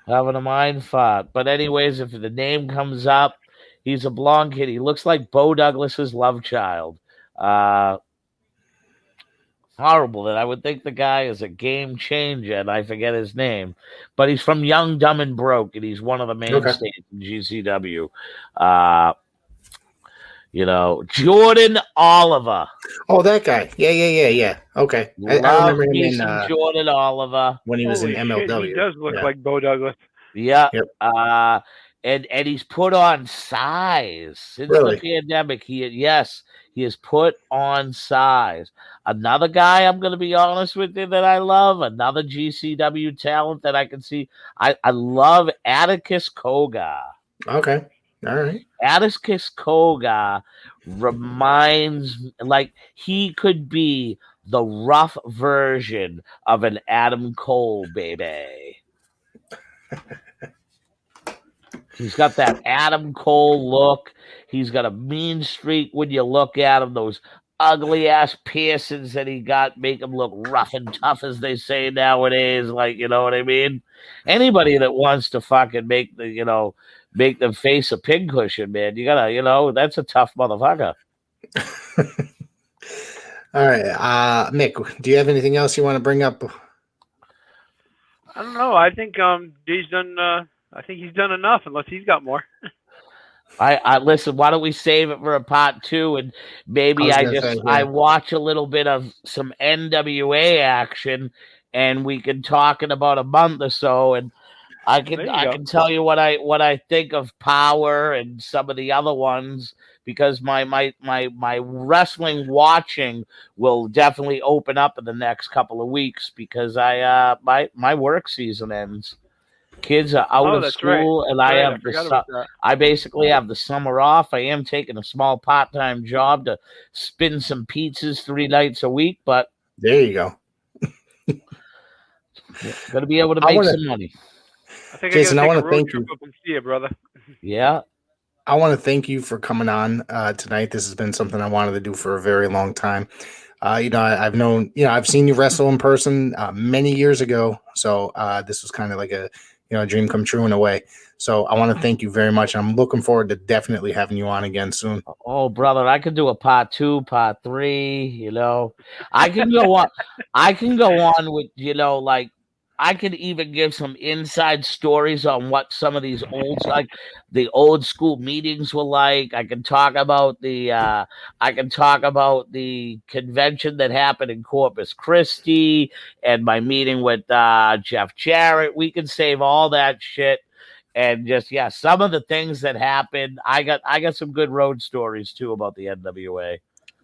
Having a mind fart. But anyways, if the name comes up, he's a blonde kid. He looks like Beau Douglas's love child. Horrible that I would think the guy is a game changer, and I forget his name. But he's from Young, Dumb, and Broke, and he's one of the mainstays in GCW. Jordan Oliver. Oh, that guy. Yeah. Okay. I remember him in Jordan Oliver when he was in MLW. He does look like Beau Douglas. Yeah. Yep. And he's put on size since the pandemic. He has put on size. Another guy, I'm going to be honest with you, that I love, another GCW talent that I can see. I love Atticus Koga. Okay. All right. Atticus Koga reminds, like, he could be the rough version of an Adam Cole, baby. He's got that Adam Cole look. He's got a mean streak when you look at him. Those ugly ass piercings that he got make him look rough and tough, as they say nowadays. Like, you know what I mean? Anybody that wants to fucking make them face a pincushion, man, you gotta, that's a tough motherfucker. All right, Mick, do you have anything else you want to bring up? I don't know. I think he's done. I think he's done enough, unless he's got more. I listen. Why don't we save it for a part 2, and maybe I watch a little bit of some NWA action, and we can talk in about a month or so, and I can tell you what I think of Powerr and some of the other ones, because my wrestling watching will definitely open up in the next couple of weeks, because my work season ends. Kids are out of school, and I basically have the summer off. I am taking a small part-time job to spin some pizzas 3 nights a week, but there you go. Got to be able to make some money. Jason, I want to thank you. Up and see you, brother. Yeah. I want to thank you for coming on tonight. This has been something I wanted to do for a very long time. I've seen you wrestle in person many years ago. So this was kind of like a dream come true in a way. So I want to thank you very much. I'm looking forward to definitely having you on again soon. Oh, brother, I could do a part 2, part 3, I can go on. I can go on with, like, I could even give some inside stories on what some of these the old school meetings were like. I can talk about the convention that happened in Corpus Christi and my meeting with Jeff Jarrett. We can save all that shit and just some of the things that happened. I got some good road stories too about the NWA.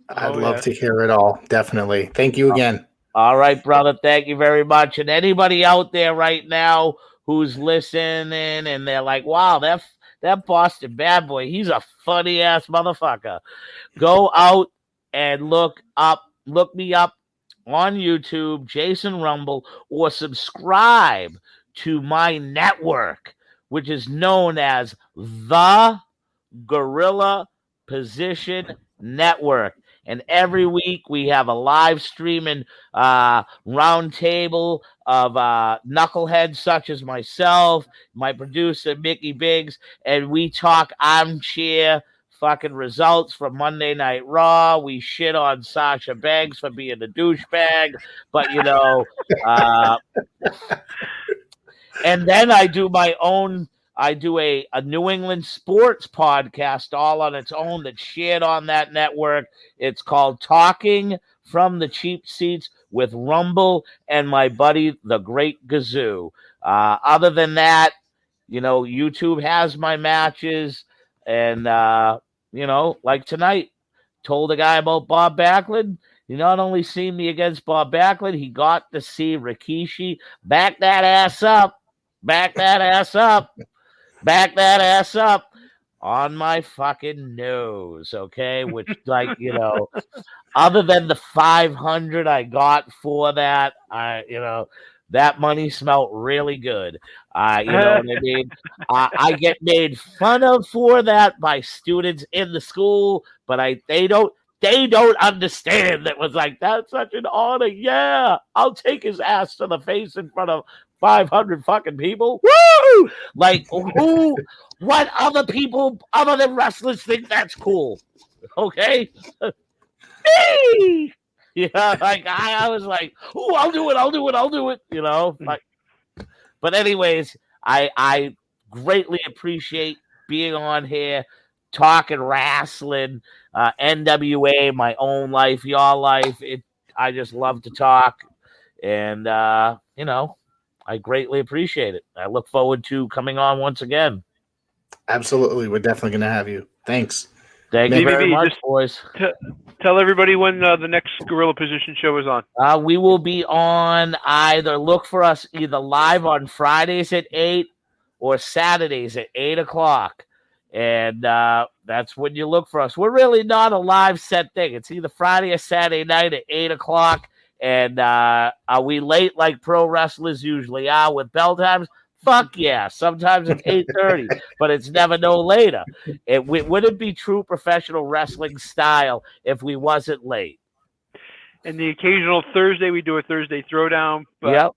I'd love to hear it all. Definitely. Thank you again. All right, brother. Thank you very much. And anybody out there right now who's listening and they're like, wow, that Boston bad boy, he's a funny ass motherfucker. Go out and look me up on YouTube, Jason Rumble, or subscribe to my network, which is known as the Gorilla Position Network. And every week we have a live streaming round table of knuckleheads such as myself, my producer, Micky Biggs, and we talk armchair fucking results from Monday Night Raw. We shit on Sasha Banks for being a douchebag, but and then I do my own. I do a New England sports podcast all on its own that's shared on that network. It's called Talking from the Cheap Seats with Rumble and my buddy, the Great Gazoo. Other than that, YouTube has my matches. And, like tonight, told a guy about Bob Backlund. He not only seen me against Bob Backlund, he got to see Rikishi back that ass up, back that ass up, back that ass up on my fucking nose, okay? Which, like, you know, other than the $500 I got for that, that money smelled really good. You know what I mean? I get made fun of for that by students in the school, but they don't understand that was like, that's such an honor. Yeah, I'll take his ass to the face in front of 500 fucking people. Woo! Like, what other people other than wrestlers think that's cool? Okay? Yeah, like I was like, oh, I'll do it, you know. Like, but anyways, I greatly appreciate being on here, talking wrestling, NWA, my own life, your life. I just love to talk, and you know, I greatly appreciate it. I look forward to coming on once again. Absolutely, we're definitely going to have you. Thanks. Thank you very much, boys. Tell everybody when the next Gorilla Position show is on. We will be on look for us either live on Fridays at 8 or Saturdays at 8 o'clock. And that's when you look for us. We're really not a live set thing. It's either Friday or Saturday night at 8 o'clock. And are we late like pro wrestlers usually are with bell times? Fuck yeah. Sometimes it's 8:30, but it's never no later. It wouldn't be true professional wrestling style if we wasn't late. And the occasional Thursday, we do a Thursday Throwdown. But, yep.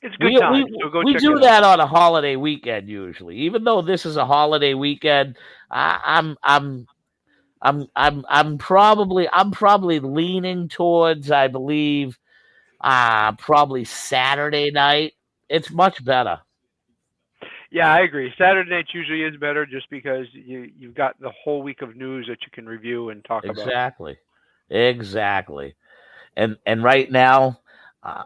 It's good time. We do that on a holiday weekend usually. Even though this is a holiday weekend, I'm probably leaning towards, I believe, probably Saturday night. It's much better. Yeah, I agree. Saturday night usually is better just because you've got the whole week of news that you can review and talk about. Exactly. And right now,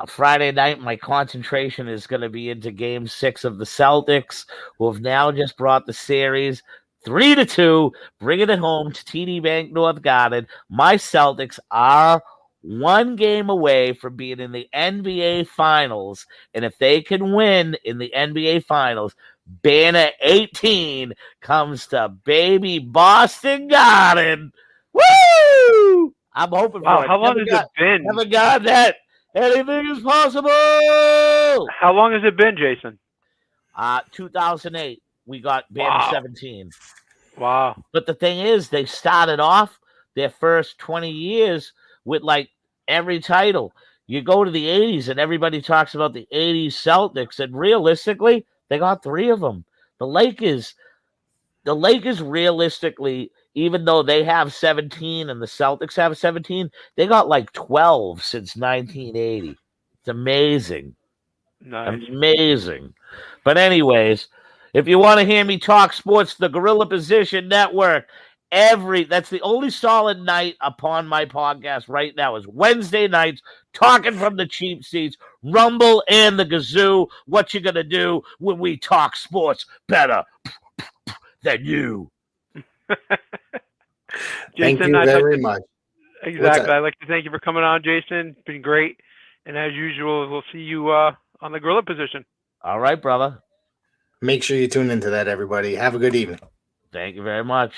Friday night, my concentration is going to be into Game 6 of the Celtics, who have now just brought the series 3-2, bringing it home to TD Bank North Garden. My Celtics are one game away from being in the NBA Finals, and if they can win in the NBA Finals, Banner 18 comes to baby Boston Garden. Woo! I'm hoping for it. How long has it been? Never got that. Anything is possible. How long has it been, Jason? 2008. We got Banner 17. Wow. But the thing is, they started off their first 20 years with like every title. You go to the 80s and everybody talks about the 80s Celtics, and realistically, they got 3 of them. The Lakers realistically, even though they have 17 and the Celtics have 17, they got like 12 since 1980. It's amazing. Nice. Amazing. But anyways, if you want to hear me talk sports, the Gorilla Position Network, that's the only solid night upon my podcast right now is Wednesday nights, talking from the cheap seats, Rumble and the Gazoo. What you gonna do when we talk sports better than you? Thank you very much. Exactly. I'd like to thank you for coming on, Jason. It's been great. And as usual, we'll see you on the Gorilla Position. All right, brother. Make sure you tune into that, everybody. Have a good evening. Thank you very much.